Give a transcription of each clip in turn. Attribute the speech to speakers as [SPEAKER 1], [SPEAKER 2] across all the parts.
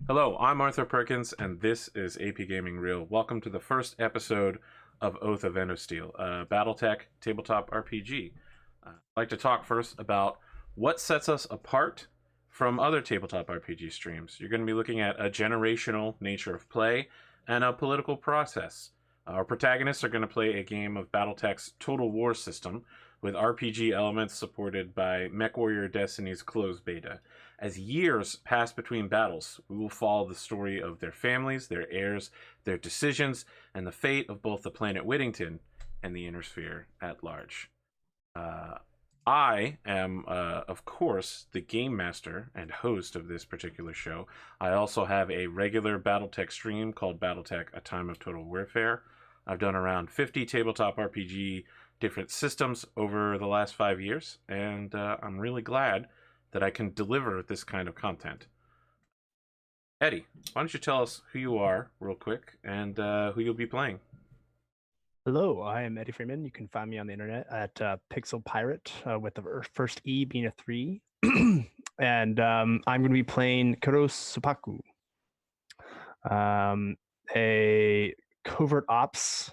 [SPEAKER 1] Hello, I'm Arthur Perkins, and this is AP Gaming Real. Welcome to the first episode of Oath of Endosteel, a Battletech tabletop RPG. I'd like to talk first about what sets us apart from other tabletop RPG streams. You're going to be looking at a generational nature of play and a political process. Our protagonists are going to play a game of Battletech's Total War system with RPG elements supported by Mechwarrior Destiny's closed beta. As years pass between battles, we will follow the story of their families, their heirs, their decisions, and the fate of both the planet Whittington and the Inner Sphere at large. I am, of course, the game master and host of this particular show. I also have a regular Battletech stream called Battletech: A Time of Total Warfare. I've done around 50 tabletop RPG different systems over the last 5 years, and I'm really glad that I can deliver this kind of content. Eddie, why don't you tell us who you are real quick and who you'll be playing?
[SPEAKER 2] Hello, I am Eddie Freeman. You can find me on the internet at Pixel Pirate with the first E being a 3. And I'm going to be playing Kurosupaku, a covert ops,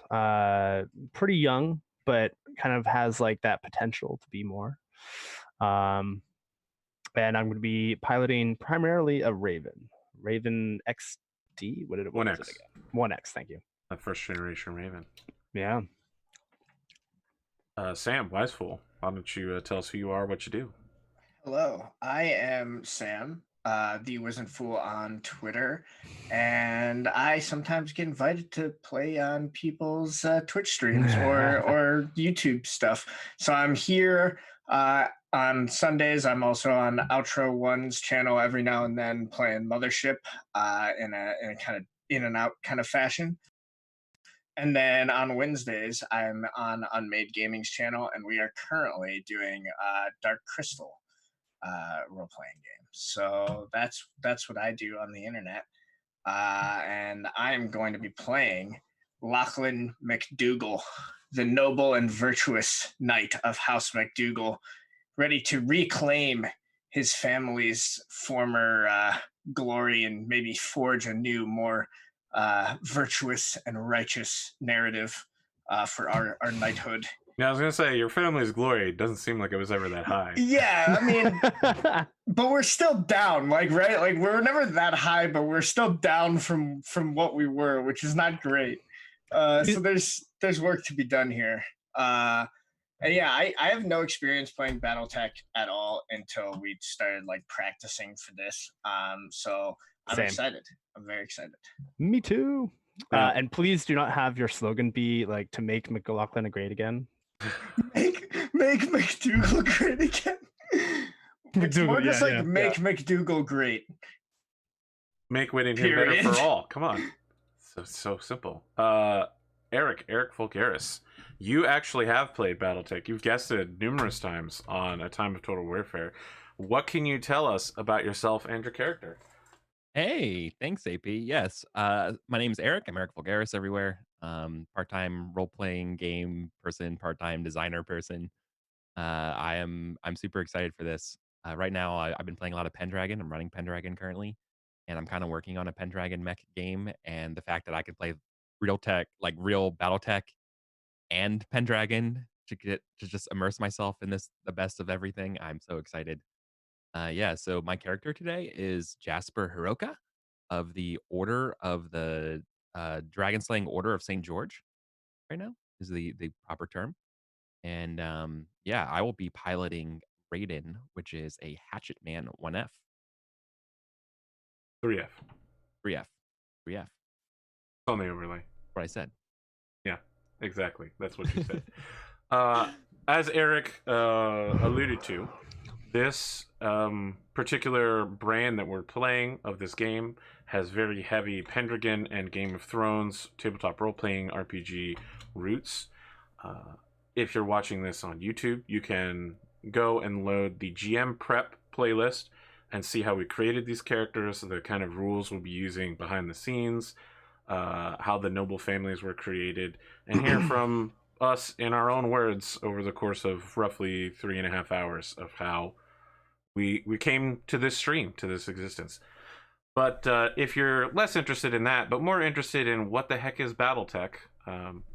[SPEAKER 2] pretty young, but kind of has like that potential to be more. And I'm going to be piloting primarily a Raven XD. What
[SPEAKER 1] One
[SPEAKER 2] was
[SPEAKER 1] X.
[SPEAKER 2] it again? 1X, thank you.
[SPEAKER 1] A first generation Raven.
[SPEAKER 2] Yeah.
[SPEAKER 1] Sam, WizeFool, why don't you tell us who you are, what you do?
[SPEAKER 3] Hello, I am Sam, TheWizenedFool on Twitter, and I sometimes get invited to play on people's Twitch streams or YouTube stuff. So I'm here on Sundays. I'm also on Outro One's channel every now and then playing Mothership in a kind of in and out kind of fashion. And then on Wednesdays, I'm on Unmade Gaming's channel, and we are currently doing Dark Crystal role-playing game. So that's what I do on the internet. And I'm going to be playing Lachlan McDougall, the noble and virtuous knight of House McDougall, ready to reclaim his family's former glory and maybe forge a new, more virtuous and righteous narrative for our knighthood.
[SPEAKER 1] Yeah, I was gonna say your family's glory doesn't seem like it was ever that high.
[SPEAKER 3] Yeah, I mean, but we're still down, like, right? Like, we're never that high, but we're still down from what we were, which is not great. So there's work to be done here. And yeah, I have no experience playing BattleTech at all until we started like practicing for this. So I'm
[SPEAKER 2] Same.
[SPEAKER 3] excited. I'm very excited.
[SPEAKER 2] Me too.
[SPEAKER 1] Yeah.
[SPEAKER 2] And please do not have your slogan be like to make McLaughlin great again.
[SPEAKER 3] Make McDougall great again. It's more just make McDougall great.
[SPEAKER 1] Make Whittington better for all. Come on. So simple. EricVulgaris, you actually have played Battletech. You've guested numerous times on A Time of Total Warfare. What can you tell us about yourself and your character?
[SPEAKER 4] Hey, thanks, AP. Yes, my name's Eric. I'm EricVulgaris everywhere. Part-time role-playing game person, part-time designer person. I'm super excited for this. Right now, I've been playing a lot of Pendragon. I'm running Pendragon currently, and I'm kind of working on a Pendragon mech game. And the fact that I can play real tech, like real BattleTech, and Pendragon to just immerse myself in this, the best of everything. I'm so excited. Yeah, so my character today is Jasper Hiroka of the Order of the Dragon Slaying Order of St. George. Right now is the proper term, and yeah, I will be piloting Raiden, which is a Hatchet Man 1F,
[SPEAKER 1] 3F.
[SPEAKER 4] 3F, 3F.
[SPEAKER 1] On the overlay.
[SPEAKER 4] What I said.
[SPEAKER 1] Yeah, exactly. That's what you said. As Eric alluded to, this particular brand that we're playing of this game has very heavy Pendragon and Game of Thrones tabletop role-playing RPG roots. If you're watching this on YouTube, you can go and load the GM Prep playlist and see how we created these characters, the kind of rules we'll be using behind the scenes, how the noble families were created, and hear from us in our own words over the course of roughly 3.5 hours of how we came to this stream, to this existence. But if you're less interested in that, but more interested in what the heck is Battletech,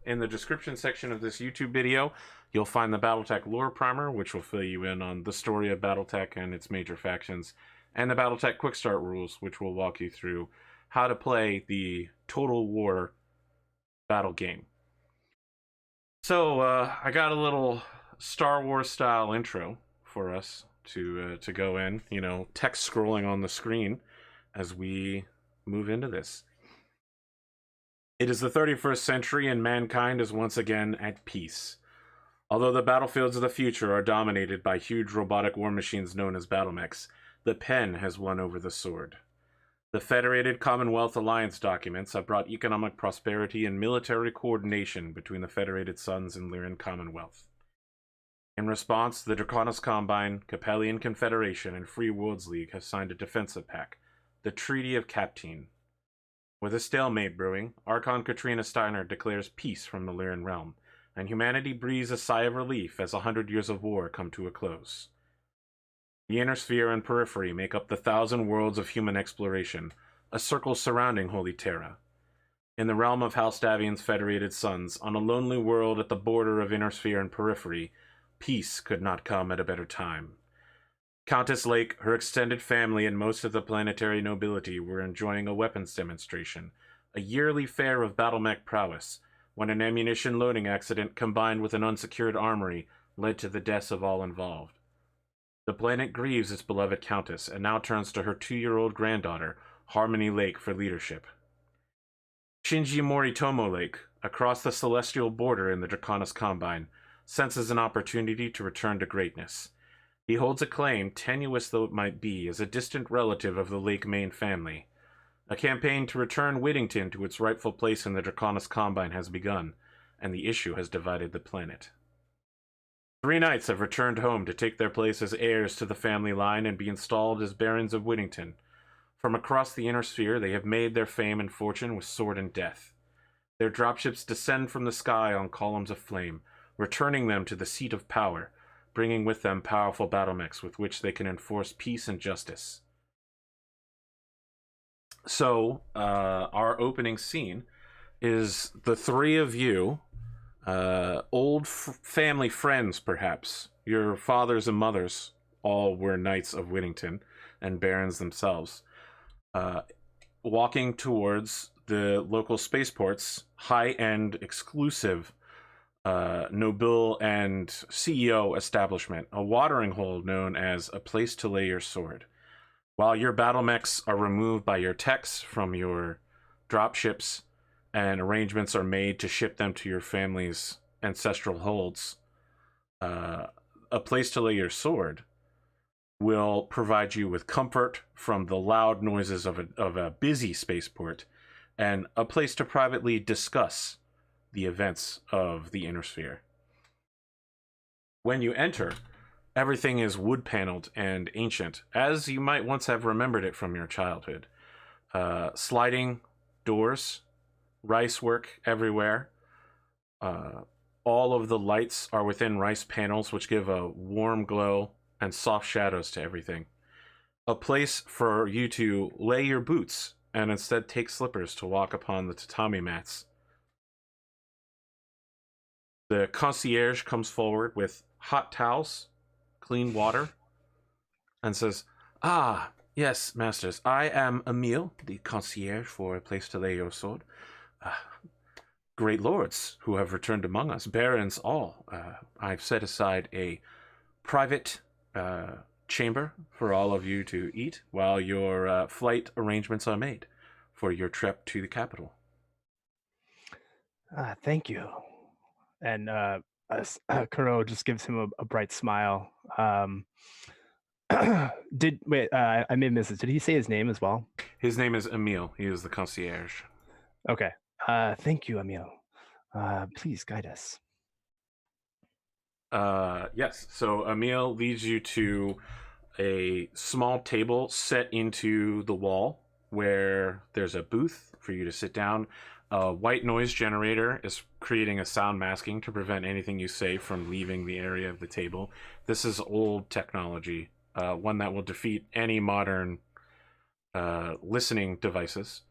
[SPEAKER 1] in the description section of this YouTube video, you'll find the Battletech lore primer, which will fill you in on the story of Battletech and its major factions, and the Battletech quick start rules, which will walk you through how to play the Total War battle game. So I got a little Star Wars style intro for us to go in, you know, text scrolling on the screen as we move into this. It is the 31st century and mankind is once again at peace. Although the battlefields of the future are dominated by huge robotic war machines known as Battlemechs, the pen has won over the sword. The Federated Commonwealth Alliance documents have brought economic prosperity and military coordination between the Federated Suns and Lyran Commonwealth. In response, the Draconis Combine, Capellian Confederation, and Free Worlds League have signed a defensive pact, the Treaty of Captine. With a stalemate brewing, Archon Katrina Steiner declares peace from the Lyran realm, and humanity breathes a sigh of relief as 100 years of war come to a close. The Inner Sphere and Periphery make up the 1,000 worlds of human exploration, a circle surrounding Holy Terra. In the realm of House Davian's Federated Sons, on a lonely world at the border of Inner Sphere and Periphery, peace could not come at a better time. Countess Lake, her extended family, and most of the planetary nobility were enjoying a weapons demonstration, a yearly fair of Battlemech prowess, when an ammunition loading accident combined with an unsecured armory led to the deaths of all involved. The planet grieves its beloved Countess and now turns to her 2-year-old granddaughter, Harmony Lake, for leadership. Shinji Moritomo Lake, across the celestial border in the Draconis Combine, senses an opportunity to return to greatness. He holds a claim, tenuous though it might be, as a distant relative of the Lake Main family. A campaign to return Whittington to its rightful place in the Draconis Combine has begun, and the issue has divided the planet. 3 knights have returned home to take their place as heirs to the family line and be installed as barons of Whittington. From across the Inner Sphere, they have made their fame and fortune with sword and death. Their dropships descend from the sky on columns of flame, returning them to the seat of power, bringing with them powerful battlemechs with which they can enforce peace and justice. So, our opening scene is the 3 of you, old family friends perhaps. Your fathers and mothers all were knights of Whittington and barons themselves, walking towards the local spaceport's high-end exclusive noble and CEO establishment, a watering hole known as a place to lay your sword. While your battlemechs are removed by your techs from your dropships and arrangements are made to ship them to your family's ancestral holds, a place to lay your sword will provide you with comfort from the loud noises of a busy spaceport and a place to privately discuss the events of the Inner Sphere. When you enter, everything is wood-paneled and ancient, as you might once have remembered it from your childhood. Sliding doors, rice work everywhere. All of the lights are within rice panels, which give a warm glow and soft shadows to everything. A place for you to lay your boots and instead take slippers to walk upon the tatami mats. The concierge comes forward with hot towels, clean water, and says, "Ah, yes, masters, I am Emile, the concierge for a place to lay your sword. Great lords who have returned among us, barons all. I've set aside a private chamber for all of you to eat while your flight arrangements are made for your trip to the capital."
[SPEAKER 2] Thank you. And Kuro just gives him a bright smile. I may have missed it. Did he say his name as well?
[SPEAKER 1] His name is Emile. He is the concierge.
[SPEAKER 2] Okay. Thank you, Emile. Please guide us.
[SPEAKER 1] Yes. So Emile leads you to a small table set into the wall where there's a booth for you to sit down. A white noise generator is creating a sound masking to prevent anything you say from leaving the area of the table. This is old technology, one that will defeat any modern listening devices.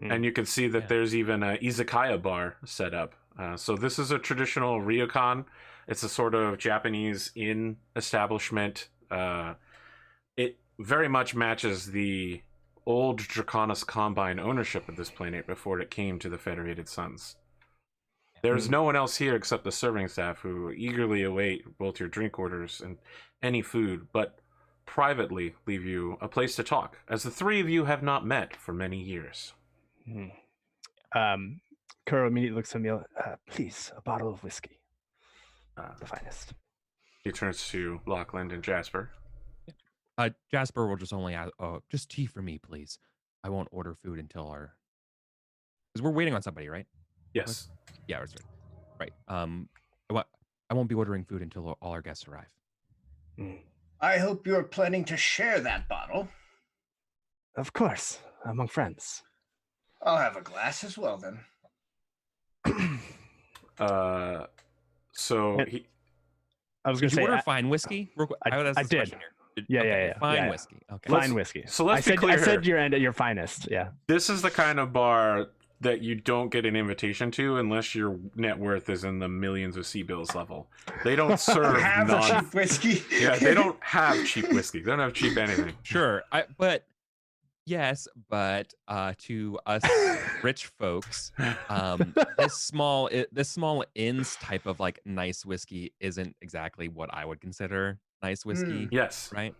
[SPEAKER 1] And you can see that there's even a izakaya bar set up. So this is a traditional ryokan. It's a sort of Japanese inn establishment. It very much matches the old Draconis Combine ownership of this planet before it came to the Federated Suns. There's no one else here except the serving staff who eagerly await both your drink orders and any food, but privately leave you a place to talk, as the three of you have not met for many years.
[SPEAKER 2] Kuro immediately looks at me. Please, a bottle of whiskey, the finest.
[SPEAKER 1] He turns to Lachlan and Jasper.
[SPEAKER 4] Jasper will just only ask, just tea for me, please. I won't order food until because we're waiting on somebody, right?
[SPEAKER 1] Yes.
[SPEAKER 4] Yeah, that's right. I won't be ordering food until all our guests arrive.
[SPEAKER 3] I hope you're planning to share that bottle.
[SPEAKER 2] Of course, among friends.
[SPEAKER 3] I'll have a glass as well, then.
[SPEAKER 1] So he...
[SPEAKER 2] I was going to say,
[SPEAKER 4] order fine whiskey?
[SPEAKER 2] I did. Yeah.
[SPEAKER 4] Fine whiskey. Okay.
[SPEAKER 2] Fine whiskey.
[SPEAKER 1] So let's be clear.
[SPEAKER 2] I said you're at your finest. Yeah.
[SPEAKER 1] This is the kind of bar that you don't get an invitation to unless your net worth is in the millions of C-bills level. They don't serve
[SPEAKER 3] cheap whiskey.
[SPEAKER 1] Yeah, they don't have cheap whiskey. They don't have cheap anything.
[SPEAKER 4] Sure, but to us rich folks, this small inn's type of like nice whiskey isn't exactly what I would consider nice whiskey.
[SPEAKER 1] Yes.
[SPEAKER 4] Right.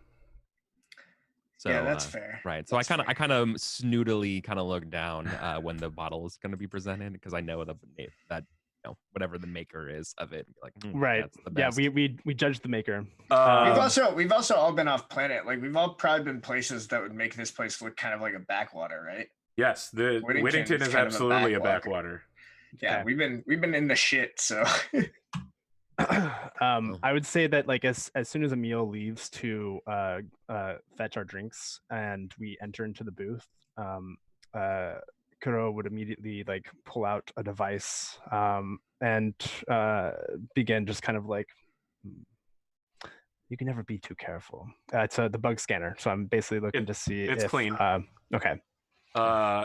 [SPEAKER 4] So
[SPEAKER 3] yeah, that's fair.
[SPEAKER 4] Right. So I kind of snootily kind of look down when the bottle is going to be presented, because I know that whatever the maker is of it, like
[SPEAKER 2] right.
[SPEAKER 4] That's the best.
[SPEAKER 2] Yeah, we judge the maker.
[SPEAKER 3] We've also all been off planet. Like we've all probably been places that would make this place look kind of like a backwater, right?
[SPEAKER 1] Yes, the Whittington is absolutely a backwater.
[SPEAKER 3] Yeah, okay. we've been in the shit, so
[SPEAKER 2] I would say that like as soon as Emil leaves to fetch our drinks and we enter into the booth, Kuro would immediately like pull out a device and begin just kind of like, you can never be too careful. It's the bug scanner, so I'm basically looking to see
[SPEAKER 1] it's clean.
[SPEAKER 2] Okay.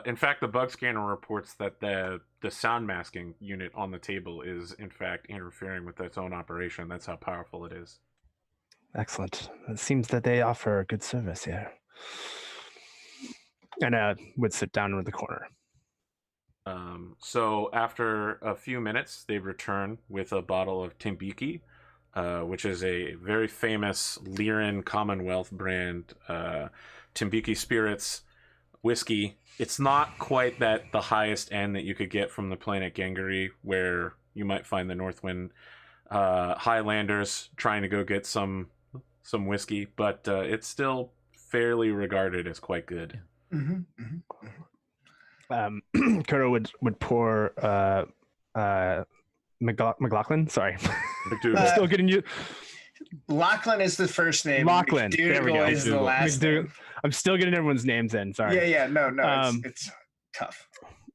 [SPEAKER 1] In fact, the bug scanner reports that the sound masking unit on the table is in fact interfering with its own operation. That's how powerful it is.
[SPEAKER 2] Excellent. It seems that they offer good service here. And would sit down in the corner.
[SPEAKER 1] So after a few minutes, they return with a bottle of Timbiki, which is a very famous Lyran Commonwealth brand Timbiki spirits whiskey. It's not quite the highest end that you could get from the planet Gangari, where you might find the Northwind Highlanders trying to go get some whiskey, but it's still fairly regarded as quite good.
[SPEAKER 2] Kuro would pour McLaughlin. Sorry, I'm still getting you.
[SPEAKER 3] Lachlan is the first name.
[SPEAKER 2] Lachlan. There we go.
[SPEAKER 3] Is the last name.
[SPEAKER 2] I'm still getting everyone's names in. Sorry.
[SPEAKER 3] Yeah. No. It's tough.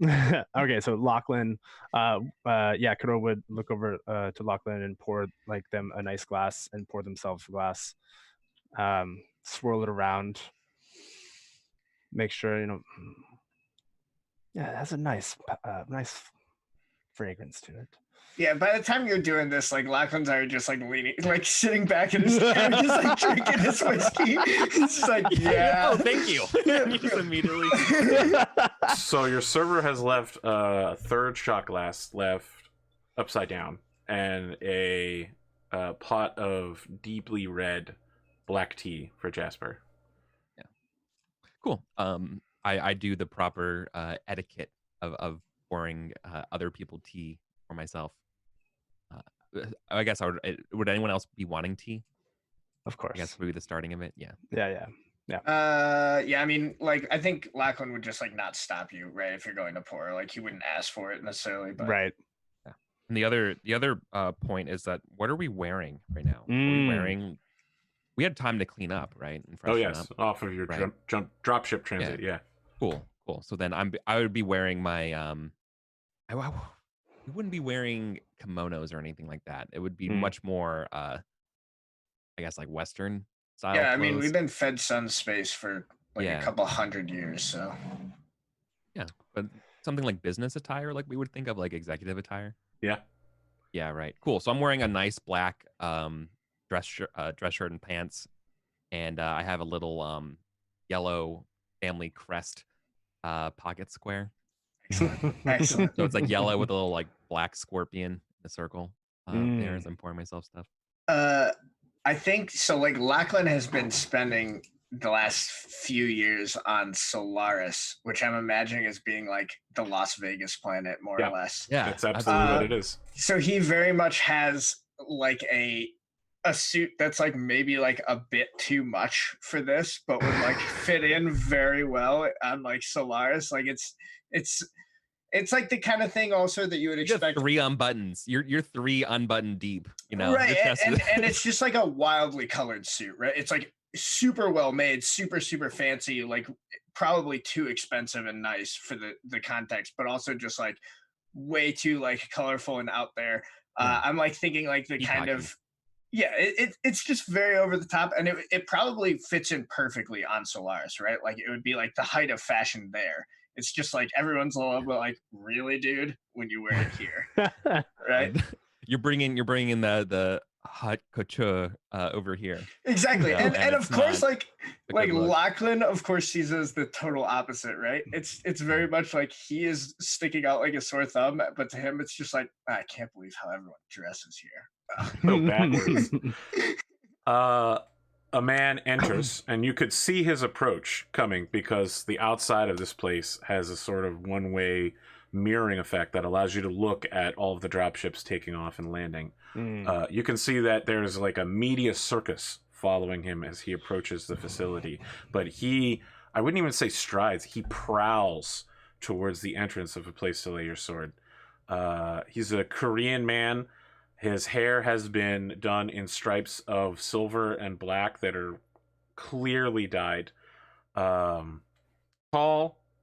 [SPEAKER 2] Okay, so Lachlan, Kuro would look over to Lachlan and pour like them a nice glass and pour themselves a glass. Swirl it around. Make sure yeah, it has a nice fragrance to it.
[SPEAKER 3] Yeah, by the time you're doing this, like Lachlan's already just like leaning, like sitting back in his chair, just like drinking his whiskey. It's just like, yeah.
[SPEAKER 4] Oh, thank you. Just immediately.
[SPEAKER 1] So your server has left a third shot glass left upside down and a pot of deeply red black tea for Jasper.
[SPEAKER 4] Yeah. Cool. I do the proper etiquette of pouring other people tea for myself. I guess would anyone else be wanting tea?
[SPEAKER 2] Of course.
[SPEAKER 4] I guess maybe the starting of it. Yeah.
[SPEAKER 3] Yeah. I mean, like, I think Lachlan would just like not stop you, right? If you're going to pour, like, he wouldn't ask for it necessarily, but
[SPEAKER 2] right.
[SPEAKER 4] Yeah. And the other point is that what are we wearing right now? Are we wearing? We had time to clean up, right? And freshen up.
[SPEAKER 1] Off of your dropship transit. Yeah.
[SPEAKER 4] Cool. So then I would be wearing my we wouldn't be wearing kimonos or anything like that. It would be much more, I guess, like Western style.
[SPEAKER 3] Yeah, I mean,
[SPEAKER 4] clothes.
[SPEAKER 3] we've been fed sun space for like a
[SPEAKER 4] Yeah.
[SPEAKER 3] couple hundred years. So
[SPEAKER 4] Yeah, but something like business attire, like we would think of like executive attire.
[SPEAKER 1] Yeah.
[SPEAKER 4] Yeah, right. Cool. So I'm wearing a nice black dress shirt and pants, and I have a little yellow family crest pocket square.
[SPEAKER 3] excellent.
[SPEAKER 4] So it's like yellow with a little like black scorpion in a circle there as I'm pouring myself stuff.
[SPEAKER 3] I think so. Like Lachlan has been spending the last few years on Solaris, which I'm imagining as being like the Las Vegas planet, more
[SPEAKER 1] Yeah.
[SPEAKER 3] or less.
[SPEAKER 4] Yeah,
[SPEAKER 1] That's absolutely what it
[SPEAKER 3] Uh,
[SPEAKER 1] is.
[SPEAKER 3] So he very much has like a suit that's like maybe like a bit too much for this, but would like fit in very well on like Solaris. Like it's like the kind of thing also that you would
[SPEAKER 4] You got
[SPEAKER 3] expect.
[SPEAKER 4] 3 unbuttons. You're 3 unbuttoned deep. You know,
[SPEAKER 3] Right,
[SPEAKER 4] Your chest
[SPEAKER 3] and,
[SPEAKER 4] is-
[SPEAKER 3] and it's just like a wildly colored suit, right? It's like super well made, super fancy, like probably too expensive and nice for the context, but also just like way too like colorful and out there.
[SPEAKER 4] Yeah.
[SPEAKER 3] I'm like thinking like the kind
[SPEAKER 4] Peacocky.
[SPEAKER 3] of it's just very over the top, and it probably fits in perfectly on Solaris, right? Like it would be like the height of fashion there. It's just like everyone's a little bit like, really, dude, when you wear it here, right?
[SPEAKER 4] You're bringing in the hot couture over here.
[SPEAKER 3] Exactly.
[SPEAKER 4] No,
[SPEAKER 3] and
[SPEAKER 4] and
[SPEAKER 3] of
[SPEAKER 4] it's
[SPEAKER 3] course,
[SPEAKER 4] not
[SPEAKER 3] like
[SPEAKER 4] a good look.
[SPEAKER 3] Lachlan, of course, sees it as the total opposite, right? It's very much like he is sticking out like a sore thumb, but to him, it's just like, I can't believe how everyone dresses here.
[SPEAKER 1] So backwards. A man enters, and you could see his approach coming because the outside of this place has a sort of one-way mirroring effect that allows you to look at all of the dropships taking off and landing. You can see that there's like a media circus following him as he approaches the facility, but I wouldn't even say strides, he prowls towards the entrance of a place to lay your sword. He's a Korean man. His hair has been done in stripes of silver and black that are clearly dyed. Tall,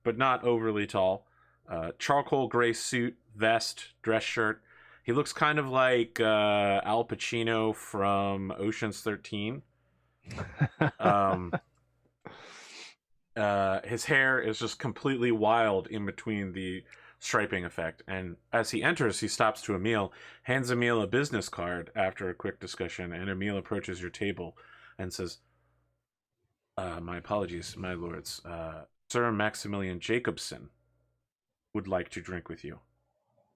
[SPEAKER 1] but not overly tall. Charcoal gray suit, vest, dress shirt. He looks kind of like Al Pacino from Ocean's 13. His hair is just completely wild in between the striping effect, and as he enters, he stops to Emil, hands Emil a business card after a quick discussion, and Emil approaches your table and says, my apologies, my lords, Sir Maximilian Jacobson would like to drink with you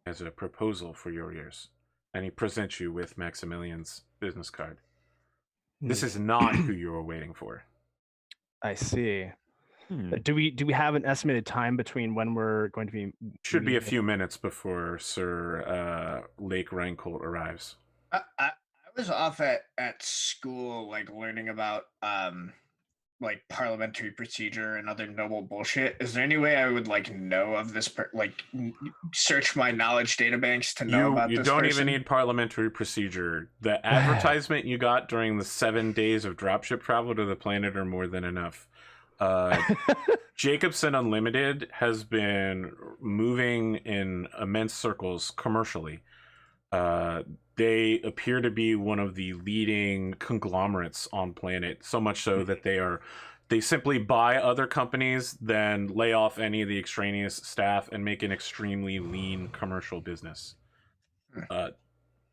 [SPEAKER 1] as a proposal for your ears. And he presents you with Maximilian's business card. This is not who you were waiting for.
[SPEAKER 2] I see. Do we have an estimated time between when we're going to be?
[SPEAKER 1] Should be a few minutes before Sir Lake Reincolt arrives.
[SPEAKER 3] I was off at school, like learning about like parliamentary procedure and other noble bullshit. Is there any way I would like know of this search my knowledge databanks to know about this?
[SPEAKER 1] You don't
[SPEAKER 3] person?
[SPEAKER 1] even need parliamentary procedure. The advertisement you got during the 7 days of dropship travel to the planet are more than enough. Jacobson Unlimited has been moving in immense circles commercially. They appear to be one of the leading conglomerates on planet, so much so that they simply buy other companies, then lay off any of the extraneous staff and make an extremely lean commercial business.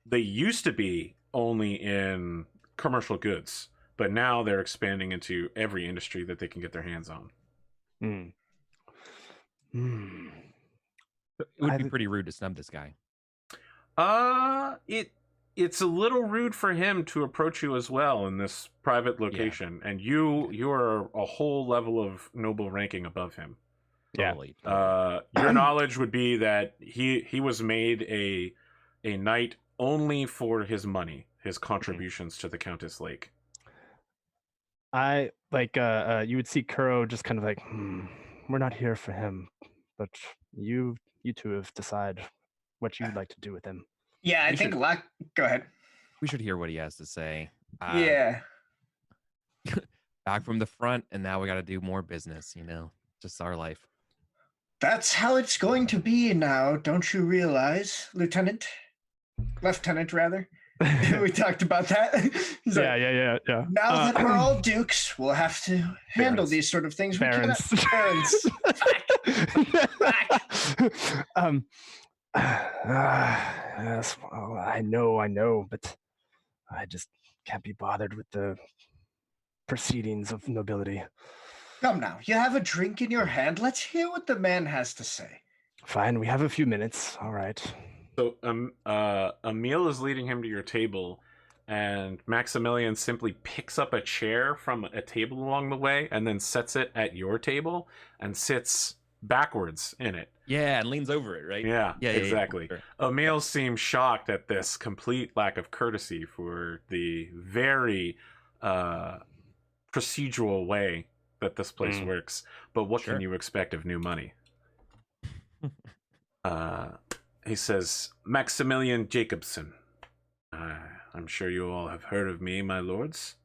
[SPEAKER 1] They used to be only in commercial goods, but now they're expanding into every industry that they can get their hands on.
[SPEAKER 4] It would be pretty rude to snub this guy.
[SPEAKER 1] It's a little rude for him to approach you as well in this private location, and you are a whole level of noble ranking above him.
[SPEAKER 4] Totally.
[SPEAKER 1] Your knowledge would be that he was made a knight only for his money, his contributions to the Countess Lake.
[SPEAKER 2] I like you would see Kuro just kind of like, we're not here for him, but you two have decided what you'd like to do with him.
[SPEAKER 3] Yeah, I think go ahead.
[SPEAKER 4] We should hear what he has to say.
[SPEAKER 3] Yeah.
[SPEAKER 4] Back from the front, and now we got to do more business, just our life.
[SPEAKER 3] That's how it's going to be now, don't you realize, Lieutenant, rather? We talked about that. He's like,
[SPEAKER 2] yeah.
[SPEAKER 3] now that we're all dukes, we'll have to handle these sort of things.
[SPEAKER 2] Barons.
[SPEAKER 3] We cannot. Barons.
[SPEAKER 2] Yes, well, I know, but I just can't be bothered with the proceedings of nobility.
[SPEAKER 3] Come now, you have a drink in your hand. Let's hear what the man has to say.
[SPEAKER 2] Fine, we have a few minutes. All right.
[SPEAKER 1] So Emil is leading him to your table, and Maximilian simply picks up a chair from a table along the way and then sets it at your table and sits backwards in it.
[SPEAKER 4] Yeah, and leans over it, right?
[SPEAKER 1] Yeah, exactly.
[SPEAKER 4] Sure.
[SPEAKER 1] Emil seems shocked at this complete lack of courtesy for the very procedural way that this place works. But what can you expect of new money? He says, Maximilian Jacobson. I'm sure you all have heard of me, my lords.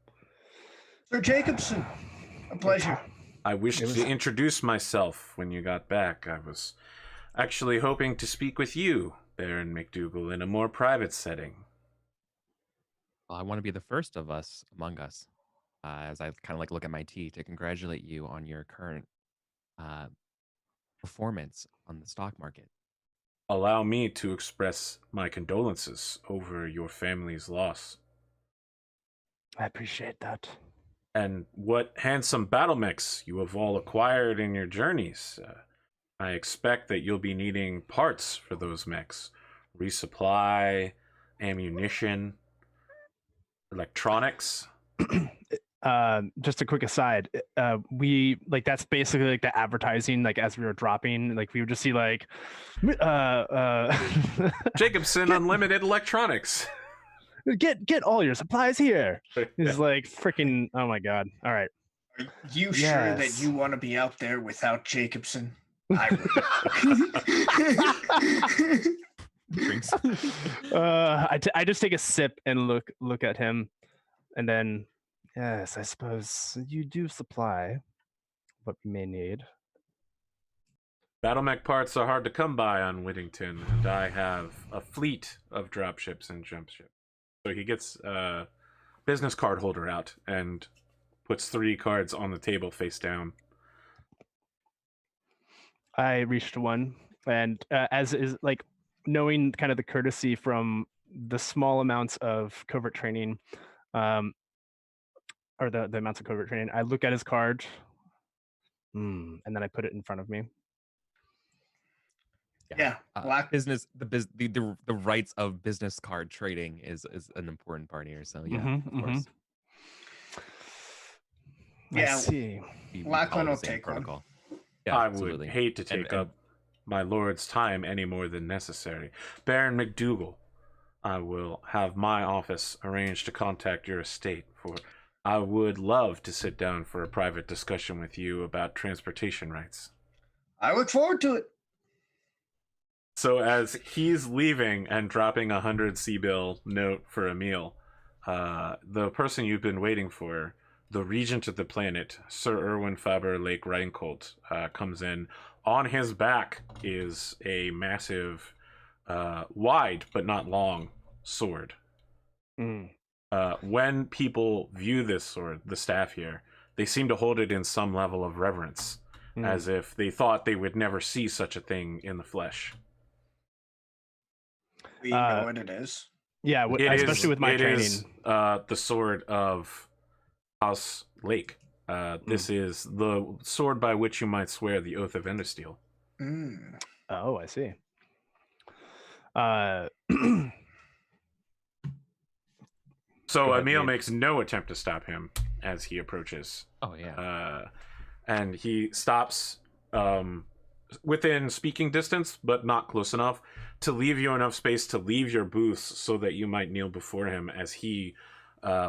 [SPEAKER 3] Sir Jacobson, a pleasure.
[SPEAKER 1] I wished to introduce myself when you got back. I was actually hoping to speak with you, Baron McDougal, in a more private setting.
[SPEAKER 4] Well, I want to be the first of us among us, as I kind of like look at my tea, to congratulate you on your current performance on the stock market.
[SPEAKER 1] Allow me to express my condolences over your family's loss.
[SPEAKER 2] I appreciate that.
[SPEAKER 1] And what handsome battlemechs you have all acquired in your journeys. I expect that you'll be needing parts for those mechs. Resupply, ammunition, electronics.
[SPEAKER 2] Just a quick aside, we like that's basically like the advertising, like as we were dropping, like we would just see like
[SPEAKER 1] Jacobson Unlimited Electronics.
[SPEAKER 2] Get all your supplies here. It's like freaking, oh my god. All right.
[SPEAKER 3] Are you sure that you want to be out there without Jacobson? I would.
[SPEAKER 2] I just take a sip and look at him, and then yes, I suppose you do supply what we may need.
[SPEAKER 1] Battlemech parts are hard to come by on Whittington, and I have a fleet of dropships and jump ships. So he gets a business card holder out and puts 3 cards on the table face down.
[SPEAKER 2] I reached one, and as is like knowing kind of the courtesy from the small amounts of covert training, or the amounts of covert training, I look at his card, and then I put it in front of me.
[SPEAKER 3] Yeah,
[SPEAKER 4] business, the rights of business card trading is an important part here. So yeah, of course.
[SPEAKER 3] Yeah,
[SPEAKER 2] I see.
[SPEAKER 3] Lachlan will take protocol.
[SPEAKER 4] Yeah,
[SPEAKER 1] I
[SPEAKER 4] absolutely.
[SPEAKER 1] would hate to take up my lord's time any more than necessary. Baron McDougal, I will have my office arrange to contact your estate, for I would love to sit down for a private discussion with you about transportation rights.
[SPEAKER 3] I look forward to it.
[SPEAKER 1] So as he's leaving and dropping 100 C-bill note for Emil, the person you've been waiting for, the regent of the planet, Sir Erwin Faber Lake Reincolt, comes in. On his back is a massive, wide but not long sword. When people view this sword, the staff here, they seem to hold it in some level of reverence, as if they thought they would never see such a thing in the flesh.
[SPEAKER 3] We know what it is.
[SPEAKER 2] Yeah, especially with my training. It is
[SPEAKER 1] the sword of House Lake. This is the sword by which you might swear the oath of Endosteel.
[SPEAKER 2] Oh, I see.
[SPEAKER 1] So Emil makes no attempt to stop him as he approaches.
[SPEAKER 4] Oh yeah.
[SPEAKER 1] And he stops within speaking distance, but not close enough to leave you enough space to leave your booth so that you might kneel before him as he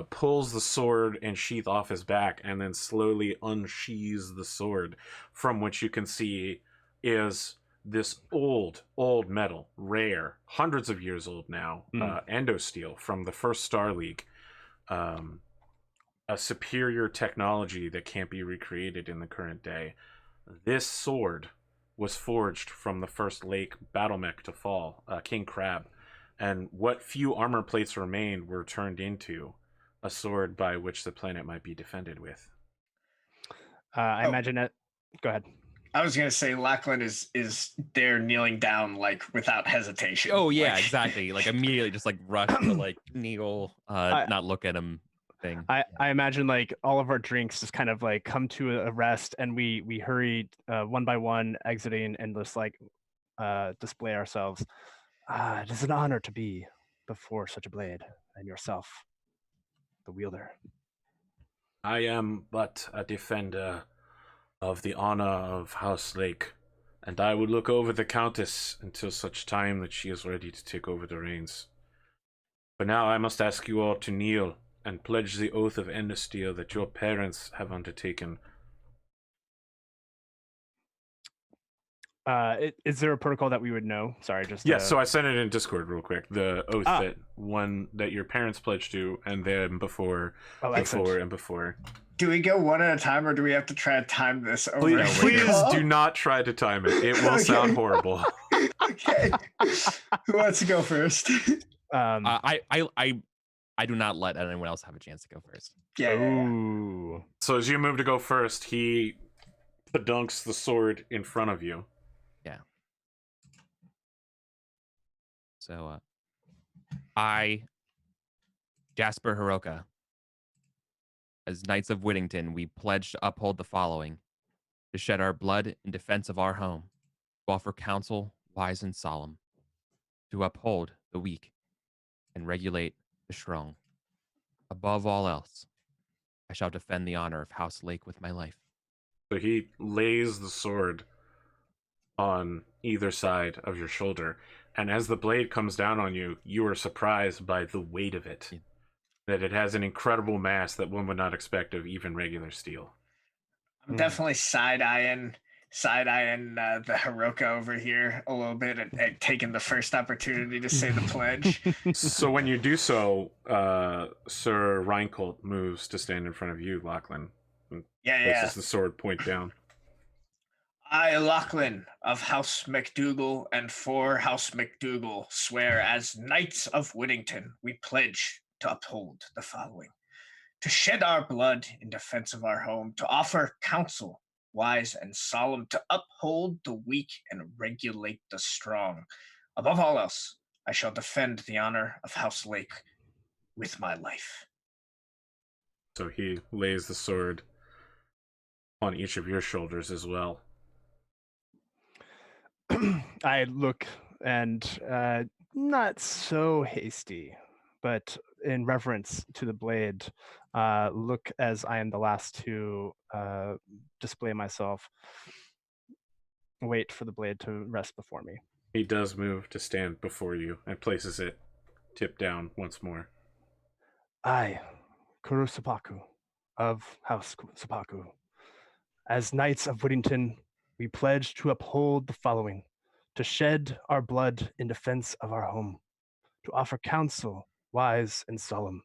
[SPEAKER 1] pulls the sword and sheath off his back and then slowly unsheathes the sword, from which you can see is this old metal, rare, hundreds of years old now, Endosteel from the first Star League. A superior technology that can't be recreated in the current day. This sword was forged from the first Lake Battlemech to fall, King Crab, and what few armor plates remained were turned into a sword by which the planet might be defended with.
[SPEAKER 2] I imagine it. Go ahead.
[SPEAKER 3] I was gonna say Lachlan is there kneeling down like without hesitation.
[SPEAKER 4] Oh yeah,
[SPEAKER 3] Like,
[SPEAKER 4] exactly. Like immediately just like rush to like kneel, not look at him thing.
[SPEAKER 2] I imagine like all of our drinks just kind of like come to a rest, and we hurry one by one, exiting and just like display ourselves. It is an honor to be before such a blade, and yourself, the wielder.
[SPEAKER 1] I am but a defender of the honor of House Lake, and I will look over the Countess until such time that she is ready to take over the reins. For now, I must ask you all to kneel and pledge the oath of Endosteel that your parents have undertaken.
[SPEAKER 2] Is there a protocol that we would know? Sorry, just
[SPEAKER 1] Yes, so I sent it in Discord real quick. The oath that your parents pledged to, and then before, and before.
[SPEAKER 3] do we go one at a time, or do we have to try to time this over?
[SPEAKER 1] Please do not try to time it. It will sound horrible.
[SPEAKER 3] Okay. Who wants to go first?
[SPEAKER 4] I do not let anyone else have a chance to go first.
[SPEAKER 3] Yeah.
[SPEAKER 2] Ooh.
[SPEAKER 1] So as you move to go first, he dunks the sword in front of you.
[SPEAKER 4] Yeah. So, I, Jasper Hiroka, as Knights of Whittington, we pledge to uphold the following: to shed our blood in defense of our home, to offer counsel wise and solemn, to uphold the weak and regulate the strong. Above all else, I shall defend the honor of House Lake with my life.
[SPEAKER 1] So he lays the sword on either side of your shoulder, and as the blade comes down on you, you are surprised by the weight of it.
[SPEAKER 4] Yeah.
[SPEAKER 1] That it has an incredible mass that one would not expect of even regular steel.
[SPEAKER 3] I'm definitely side-eyeing the Hiroka over here a little bit and taking the first opportunity to say the pledge.
[SPEAKER 1] So when you do so, Sir Reincolt moves to stand in front of you, Lachlan.
[SPEAKER 3] Yeah.
[SPEAKER 1] Places the sword point down.
[SPEAKER 3] I, Lachlan of House McDougal and for House McDougal, swear as Knights of Whittington, we pledge to uphold the following: to shed our blood in defense of our home, to offer counsel wise and solemn, to uphold the weak and regulate the strong. Above all else, I shall defend the honor of House Lake with my life.
[SPEAKER 1] So he lays the sword on each of your shoulders as well.
[SPEAKER 2] I look and not so hasty, but in reverence to the blade, look as I am the last to display myself. Wait for the blade to rest before me.
[SPEAKER 1] He does move to stand before you and places it tip down once more.
[SPEAKER 2] I, Kuro Sapaku of House Sapaku, as Knights of Whittington, we pledge to uphold the following: to shed our blood in defense of our home, to offer counsel wise and solemn,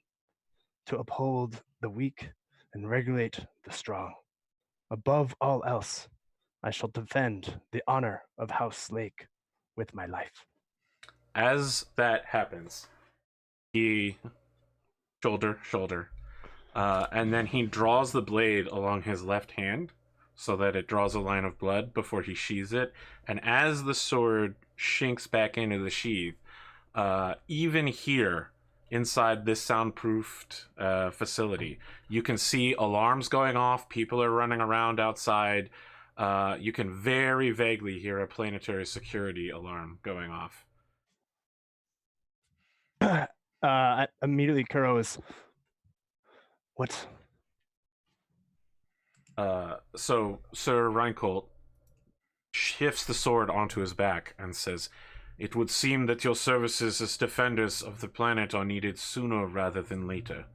[SPEAKER 2] to uphold the weak and regulate the strong. Above all else, I shall defend the honor of House Lake with my life.
[SPEAKER 1] As that happens, he shoulder, and then he draws the blade along his left hand so that it draws a line of blood before he sheathes it. And as the sword shinks back into the sheath, even here inside this soundproofed facility, you can see alarms going off. People are running around outside. You can very vaguely hear a planetary security alarm going off.
[SPEAKER 2] Immediately, Kuro is, what?
[SPEAKER 1] So Sir Reincolt shifts the sword onto his back and says, "It would seem that your services as defenders of the planet are needed sooner rather than later.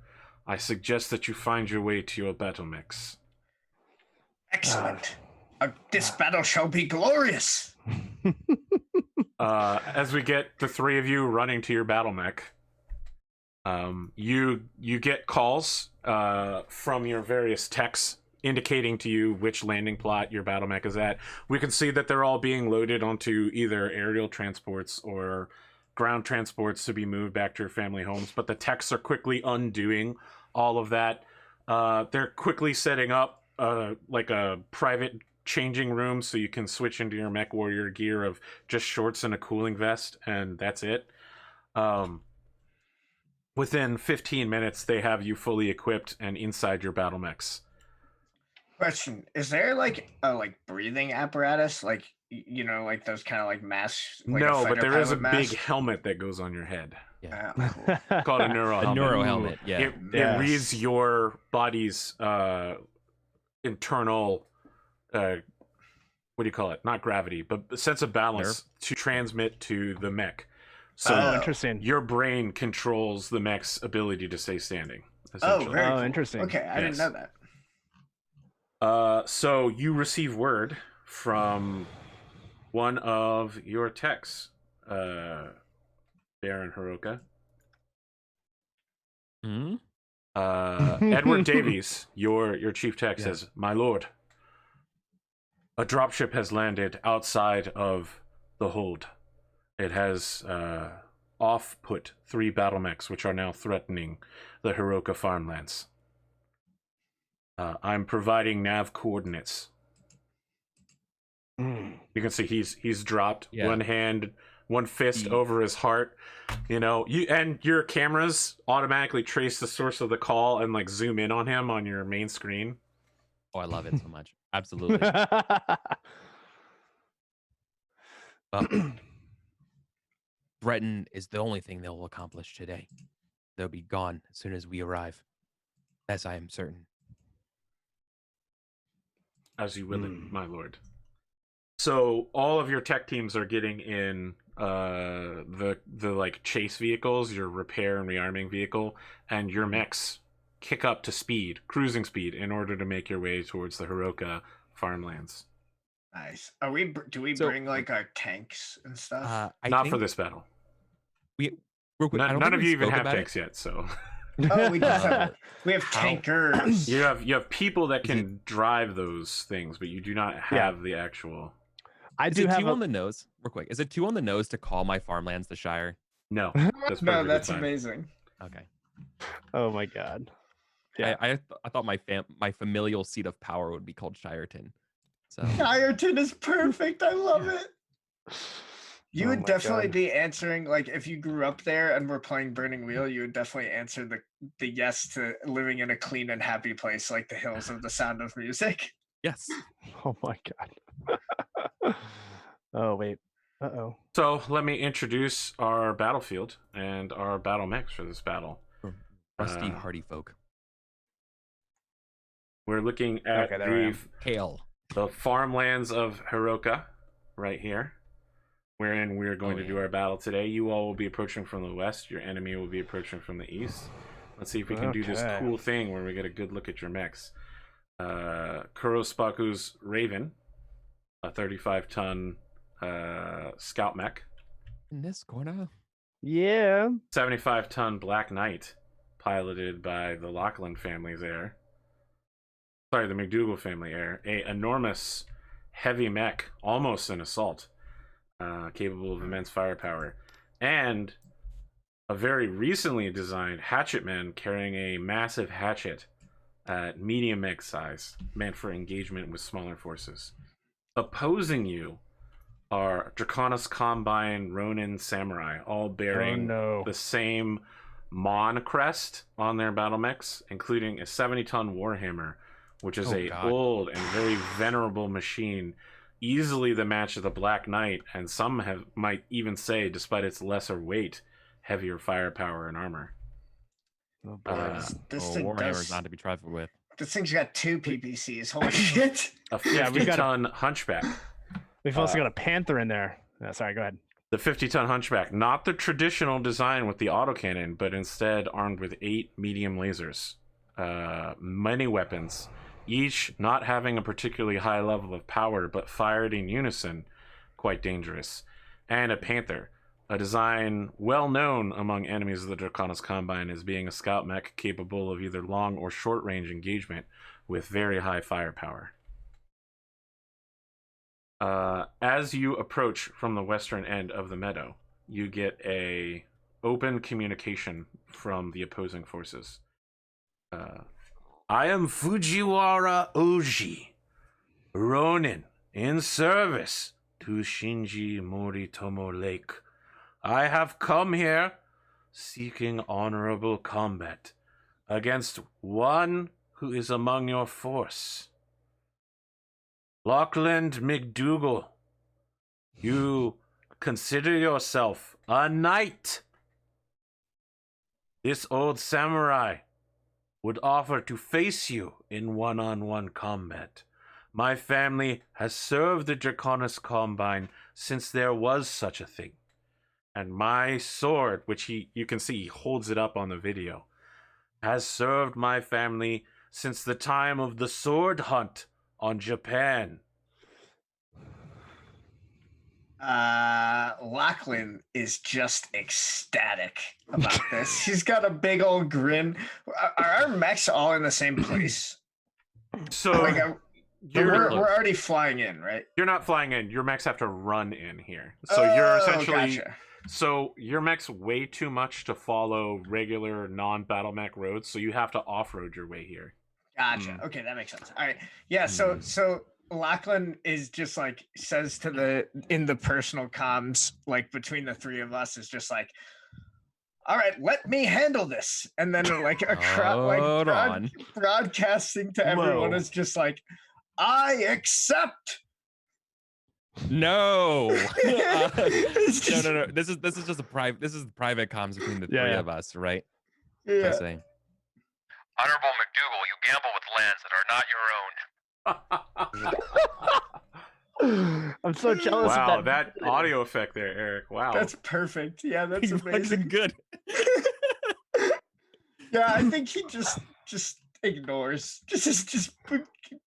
[SPEAKER 1] I suggest that you find your way to your Battlemechs."
[SPEAKER 3] Excellent. This battle shall be glorious.
[SPEAKER 1] As we get the three of you running to your Battlemech, you get calls from your various techs indicating to you which landing plot your Battlemech is at. We can see that they're all being loaded onto either aerial transports or ground transports to be moved back to your family homes, but the techs are quickly undoing all of that. They're quickly setting up like a private changing room so you can switch into your Mechwarrior gear of just shorts and a cooling vest, and that's it. Within 15 minutes, they have you fully equipped and inside your Battlemechs.
[SPEAKER 3] Question: is there like a breathing apparatus, like like those kind of like masks? Like
[SPEAKER 1] No, but there is a
[SPEAKER 3] mask?
[SPEAKER 1] big helmet that goes on your head.
[SPEAKER 4] Yeah.
[SPEAKER 3] Oh, cool.
[SPEAKER 1] Called a neuro
[SPEAKER 4] A
[SPEAKER 1] helmet.
[SPEAKER 4] neuro helmet. Yeah.
[SPEAKER 1] It reads your body's internal, what do you call it? Not gravity, but sense of balance to transmit to the mech. So
[SPEAKER 2] interesting.
[SPEAKER 1] your brain controls the mech's ability to stay standing.
[SPEAKER 3] Oh, very cool.
[SPEAKER 2] Interesting.
[SPEAKER 3] Okay, I didn't know that.
[SPEAKER 1] So you receive word from one of your techs, Baron Hiroka.
[SPEAKER 4] Hmm?
[SPEAKER 1] Edward Davies, your chief tech, says, "My lord, a dropship has landed outside of the hold. It has off-put 3 Battlemechs, which are now threatening the Hiroka farmlands. I'm providing nav coordinates." You can see he's dropped one fist over his heart. And your cameras automatically trace the source of the call and like zoom in on him on your main screen.
[SPEAKER 4] Oh, I love it so much. Absolutely. Threaten is the only thing they'll accomplish today. They'll be gone as soon as we arrive. As I am certain.
[SPEAKER 1] As you will, my lord. So all of your tech teams are getting in the like chase vehicles, your repair and rearming vehicle, and your mechs kick up to speed, cruising speed, in order to make your way towards the Hiroka farmlands.
[SPEAKER 3] Nice. Do we bring like our tanks and stuff?
[SPEAKER 1] Not for this battle.
[SPEAKER 4] Real quick,
[SPEAKER 1] none of you even have tanks yet, so.
[SPEAKER 3] Oh, we have tankers.
[SPEAKER 1] You have people that can drive those things, but you do not have the actual.
[SPEAKER 4] Is it too on the nose? Real quick, is it too on the nose to call my farmlands the Shire?
[SPEAKER 1] No,
[SPEAKER 3] that's amazing.
[SPEAKER 4] Okay.
[SPEAKER 2] Oh my god. Yeah,
[SPEAKER 4] I thought my familial seat of power would be called Shireton. So
[SPEAKER 3] Shireton is perfect. I love it. You would definitely be answering, like, if you grew up there and were playing Burning Wheel, you would definitely answer the yes to living in a clean and happy place like the hills of the Sound of Music.
[SPEAKER 4] Yes.
[SPEAKER 2] Oh my god. Oh wait. Uh-oh.
[SPEAKER 1] So let me introduce our battlefield and our battle mechs for this battle.
[SPEAKER 4] Rusty hardy folk.
[SPEAKER 1] We're looking at the farmlands of Hiroka right here, wherein we're going to do our battle today. You all will be approaching from the west. Your enemy will be approaching from the east. Let's see if we can do this cool thing where we get a good look at your mechs. Kurospaku's Raven, a 35-ton scout mech.
[SPEAKER 4] In this corner?
[SPEAKER 2] Yeah.
[SPEAKER 1] 75-ton Black Knight, piloted by the Lachlan family's heir. Sorry, the McDougal family heir. A enormous heavy mech, almost an assault, capable of immense firepower. And a very recently designed hatchetman carrying a massive hatchet at medium mech size, meant for engagement with smaller forces. Opposing you are Draconis Combine Ronin Samurai, all bearing the same Mon crest on their battle mechs, including a 70-ton Warhammer, which is old and very venerable machine, easily the match of the Black Knight, and some might even say, despite its lesser weight, heavier firepower and armor.
[SPEAKER 3] Oh boy, this thing
[SPEAKER 4] Warhammer's not to be trifled with.
[SPEAKER 3] This thing's got 2 PPCs. Holy shit!
[SPEAKER 1] A 50-ton Hunchback.
[SPEAKER 2] We've also got a Panther in there. Sorry, go ahead.
[SPEAKER 1] The 50-ton Hunchback, not the traditional design with the autocannon, but instead armed with 8 medium lasers. Many weapons, each not having a particularly high level of power, but fired in unison, quite dangerous. And a Panther, a design well known among enemies of the Draconis Combine as being a scout mech capable of either long or short range engagement with very high firepower. As you approach from the western end of the meadow, you get a open communication from the opposing forces. I am Fujiwara Oji, Ronin, in service to Shinji Moritomo Lake. I have come here seeking honorable combat against one who is among your force. Lachlan McDougal, you consider yourself a knight. This old samurai would offer to face you in one-on-one combat. My family has served the Draconis Combine since there was such a thing. And my sword, which you can see he holds it up on the video, has served my family since the time of the sword hunt on Japan.
[SPEAKER 3] Lachlan is just ecstatic about this. He's got a big old grin. Are our mechs all in the same place?
[SPEAKER 1] So
[SPEAKER 3] we're already flying in, right?
[SPEAKER 1] You're not flying in. Your mechs have to run in here. So you're essentially...
[SPEAKER 3] Gotcha.
[SPEAKER 1] So your mech's way too much to follow regular non-battle mech roads, so you have to off-road your way here.
[SPEAKER 3] Gotcha. Okay, that makes sense. All right. Yeah, so Lachlan is just like says to in the personal comms, like between the three of us, is just like, all right, let me handle this. And then like broadcasting to everyone is just like, I accept.
[SPEAKER 4] No. No. This is just a private. This is private comms between the three of us, right?
[SPEAKER 3] Yeah.
[SPEAKER 4] Saying,
[SPEAKER 5] Honorable McDougal, you gamble with lands that are not your own.
[SPEAKER 2] I'm so jealous
[SPEAKER 1] Wow,
[SPEAKER 2] of that.
[SPEAKER 1] audio effect there, Eric. Wow.
[SPEAKER 3] That's perfect. Yeah, that's
[SPEAKER 4] he's
[SPEAKER 3] amazing.
[SPEAKER 4] good.
[SPEAKER 3] Yeah, I think he just ignores. Just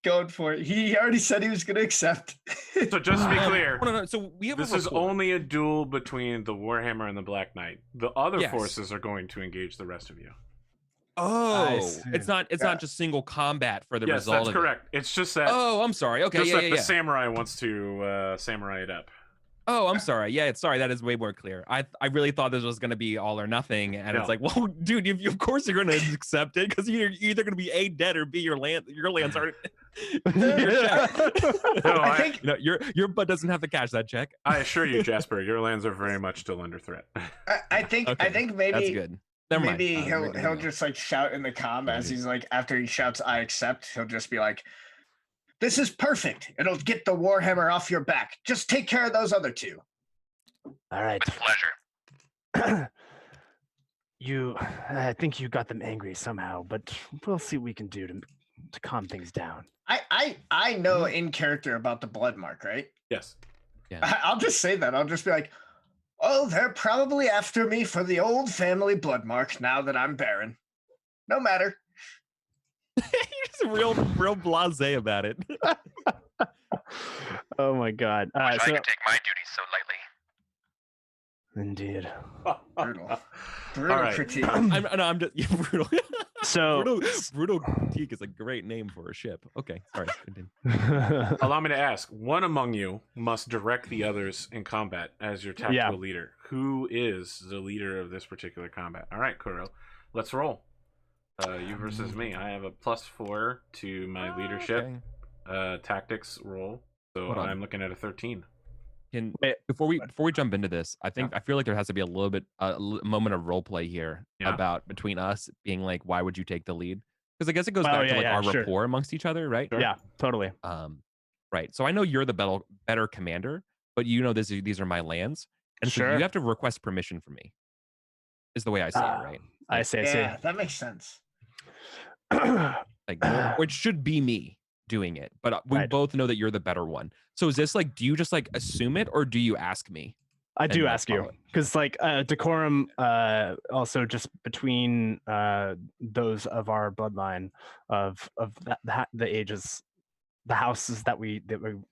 [SPEAKER 3] going for it. He already said he was going to accept.
[SPEAKER 1] So just to be clear,
[SPEAKER 4] No. So we have
[SPEAKER 1] this is only a duel between the Warhammer and the Black Knight. The other forces are going to engage the rest of you.
[SPEAKER 4] Oh, it's not just single combat for the result.
[SPEAKER 1] Yes, that's correct. It's just that.
[SPEAKER 4] Oh, I'm sorry. Okay,
[SPEAKER 1] just that the samurai wants to samurai it up.
[SPEAKER 4] Oh, I'm sorry. Yeah, sorry. That is way more clear. I really thought this was going to be all or nothing, and it's like, well, dude, of course you're going to accept it because you're either going to be A, dead, or B, your lands aren't.
[SPEAKER 1] I think
[SPEAKER 4] your butt doesn't have to cash that check.
[SPEAKER 1] I assure you, Jasper, your lands are very much still under threat.
[SPEAKER 3] I think maybe
[SPEAKER 4] that's good.
[SPEAKER 3] Maybe he'll just like shout in the comm as he's like, after he shouts I accept, he'll just be like, this is perfect. It'll get the Warhammer off your back. Just take care of those other two.
[SPEAKER 2] All right.
[SPEAKER 5] With pleasure.
[SPEAKER 2] I think you got them angry somehow, but we'll see what we can do to calm things down.
[SPEAKER 3] I know in character about the blood mark, right?
[SPEAKER 1] Yes.
[SPEAKER 4] Yeah.
[SPEAKER 3] I'll just say that. I'll just be like, oh, they're probably after me for the old family blood mark now that I'm barren. No matter.
[SPEAKER 4] You're just real blasé about it.
[SPEAKER 2] Oh my god.
[SPEAKER 5] I can take my duties so lightly.
[SPEAKER 2] Indeed.
[SPEAKER 3] Brutal
[SPEAKER 1] right.
[SPEAKER 3] critique.
[SPEAKER 4] I'm just brutal.
[SPEAKER 2] So
[SPEAKER 4] brutal critique is a great name for a ship. Okay, sorry.
[SPEAKER 1] Allow me to ask, one among you must direct the others in combat as your tactical leader. Who is the leader of this particular combat? All right, Kuro, let's roll. You versus me. I have a +4 to my leadership tactics roll, so I'm looking at a 13.
[SPEAKER 4] Before we jump into this, I feel like there has to be a little bit a moment of role play here about between us being like, why would you take the lead? Because I guess it goes back to like our rapport amongst each other, right?
[SPEAKER 2] Sure. Yeah, totally.
[SPEAKER 4] Right. So I know you're the better commander, but you know these are my lands, and so you have to request permission from me. Is the way I see it, right?
[SPEAKER 2] Like, I see.
[SPEAKER 3] Yeah, that makes sense.
[SPEAKER 4] Like, which should be me doing it, but we both know that you're the better one. So is this like, do you just like assume it, or do you ask me?
[SPEAKER 2] I do ask you, because like decorum also just between those of our bloodline of the ages, the houses that we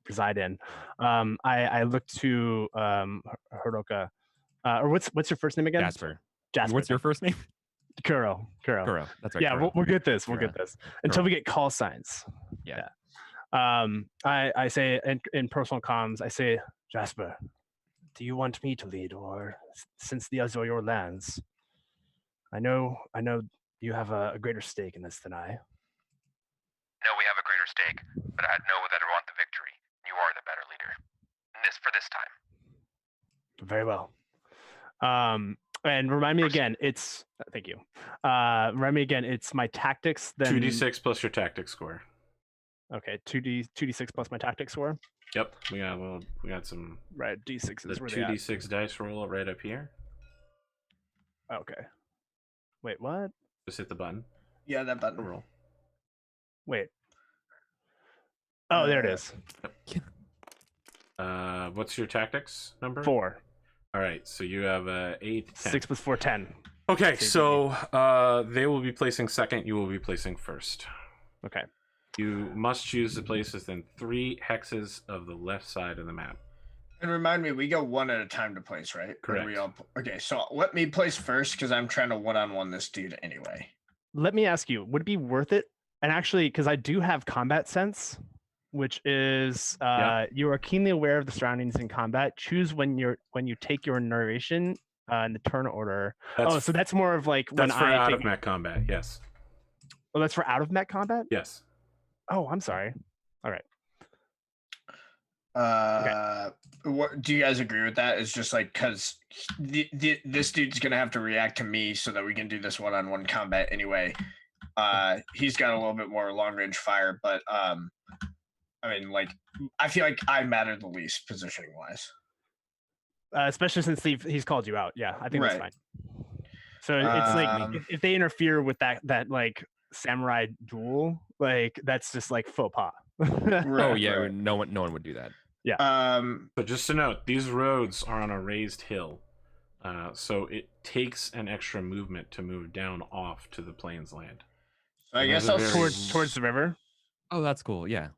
[SPEAKER 2] reside in. I look to Hiroka, or what's your first name again?
[SPEAKER 4] Jasper.
[SPEAKER 2] What's
[SPEAKER 4] your first name?
[SPEAKER 2] Kuro.
[SPEAKER 4] That's right.
[SPEAKER 2] Yeah, we'll get this. We'll get this until we get call signs.
[SPEAKER 4] Yeah.
[SPEAKER 2] I say in personal comms, I say, Jasper, do you want me to lead, or since these are your lands? I know you have a greater stake in this than I.
[SPEAKER 5] No, we have a greater stake, but I know that I want the victory. You are the better leader. For this time.
[SPEAKER 2] Very well. And remind me again, it's thank you. Remind me again, it's my tactics. Then
[SPEAKER 1] 2d6 plus your tactics score.
[SPEAKER 2] Okay, 2d6 plus my tactics score.
[SPEAKER 1] Yep, we got some.
[SPEAKER 2] Right, d6
[SPEAKER 1] The
[SPEAKER 2] is where they at.
[SPEAKER 1] 2d6 dice roll right up here.
[SPEAKER 2] Okay. Wait, what?
[SPEAKER 1] Just hit the button.
[SPEAKER 3] Yeah, that button.
[SPEAKER 1] Roll.
[SPEAKER 2] Wait. Oh, there it is.
[SPEAKER 1] What's your tactics number?
[SPEAKER 2] 4.
[SPEAKER 1] All right, so you have 8, 10.
[SPEAKER 2] 6 plus 4, 10.
[SPEAKER 1] Okay, so they will be placing second. You will be placing first.
[SPEAKER 2] Okay.
[SPEAKER 1] You must choose to place within 3 hexes of the left side of the map.
[SPEAKER 3] And remind me, we go one at a time to place, right? Or do we all... Okay, so let me place first because I'm trying to one-on-one this dude anyway.
[SPEAKER 2] Let me ask you, would it be worth it? And actually, because I do have combat sense, which is you are keenly aware of the surroundings in combat. Choose when you take your narration in the turn order. So that's more of like when
[SPEAKER 1] that's for out of mech combat. Yes.
[SPEAKER 2] Oh, that's for out of mech combat.
[SPEAKER 1] Yes.
[SPEAKER 2] Oh, I'm sorry. All right.
[SPEAKER 3] Okay. What do you guys agree with that? It's just like because this dude's gonna have to react to me so that we can do this one-on-one combat anyway. He's got a little bit more long-range fire, but I mean, like, I feel like I matter the least positioning-wise.
[SPEAKER 2] Especially since he's called you out. Yeah, I think that's fine. So it's like if they interfere with that like samurai duel, like that's just like faux pas.
[SPEAKER 4] Oh yeah, no one would do that.
[SPEAKER 2] Yeah.
[SPEAKER 1] So just to note, these roads are on a raised hill, so it takes an extra movement to move down off to the plains land.
[SPEAKER 3] So I guess I'll
[SPEAKER 2] towards the river.
[SPEAKER 4] Oh, that's cool. Yeah.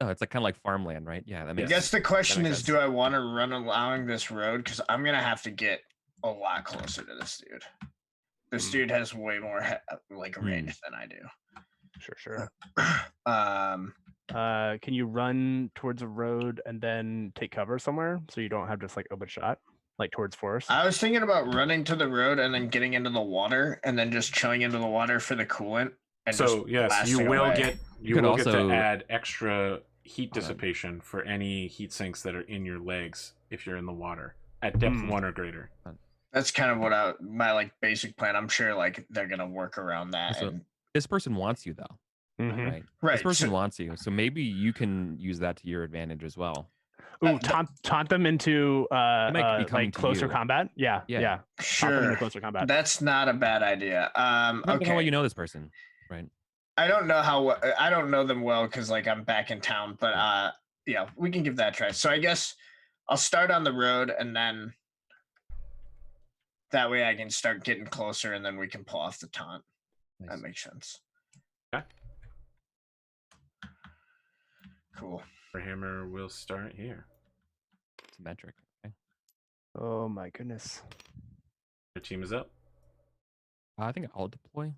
[SPEAKER 4] Oh, it's like kind of like farmland, right? Yeah, that makes
[SPEAKER 3] I guess the question is,
[SPEAKER 4] sense.
[SPEAKER 3] do I want to run along this road? Because I'm gonna have to get a lot closer to this dude. This dude has way more range than I do.
[SPEAKER 2] Sure. Can you run towards a road and then take cover somewhere so you don't have just like open shot, like towards forest?
[SPEAKER 3] I was thinking about running to the road and then getting into the water and then just chilling into the water for the coolant. And
[SPEAKER 1] so yes, you will get to add extra heat
[SPEAKER 4] Hold on.
[SPEAKER 1] dissipation for any heat sinks that are in your legs if you're in the water at depth 1 or greater.
[SPEAKER 3] That's kind of what my like basic plan. I'm sure like they're gonna work around that.
[SPEAKER 4] So this person wants you though, right?
[SPEAKER 3] Right.
[SPEAKER 4] This person wants you, so maybe you can use that to your advantage as well.
[SPEAKER 2] Ooh, taunt them into like closer combat. Yeah.
[SPEAKER 3] Sure.
[SPEAKER 2] Taunt them into closer combat.
[SPEAKER 3] That's not a bad idea. Okay.
[SPEAKER 4] How well you know this person, right?
[SPEAKER 3] I don't know them well because like I'm back in town, but yeah, we can give that a try. So I guess I'll start on the road and then that way I can start getting closer and then we can pull off the taunt.
[SPEAKER 4] Nice.
[SPEAKER 3] That makes sense.
[SPEAKER 1] Okay.
[SPEAKER 3] Cool.
[SPEAKER 1] Hammer will start here.
[SPEAKER 4] It's a metric. Okay.
[SPEAKER 2] Oh my goodness.
[SPEAKER 1] Your team is up.
[SPEAKER 4] I think I'll deploy.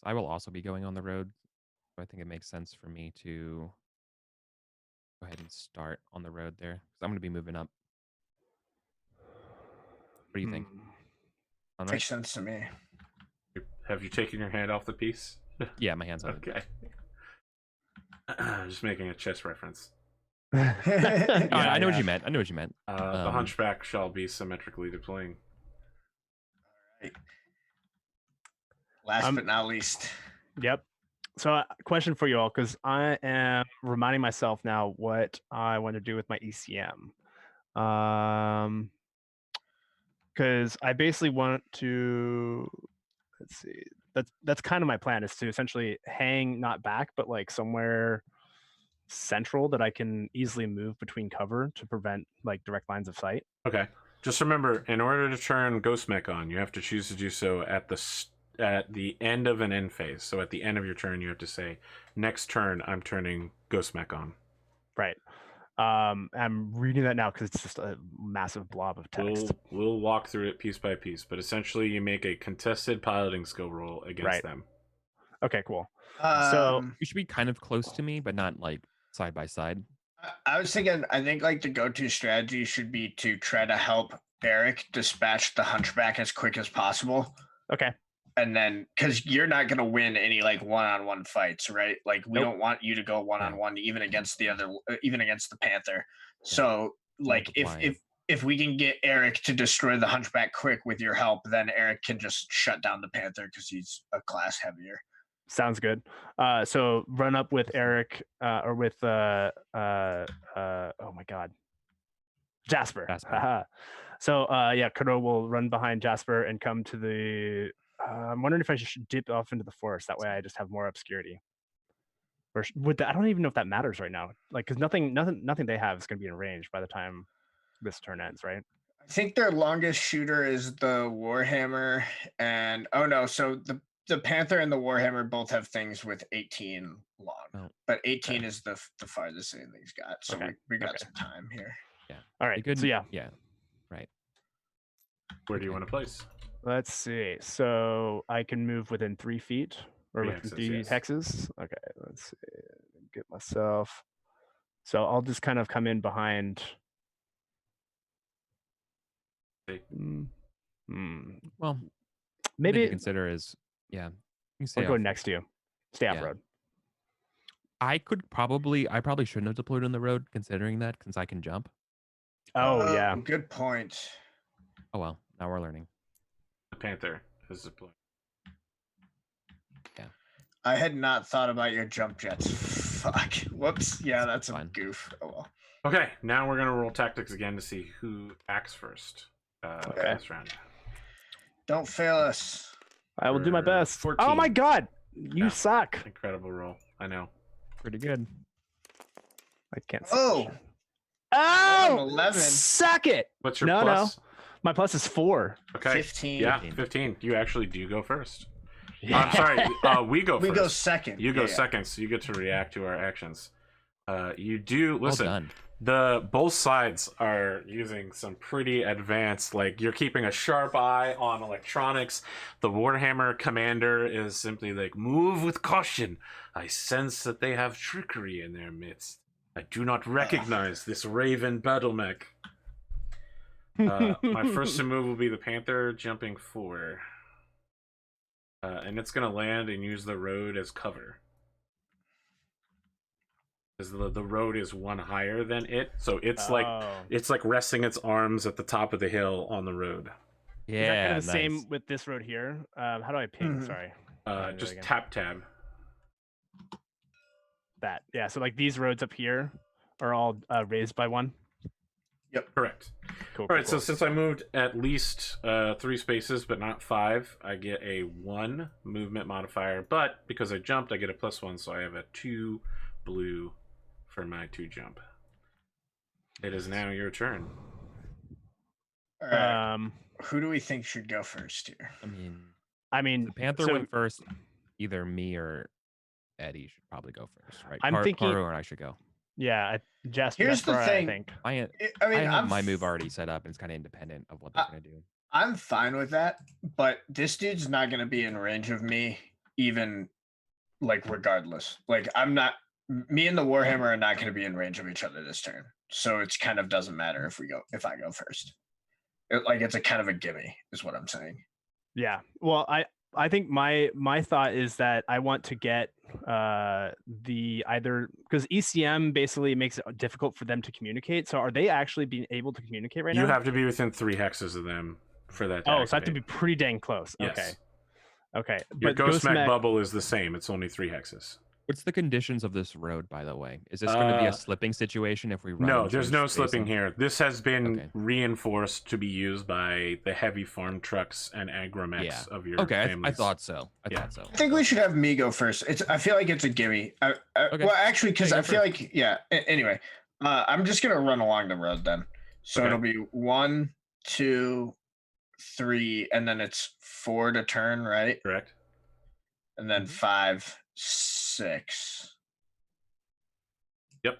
[SPEAKER 4] I will also be going on the road. So I think it makes sense for me to go ahead and start on the road there because I'm going to be moving up. What do you think? All right.
[SPEAKER 3] Makes sense to me.
[SPEAKER 1] Have you taken your hand off the piece?
[SPEAKER 4] Yeah, my hand's on it.
[SPEAKER 1] Okay. Just making a chess reference.
[SPEAKER 4] I know what you meant.
[SPEAKER 1] The hunchback shall be symmetrically deploying.
[SPEAKER 3] Last but not least.
[SPEAKER 2] Yep. So question for you all, because I am reminding myself now what I want to do with my ECM. Because I basically want to, let's see, that's kind of my plan, is to essentially hang not back, but like somewhere central that I can easily move between cover to prevent like direct lines of sight.
[SPEAKER 1] Okay. Just remember, in order to turn Ghost Mech on, you have to choose to do so at the end of an end phase. So at the end of your turn, you have to say, next turn, I'm turning Ghost Mech on.
[SPEAKER 2] Right. I'm reading that now because it's just a massive blob of text.
[SPEAKER 1] We'll walk through it piece by piece, but essentially you make a contested piloting skill roll against them.
[SPEAKER 2] Okay, cool.
[SPEAKER 4] So you should be kind of close to me, but not like side by side.
[SPEAKER 3] I was thinking, I think like the go-to strategy should be to try to help Eric dispatch the hunchback as quick as possible.
[SPEAKER 2] Okay.
[SPEAKER 3] And then, because you're not going to win any like one-on-one fights, right? Like we
[SPEAKER 2] Nope.
[SPEAKER 3] don't want you to go one-on-one even against the Panther. So like if we can get Eric to destroy the hunchback quick with your help, then Eric can just shut down the Panther because he's a class heavier.
[SPEAKER 2] Sounds good. So run up with Eric or with oh my god, Jasper. So yeah, Kuro will run behind Jasper and come to the. I'm wondering if I should dip off into the forest. That way, I just have more obscurity. Or would I don't even know if that matters right now. Like, because nothing they have is going to be in range by the time this turn ends, right?
[SPEAKER 3] I think their longest shooter is the Warhammer, and oh no, so the Panther and the Warhammer both have things with 18 long, but 18 is the farthest anything's got. So we got some time here.
[SPEAKER 4] Yeah.
[SPEAKER 2] All right. So yeah.
[SPEAKER 4] Right.
[SPEAKER 1] Where do you want to place?
[SPEAKER 2] Let's see. So I can move within 3 feet or within 3 hexes. Okay. Let's see. Get myself. So I'll just kind of come in behind.
[SPEAKER 4] Well,
[SPEAKER 2] maybe
[SPEAKER 4] you consider is
[SPEAKER 2] I'll go next to you. Stay off road.
[SPEAKER 4] I probably shouldn't have deployed on the road considering that since I can jump.
[SPEAKER 2] Oh yeah.
[SPEAKER 3] Good point.
[SPEAKER 4] Oh well, now we're learning.
[SPEAKER 1] The Panther is deployed.
[SPEAKER 4] Yeah.
[SPEAKER 3] I had not thought about your jump jets. Fuck. Whoops. Yeah, that's a goof. Oh well.
[SPEAKER 1] Okay, now we're gonna roll tactics again to see who acts first. This round.
[SPEAKER 3] Don't fail us.
[SPEAKER 2] I will do my best.
[SPEAKER 1] 14.
[SPEAKER 2] Oh my god, you suck.
[SPEAKER 1] Incredible roll. I know.
[SPEAKER 4] Pretty good.
[SPEAKER 2] I can't.
[SPEAKER 3] Oh.
[SPEAKER 2] Oh,
[SPEAKER 3] 11.
[SPEAKER 2] Suck it.
[SPEAKER 1] What's your plus?
[SPEAKER 2] No. My plus is 4.
[SPEAKER 1] Okay.
[SPEAKER 3] 15.
[SPEAKER 1] Yeah, 15. You actually do go first. Yeah. I'm sorry. We go first.
[SPEAKER 3] We go second.
[SPEAKER 1] You go second, so you get to react to our actions. You do listen.
[SPEAKER 4] Well done.
[SPEAKER 1] Both sides are using some pretty advanced, like you're keeping a sharp eye on electronics. The Warhammer commander is simply like, move with caution. I sense that they have trickery in their midst. I do not recognize this Raven Battlemech. My first to move will be the Panther jumping 4. And it's going to land and use the road as cover. Because the road is 1 higher than it, so it's like resting its arms at the top of the hill on the road.
[SPEAKER 2] Yeah, is that kind of the same with this road here? How do I ping? Sorry.
[SPEAKER 1] Just tap tab.
[SPEAKER 2] That so like these roads up here are all raised by 1.
[SPEAKER 1] Yep, correct.
[SPEAKER 2] Cool.
[SPEAKER 1] All right, so since I moved at least 3 spaces, but not 5, I get a 1 movement modifier. But because I jumped, I get a +1, so I have a 2 blue for my 2 jump. It is now your turn.
[SPEAKER 3] All right. Who do we think should go first here?
[SPEAKER 2] I mean,
[SPEAKER 4] the Panther went first. Either me or Eddie should probably go first, right?
[SPEAKER 2] I'm thinking
[SPEAKER 4] Karu and I should go.
[SPEAKER 2] Yeah,
[SPEAKER 3] Here's the thing.
[SPEAKER 4] I have my move already set up, and it's kind of independent of what they're going to do.
[SPEAKER 3] I'm fine with that, but this dude's not going to be in range of me, even like regardless. Like me and the Warhammer are not going to be in range of each other this turn, so it's kind of doesn't matter if I go first. It's a kind of a gimme, is what I'm saying.
[SPEAKER 2] Yeah. Well, I think my thought is that I want to get because ECM basically makes it difficult for them to communicate. So are they actually being able to communicate right now?
[SPEAKER 1] You have to be within 3 hexes of them for that.
[SPEAKER 2] So I have to be pretty dang close.
[SPEAKER 1] Yes.
[SPEAKER 2] Okay.
[SPEAKER 1] Your Ghost Mech bubble is the same. It's only 3 hexes.
[SPEAKER 4] What's the conditions of this road, by the way? Is this going to be a slipping situation if we run?
[SPEAKER 1] No, there's no slipping here. This has been reinforced to be used by the heavy farm trucks and agromechs of your families.
[SPEAKER 4] I thought so. I thought so.
[SPEAKER 3] I think we should have me go first. I feel like it's a gimme. Well, actually, because I feel like Anyway, I'm just gonna run along the road then. So it'll be 1, 2, 3, and then it's 4 to turn, right?
[SPEAKER 1] Correct.
[SPEAKER 3] And then 5, 6.
[SPEAKER 1] Yep.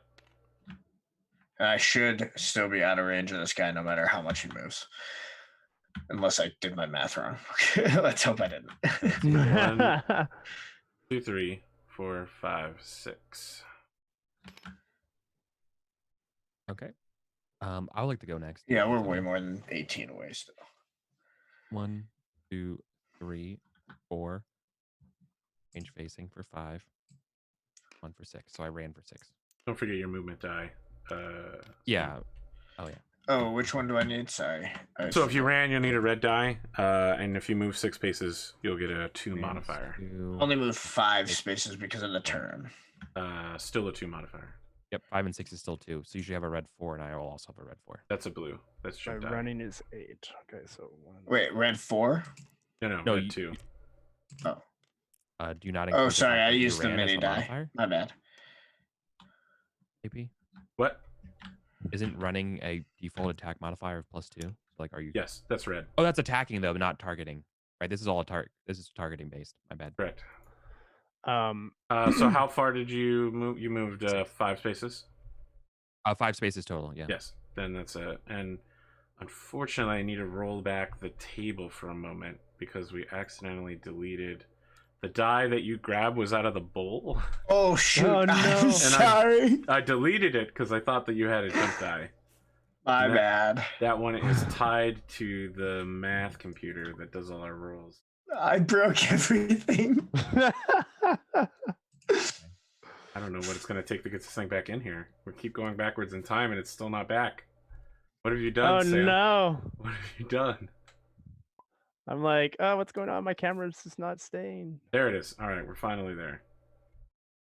[SPEAKER 3] And I should still be out of range of this guy no matter how much he moves. Unless I did my math wrong. Let's hope I didn't.
[SPEAKER 1] 1, 2, 3, 4, 5, 6.
[SPEAKER 4] Okay. I would like to go next.
[SPEAKER 3] Yeah, we're way more than 18 away still.
[SPEAKER 4] 1, 2, 3, 4. Change facing for 5. 1 for 6. So I ran for 6.
[SPEAKER 1] Don't forget your movement die.
[SPEAKER 4] Yeah. Oh yeah.
[SPEAKER 3] Oh, which one do I need? Sorry.
[SPEAKER 1] So if you ran, you'll need a red die, and if you move 6 spaces, you'll get a 2 modifier.
[SPEAKER 3] Only move 5 spaces because of the turn.
[SPEAKER 1] Still a 2 modifier.
[SPEAKER 4] Yep, 5 and 6 is still 2. So you should have a red 4, and I will also have a red 4.
[SPEAKER 1] That's a blue. That's
[SPEAKER 2] My
[SPEAKER 1] jump die.
[SPEAKER 2] running is 8. Okay, so 1.
[SPEAKER 3] Wait, red 4?
[SPEAKER 1] No, red 2.
[SPEAKER 3] Oh.
[SPEAKER 4] Do you not?
[SPEAKER 3] Oh,
[SPEAKER 4] include the
[SPEAKER 3] sorry,
[SPEAKER 4] fact
[SPEAKER 3] I
[SPEAKER 4] that you
[SPEAKER 3] used the
[SPEAKER 4] ran as
[SPEAKER 3] mini die.
[SPEAKER 4] modifier,
[SPEAKER 3] My bad.
[SPEAKER 4] AP?
[SPEAKER 1] What?
[SPEAKER 4] Isn't running a default attack modifier of +2? Like, are you?
[SPEAKER 1] Yes, that's red.
[SPEAKER 4] Oh, that's attacking though, not targeting. Right. This is all This is targeting based. My bad.
[SPEAKER 1] Correct.
[SPEAKER 2] So
[SPEAKER 1] So how far did you move? You moved 5 spaces?
[SPEAKER 4] 5 spaces total. Yeah.
[SPEAKER 1] Yes. Then that's it. And unfortunately, I need to roll back the table for a moment because we accidentally deleted the die that you grabbed was out of the bowl.
[SPEAKER 3] Oh, shoot.
[SPEAKER 2] Oh, no.
[SPEAKER 3] I'm
[SPEAKER 2] And
[SPEAKER 3] sorry.
[SPEAKER 1] I deleted it because I thought that you had a jump die.
[SPEAKER 3] My bad.
[SPEAKER 1] That one is tied to the math computer that does all our rolls.
[SPEAKER 3] I broke everything.
[SPEAKER 1] I don't know what it's going to take to get this thing back in here. We keep going backwards in time and it's still not back. What have you done,
[SPEAKER 2] Oh
[SPEAKER 1] Sam?
[SPEAKER 2] no!
[SPEAKER 1] What have you done?
[SPEAKER 2] I'm like, oh, what's going on? My camera's just not staying.
[SPEAKER 1] There it is. All right, we're finally there.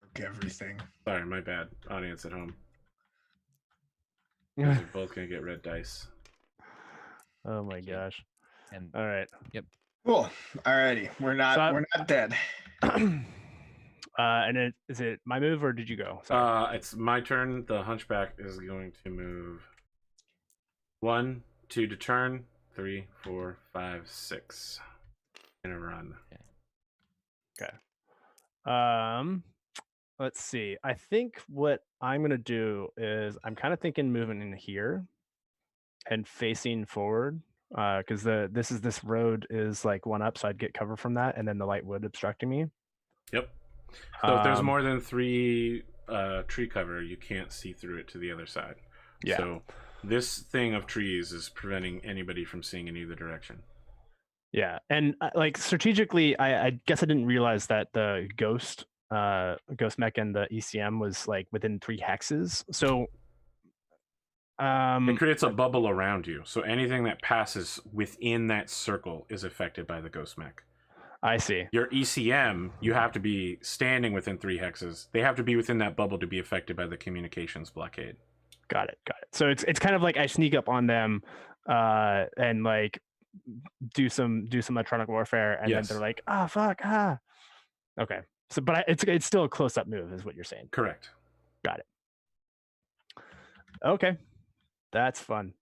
[SPEAKER 3] Broke everything.
[SPEAKER 1] Sorry, my bad. Audience at home. We're both going to get red dice.
[SPEAKER 2] Oh my gosh!
[SPEAKER 4] And
[SPEAKER 2] All right.
[SPEAKER 3] Cool. Alrighty. We're not dead.
[SPEAKER 2] And is it my move or did you go? Sorry.
[SPEAKER 1] It's my turn. The hunchback is going to move 1, 2 to turn, 3, 4, 5, 6 in a run.
[SPEAKER 2] Okay. Let's see. I think what I'm gonna do is I'm kind of thinking moving in here and facing forward. Because this road is like one up, so I'd get cover from that, and then the light wood obstructing me.
[SPEAKER 1] Yep. So if there's more than 3 tree cover, you can't see through it to the other side.
[SPEAKER 2] Yeah.
[SPEAKER 1] So this thing of trees is preventing anybody from seeing in either direction.
[SPEAKER 2] Yeah, and like strategically, I guess I didn't realize that the ghost mech and the ECM was like within 3 hexes. So
[SPEAKER 1] it creates a bubble around you, so anything that passes within that circle is affected by the ghost mech.
[SPEAKER 2] I see.
[SPEAKER 1] Your ECM, you have to be standing within 3 hexes. They have to be within that bubble to be affected by the communications blockade.
[SPEAKER 2] Got it. So it's kind of like I sneak up on them and like do some electronic warfare, and then they're like, ah, fuck, ah. Okay. So, but it's still a close up move, is what you're saying.
[SPEAKER 1] Correct.
[SPEAKER 2] Got it. Okay, that's fun.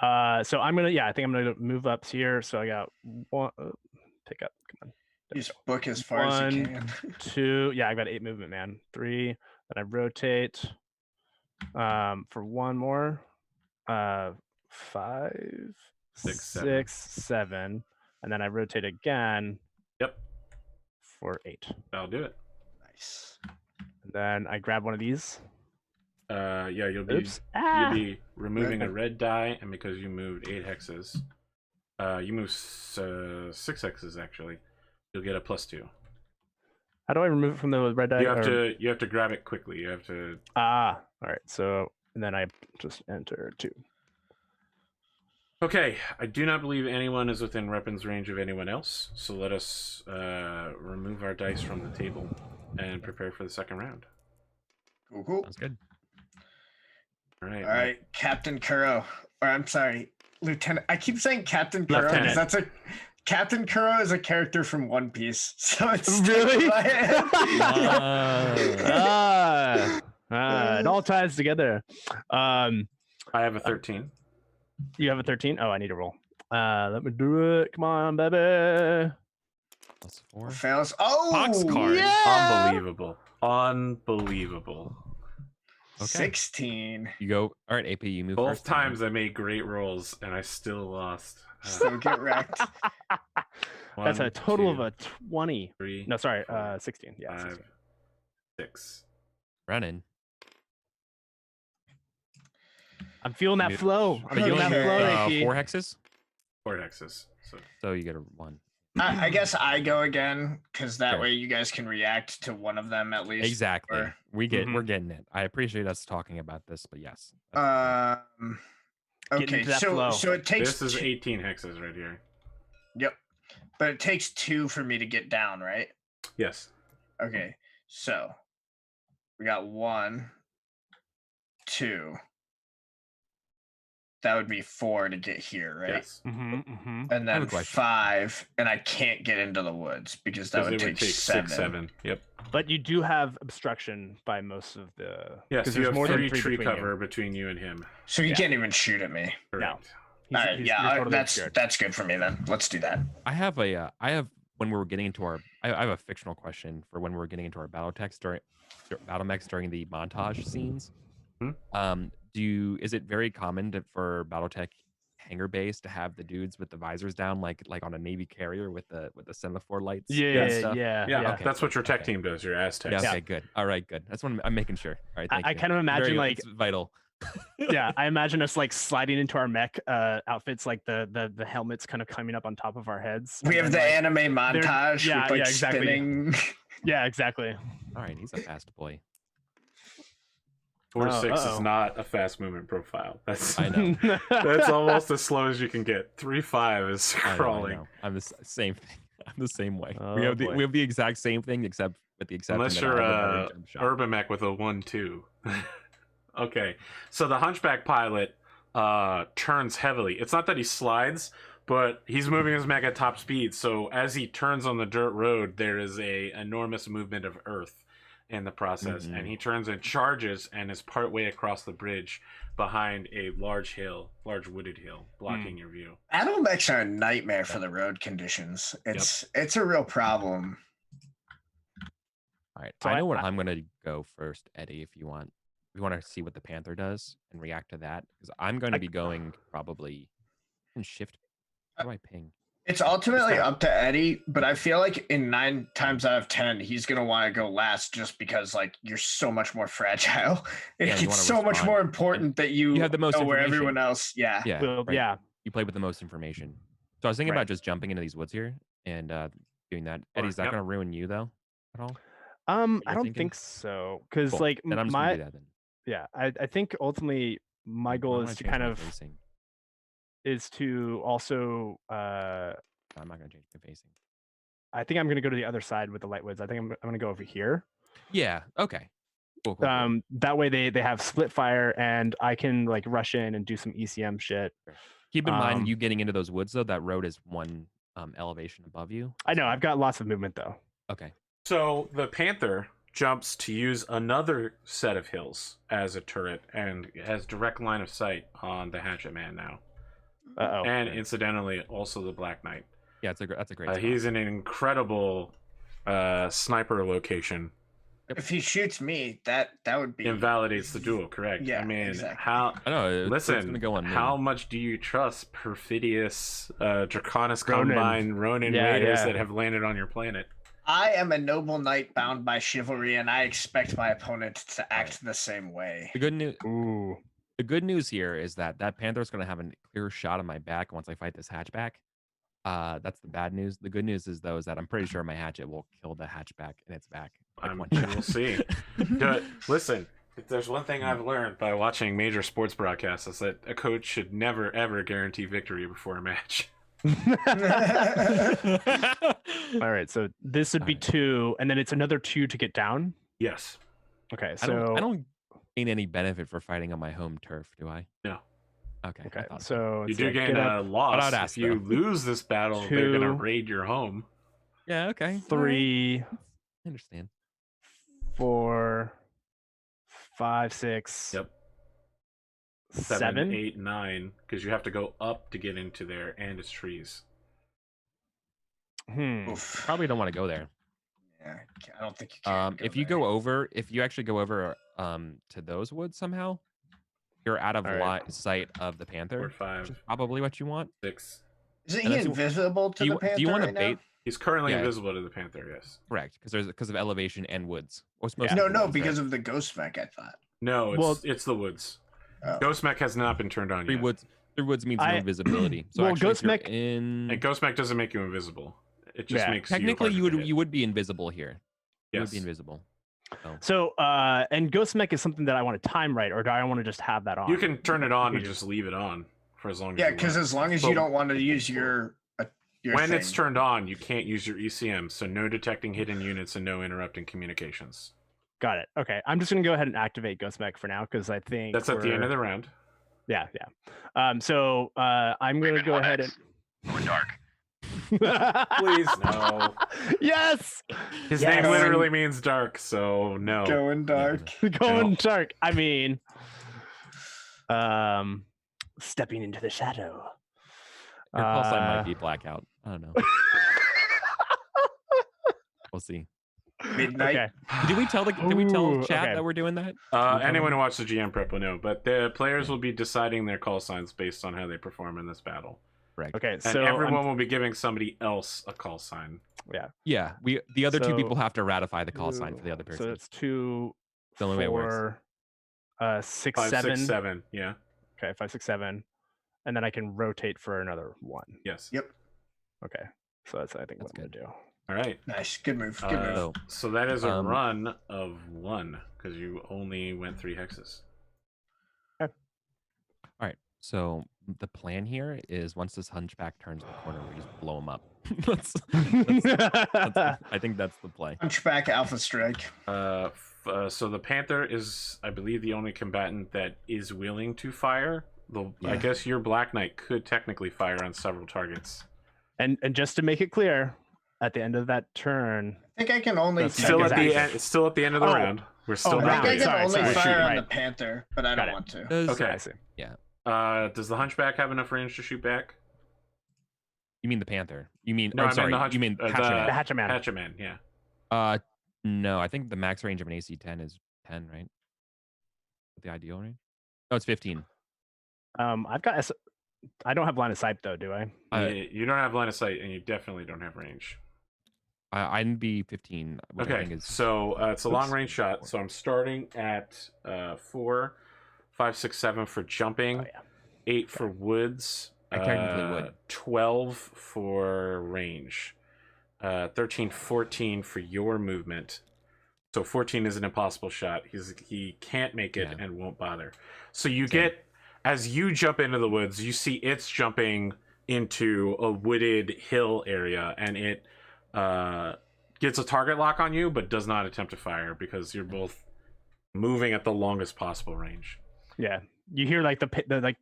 [SPEAKER 2] So I'm gonna, I think I'm gonna move up here. So I got 1. Pick up. Come on.
[SPEAKER 3] Just book as far as you can.
[SPEAKER 2] 2. Yeah, I got 8 movement, man. 3. Then I rotate. For 1 more. 5, 6, 7, and then I rotate again.
[SPEAKER 1] Yep.
[SPEAKER 2] For 8.
[SPEAKER 1] That'll do it.
[SPEAKER 3] Nice.
[SPEAKER 2] And then I grab one of these.
[SPEAKER 1] Yeah, you'll be removing a red die, and because you moved 8 hexes, you moved 6 hexes actually. You'll get a +2.
[SPEAKER 2] How do I remove it from the red die?
[SPEAKER 1] You have to grab it quickly. You have to.
[SPEAKER 2] All right. So and then I just enter 2.
[SPEAKER 1] Okay, I do not believe anyone is within weapons range of anyone else, so let us remove our dice from the table and prepare for the second round.
[SPEAKER 3] Cool.
[SPEAKER 4] Sounds good.
[SPEAKER 1] All right.
[SPEAKER 3] All right, Captain Kuro. Or I'm sorry, Lieutenant. I keep saying Captain Kuro because that's Captain Kuro is a character from One Piece, so it's
[SPEAKER 2] really. It all ties together.
[SPEAKER 1] I have a 13.
[SPEAKER 2] You have a 13? Oh, I need to roll. Let me do it. Come on, baby.
[SPEAKER 4] +4.
[SPEAKER 3] Fails. Oh,
[SPEAKER 4] Box card.
[SPEAKER 2] Yeah!
[SPEAKER 1] Unbelievable.
[SPEAKER 4] Okay.
[SPEAKER 3] 16.
[SPEAKER 4] You go. All right, AP. You move
[SPEAKER 1] Both
[SPEAKER 4] first.
[SPEAKER 1] times I made great rolls and I still lost.
[SPEAKER 3] Still get wrecked.
[SPEAKER 2] That's a total of a 20.
[SPEAKER 1] 3.
[SPEAKER 2] No, sorry,
[SPEAKER 1] 4,
[SPEAKER 2] 16. Yeah,
[SPEAKER 1] 5,
[SPEAKER 2] 16.
[SPEAKER 1] 6.
[SPEAKER 4] Running.
[SPEAKER 2] I'm feeling that
[SPEAKER 4] You-
[SPEAKER 2] flow. I'm
[SPEAKER 4] Are you
[SPEAKER 2] feeling that
[SPEAKER 3] Okay.
[SPEAKER 2] flow,
[SPEAKER 4] doing
[SPEAKER 2] AP.
[SPEAKER 4] 4 hexes?
[SPEAKER 1] 4 hexes. So
[SPEAKER 4] So you get a 1.
[SPEAKER 3] I guess I go again because that
[SPEAKER 4] Sure.
[SPEAKER 3] way you guys can react to one of them at least.
[SPEAKER 4] Exactly.
[SPEAKER 3] or-
[SPEAKER 4] We're getting it. I appreciate us talking about this, but yes.
[SPEAKER 3] Um.
[SPEAKER 2] Getting
[SPEAKER 3] Okay,
[SPEAKER 2] into that
[SPEAKER 3] so
[SPEAKER 2] flow.
[SPEAKER 3] it takes
[SPEAKER 1] this is
[SPEAKER 3] two-
[SPEAKER 1] 18 hexes right here.
[SPEAKER 3] Yep, but it takes 2 for me to get down, right?
[SPEAKER 1] Yes.
[SPEAKER 3] Okay, so we got 1, 2. That would be 4 to get here, right?
[SPEAKER 1] Yes.
[SPEAKER 3] And
[SPEAKER 4] I have
[SPEAKER 3] then
[SPEAKER 4] a question.
[SPEAKER 3] 5, and I can't get into the woods because that
[SPEAKER 1] Because
[SPEAKER 3] would
[SPEAKER 1] it
[SPEAKER 3] take,
[SPEAKER 1] would take
[SPEAKER 3] 7.
[SPEAKER 1] 6, 7. Yep.
[SPEAKER 2] But you do have obstruction by most of the.
[SPEAKER 1] Yes,
[SPEAKER 2] 'cause
[SPEAKER 1] you
[SPEAKER 2] there's
[SPEAKER 1] have
[SPEAKER 2] more than
[SPEAKER 1] 3
[SPEAKER 2] three
[SPEAKER 1] tree
[SPEAKER 2] between you.
[SPEAKER 1] cover between you and him.
[SPEAKER 3] So he
[SPEAKER 2] Yeah.
[SPEAKER 3] can't even shoot at me.
[SPEAKER 1] Correct.
[SPEAKER 2] He's-
[SPEAKER 3] All right,
[SPEAKER 2] he's-
[SPEAKER 3] yeah,
[SPEAKER 2] you're totally
[SPEAKER 3] that's
[SPEAKER 2] obscured.
[SPEAKER 3] good for me then. Let's do that.
[SPEAKER 4] I have when we were getting into our I have a fictional question for when we were getting into our Battlemechs during the montage scenes.
[SPEAKER 1] Hmm?
[SPEAKER 4] Is it very common for Battletech hangar base to have the dudes with the visors down like on a Navy carrier with the semaphore lights? and
[SPEAKER 2] Yeah,
[SPEAKER 4] stuff?
[SPEAKER 2] yeah.
[SPEAKER 1] That's what your tech
[SPEAKER 4] Okay.
[SPEAKER 1] team does, your Aztecs.
[SPEAKER 4] Yeah, okay, good. All right, good. That's what I'm making sure. All right, thank
[SPEAKER 2] I
[SPEAKER 4] you.
[SPEAKER 2] kind of imagine
[SPEAKER 4] It's vital.
[SPEAKER 2] yeah, I imagine us like sliding into our mech outfits, like the helmets kind of coming up on top of our heads.
[SPEAKER 3] We
[SPEAKER 2] and
[SPEAKER 3] have
[SPEAKER 2] then,
[SPEAKER 3] the
[SPEAKER 2] like,
[SPEAKER 3] anime montage
[SPEAKER 2] yeah,
[SPEAKER 3] with like
[SPEAKER 2] yeah, exactly.
[SPEAKER 3] spinning.
[SPEAKER 2] Yeah, exactly.
[SPEAKER 4] All right, he's a fast boy.
[SPEAKER 1] 4-6 is
[SPEAKER 2] uh-oh.
[SPEAKER 1] not a fast movement profile. That's
[SPEAKER 4] I know.
[SPEAKER 1] that's almost as slow as you can get. 3-5 is
[SPEAKER 4] I
[SPEAKER 1] crawling.
[SPEAKER 4] know. I'm the same thing. I'm the same way.
[SPEAKER 2] Oh,
[SPEAKER 4] we have
[SPEAKER 2] boy.
[SPEAKER 4] the exact same thing, except with the exception
[SPEAKER 1] Unless
[SPEAKER 4] that
[SPEAKER 1] you're
[SPEAKER 4] I have a
[SPEAKER 1] a
[SPEAKER 4] better jump shot.
[SPEAKER 1] urban mech with a 1-2. Okay, so the hunchback pilot turns heavily. It's not that he slides, but he's moving his mech at top speed. So as he turns on the dirt road, there is a enormous movement of earth in the process, and he turns and charges and is partway across the bridge behind a large wooded hill, blocking your view.
[SPEAKER 3] Battlemechs are a nightmare for the road conditions. It's a real problem.
[SPEAKER 4] All right,
[SPEAKER 2] So
[SPEAKER 4] I know what I'm gonna go first, Eddie. If you want to see what the Panther does and react to that, because I'm going to be going probably in shift. How do I ping?
[SPEAKER 3] It's ultimately up to Eddie, but I feel like in 9 times out of 10, he's gonna want to go last just because like you're so much more fragile.
[SPEAKER 4] Yeah, you
[SPEAKER 3] It's
[SPEAKER 4] wanna
[SPEAKER 3] so much
[SPEAKER 4] respond.
[SPEAKER 3] more important that you
[SPEAKER 4] have the most
[SPEAKER 3] know where
[SPEAKER 4] information.
[SPEAKER 3] everyone else. Yeah.
[SPEAKER 4] Yeah,
[SPEAKER 2] Well,
[SPEAKER 4] right.
[SPEAKER 2] yeah.
[SPEAKER 4] You play with the most information. So I was thinking
[SPEAKER 2] Right.
[SPEAKER 4] about just jumping into these woods here and doing that. Eddie, is that
[SPEAKER 1] Yep.
[SPEAKER 4] going to ruin you though at all?
[SPEAKER 2] I
[SPEAKER 4] you're
[SPEAKER 2] don't
[SPEAKER 4] thinking?
[SPEAKER 2] think so, because
[SPEAKER 4] Cool.
[SPEAKER 2] like
[SPEAKER 4] Then I'm just gonna do that then.
[SPEAKER 2] yeah, I think ultimately my goal
[SPEAKER 4] I'm
[SPEAKER 2] is to
[SPEAKER 4] gonna change
[SPEAKER 2] kind
[SPEAKER 4] my
[SPEAKER 2] of
[SPEAKER 4] facing.
[SPEAKER 2] is to also
[SPEAKER 4] I'm not going to change my facing.
[SPEAKER 2] I think I'm gonna go to the other side with the light woods. I think I'm gonna go over here.
[SPEAKER 4] Yeah. Okay. Cool.
[SPEAKER 2] That way they have split fire and I can like rush in and do some ECM shit.
[SPEAKER 4] Keep in mind,
[SPEAKER 2] um,
[SPEAKER 4] you getting into those woods though. That road is one elevation above you.
[SPEAKER 2] I
[SPEAKER 4] as
[SPEAKER 2] know
[SPEAKER 4] well.
[SPEAKER 2] I've got lots of movement though.
[SPEAKER 4] Okay.
[SPEAKER 1] So the Panther jumps to use another set of hills as a turret and has direct line of sight on the Hatchet Man now.
[SPEAKER 2] Uh-oh.
[SPEAKER 1] And incidentally, also the Black Knight.
[SPEAKER 4] Yeah, that's a great. spot.
[SPEAKER 1] He's in an incredible sniper location.
[SPEAKER 3] If he shoots me, that would be
[SPEAKER 1] Invalidates the duel, correct?
[SPEAKER 3] Yeah,
[SPEAKER 1] I mean,
[SPEAKER 3] exactly.
[SPEAKER 1] how?
[SPEAKER 4] I know. It's
[SPEAKER 1] Listen,
[SPEAKER 4] gonna go on me.
[SPEAKER 1] how much do you trust perfidious Draconis
[SPEAKER 2] Ronin.
[SPEAKER 1] Combine Ronin
[SPEAKER 2] Yeah,
[SPEAKER 1] raiders
[SPEAKER 2] yeah.
[SPEAKER 1] that have landed on your planet?
[SPEAKER 3] I am a noble knight bound by chivalry, and I expect my opponent to act the same way.
[SPEAKER 4] The good news.
[SPEAKER 2] Ooh.
[SPEAKER 4] The good news here is that Panther's going to have a clear shot on my back once I fight this hatchback. That's the bad news. The good news is though is that I'm pretty sure my hatchet will kill the hatchback in its back. Like one shot.
[SPEAKER 1] We'll see. Listen, if there's one thing I've learned by watching major sports broadcasts is that a coach should never ever guarantee victory before a match.
[SPEAKER 2] All right, so this would be
[SPEAKER 4] Alright.
[SPEAKER 2] 2, and then it's another 2 to get down.
[SPEAKER 1] Yes.
[SPEAKER 2] Okay,
[SPEAKER 4] I
[SPEAKER 2] so
[SPEAKER 4] don't gain any benefit for fighting on my home turf, do I?
[SPEAKER 1] No.
[SPEAKER 4] Okay. I
[SPEAKER 2] okay,
[SPEAKER 4] thought
[SPEAKER 2] so
[SPEAKER 1] You
[SPEAKER 2] it's
[SPEAKER 1] do
[SPEAKER 2] like,
[SPEAKER 1] gain
[SPEAKER 2] get
[SPEAKER 1] a
[SPEAKER 2] up
[SPEAKER 1] loss.
[SPEAKER 4] I'd
[SPEAKER 1] If
[SPEAKER 4] ask,
[SPEAKER 1] you
[SPEAKER 4] though.
[SPEAKER 1] lose this battle, they're going to
[SPEAKER 2] 2.
[SPEAKER 1] raid your home.
[SPEAKER 4] Yeah. Okay.
[SPEAKER 2] 3,
[SPEAKER 4] I understand.
[SPEAKER 2] 4, 5, 6.
[SPEAKER 1] Yep.
[SPEAKER 2] 7.
[SPEAKER 1] 8, 9, because you have to go up to get into there, and it's trees.
[SPEAKER 3] Oof.
[SPEAKER 4] Probably don't want to go there.
[SPEAKER 3] Yeah, I don't think you can.
[SPEAKER 4] If you go over, if you actually go over to those woods somehow, you're out of
[SPEAKER 2] All right.
[SPEAKER 4] sight of the Panther.
[SPEAKER 1] 4, 5,
[SPEAKER 4] Which is probably what you want.
[SPEAKER 1] 6.
[SPEAKER 3] Isn't he
[SPEAKER 4] unless you-
[SPEAKER 3] invisible to
[SPEAKER 4] Do
[SPEAKER 3] the Panther
[SPEAKER 4] you want to
[SPEAKER 3] right
[SPEAKER 4] bait?
[SPEAKER 3] now?
[SPEAKER 1] He's currently
[SPEAKER 4] Yeah.
[SPEAKER 1] invisible to the Panther, yes.
[SPEAKER 4] Correct, because of elevation and woods.
[SPEAKER 2] Yeah.
[SPEAKER 3] No, because of the ghost mech. I thought.
[SPEAKER 1] No,
[SPEAKER 2] Well-
[SPEAKER 1] it's the woods.
[SPEAKER 3] Oh.
[SPEAKER 1] Ghost Mech has not been turned on
[SPEAKER 4] Three
[SPEAKER 1] yet.
[SPEAKER 4] woods means no invisibility. So
[SPEAKER 2] well,
[SPEAKER 4] actually,
[SPEAKER 2] Ghost
[SPEAKER 4] if you're
[SPEAKER 2] Mech-
[SPEAKER 1] And
[SPEAKER 4] in
[SPEAKER 1] Ghost Mech doesn't make you invisible. It just makes
[SPEAKER 4] technically
[SPEAKER 1] you harder to hit.
[SPEAKER 4] you would be invisible here. You would
[SPEAKER 1] Yes.
[SPEAKER 4] be invisible.
[SPEAKER 2] So, and Ghost Mech is something that I want to time right, or do I want to just have that on?
[SPEAKER 1] You can turn it on and just leave it on for as long as you want.
[SPEAKER 3] because as long as you
[SPEAKER 1] But
[SPEAKER 3] don't want to use your
[SPEAKER 1] when
[SPEAKER 3] thing.
[SPEAKER 1] it's turned on, you can't use your ECM, so no detecting hidden units and no interrupting communications.
[SPEAKER 2] Got it. Okay, I'm just gonna go ahead and activate Ghost Mech for now because I think
[SPEAKER 1] That's at the end of the round.
[SPEAKER 2] Yeah. So I'm gonna go ahead and.
[SPEAKER 5] Going dark.
[SPEAKER 1] Please, no.
[SPEAKER 2] Yes.
[SPEAKER 1] His
[SPEAKER 2] Yes.
[SPEAKER 1] name literally means dark, so no.
[SPEAKER 3] Going dark.
[SPEAKER 2] Going
[SPEAKER 1] No.
[SPEAKER 2] dark. I mean, stepping into the shadow.
[SPEAKER 4] Your call sign might be blackout. I don't know. We'll see.
[SPEAKER 3] Midnight.
[SPEAKER 2] Okay.
[SPEAKER 4] Did we tell
[SPEAKER 2] Ooh,
[SPEAKER 4] chat
[SPEAKER 2] okay.
[SPEAKER 4] that we're doing that?
[SPEAKER 1] Anyone who watched the GM prep will know, but the players will be deciding their call signs based on how they perform in this battle.
[SPEAKER 4] Correct.
[SPEAKER 2] Okay.
[SPEAKER 1] And
[SPEAKER 2] So
[SPEAKER 1] everyone will be giving somebody else a call sign.
[SPEAKER 4] Yeah, the other two
[SPEAKER 2] So-
[SPEAKER 4] people have to ratify the call sign for the other person.
[SPEAKER 2] So it's 2,
[SPEAKER 4] the only way it works.
[SPEAKER 2] 4, 6,
[SPEAKER 1] 5,
[SPEAKER 2] 7.
[SPEAKER 1] 6, 7. Yeah.
[SPEAKER 2] Okay, 5, 6, 7, and then I can rotate for another 1.
[SPEAKER 1] Yes.
[SPEAKER 3] Yep.
[SPEAKER 2] Okay. So that's I think
[SPEAKER 4] That's
[SPEAKER 2] what I'm gonna do.
[SPEAKER 1] All right.
[SPEAKER 3] Nice. Good move. Good move.
[SPEAKER 4] So,
[SPEAKER 1] So that is a
[SPEAKER 4] Um,
[SPEAKER 1] run of 1 because you only went 3 hexes.
[SPEAKER 4] all right. So the plan here is once this hunchback turns the corner, we just blow him up. I think that's the play.
[SPEAKER 3] Hunchback Alpha Strike.
[SPEAKER 1] So the Panther is, I believe, the only combatant that is willing to fire. I
[SPEAKER 4] Yeah.
[SPEAKER 1] guess your Black Knight could technically fire on several targets.
[SPEAKER 2] And just to make it clear, at the end of that turn,
[SPEAKER 3] I think I can only
[SPEAKER 2] That's
[SPEAKER 1] Still at the
[SPEAKER 2] active.
[SPEAKER 1] end. It's still at the end of the
[SPEAKER 2] Oh.
[SPEAKER 1] round. We're still
[SPEAKER 2] Oh,
[SPEAKER 3] I
[SPEAKER 1] not
[SPEAKER 3] think I
[SPEAKER 1] there
[SPEAKER 3] can
[SPEAKER 1] yet.
[SPEAKER 3] only
[SPEAKER 2] sorry,
[SPEAKER 3] fire on
[SPEAKER 2] right.
[SPEAKER 3] the Panther, but I
[SPEAKER 2] Got
[SPEAKER 3] don't
[SPEAKER 2] it.
[SPEAKER 3] want to.
[SPEAKER 4] Does,
[SPEAKER 1] Okay.
[SPEAKER 2] I see.
[SPEAKER 1] Does the Hunchback have enough range to shoot back?
[SPEAKER 4] You mean the Panther? You mean?
[SPEAKER 1] No,
[SPEAKER 4] I'm
[SPEAKER 1] I mean
[SPEAKER 4] sorry.
[SPEAKER 1] the Hunch-
[SPEAKER 4] You mean
[SPEAKER 1] the-
[SPEAKER 4] Hatchetman?
[SPEAKER 2] The Hatchetman.
[SPEAKER 1] Hatchetman, yeah.
[SPEAKER 4] No. I think the max range of an AC 10 is 10, right? The ideal range? No, it's 15.
[SPEAKER 2] I've got. I don't have line of sight though, do I?
[SPEAKER 1] You don't have line of sight, and you definitely don't have range.
[SPEAKER 4] I'd be 15. Which I
[SPEAKER 1] Okay,
[SPEAKER 4] think is
[SPEAKER 1] so it's a long
[SPEAKER 2] Oops.
[SPEAKER 1] range shot. So I'm starting at 4, 5, 6, 7 for jumping,
[SPEAKER 2] Oh yeah.
[SPEAKER 1] 8 for woods.
[SPEAKER 4] I technically would.
[SPEAKER 1] 12 for range. 13, 14 for your movement. So 14 is an impossible shot. He can't make it
[SPEAKER 4] Yeah.
[SPEAKER 1] and won't bother. So you
[SPEAKER 4] Same.
[SPEAKER 1] get, as you jump into the woods, you see it's jumping into a wooded hill area, and it gets a target lock on you, but does not attempt to fire because you're both moving at the longest possible range.
[SPEAKER 2] Yeah. You hear like the like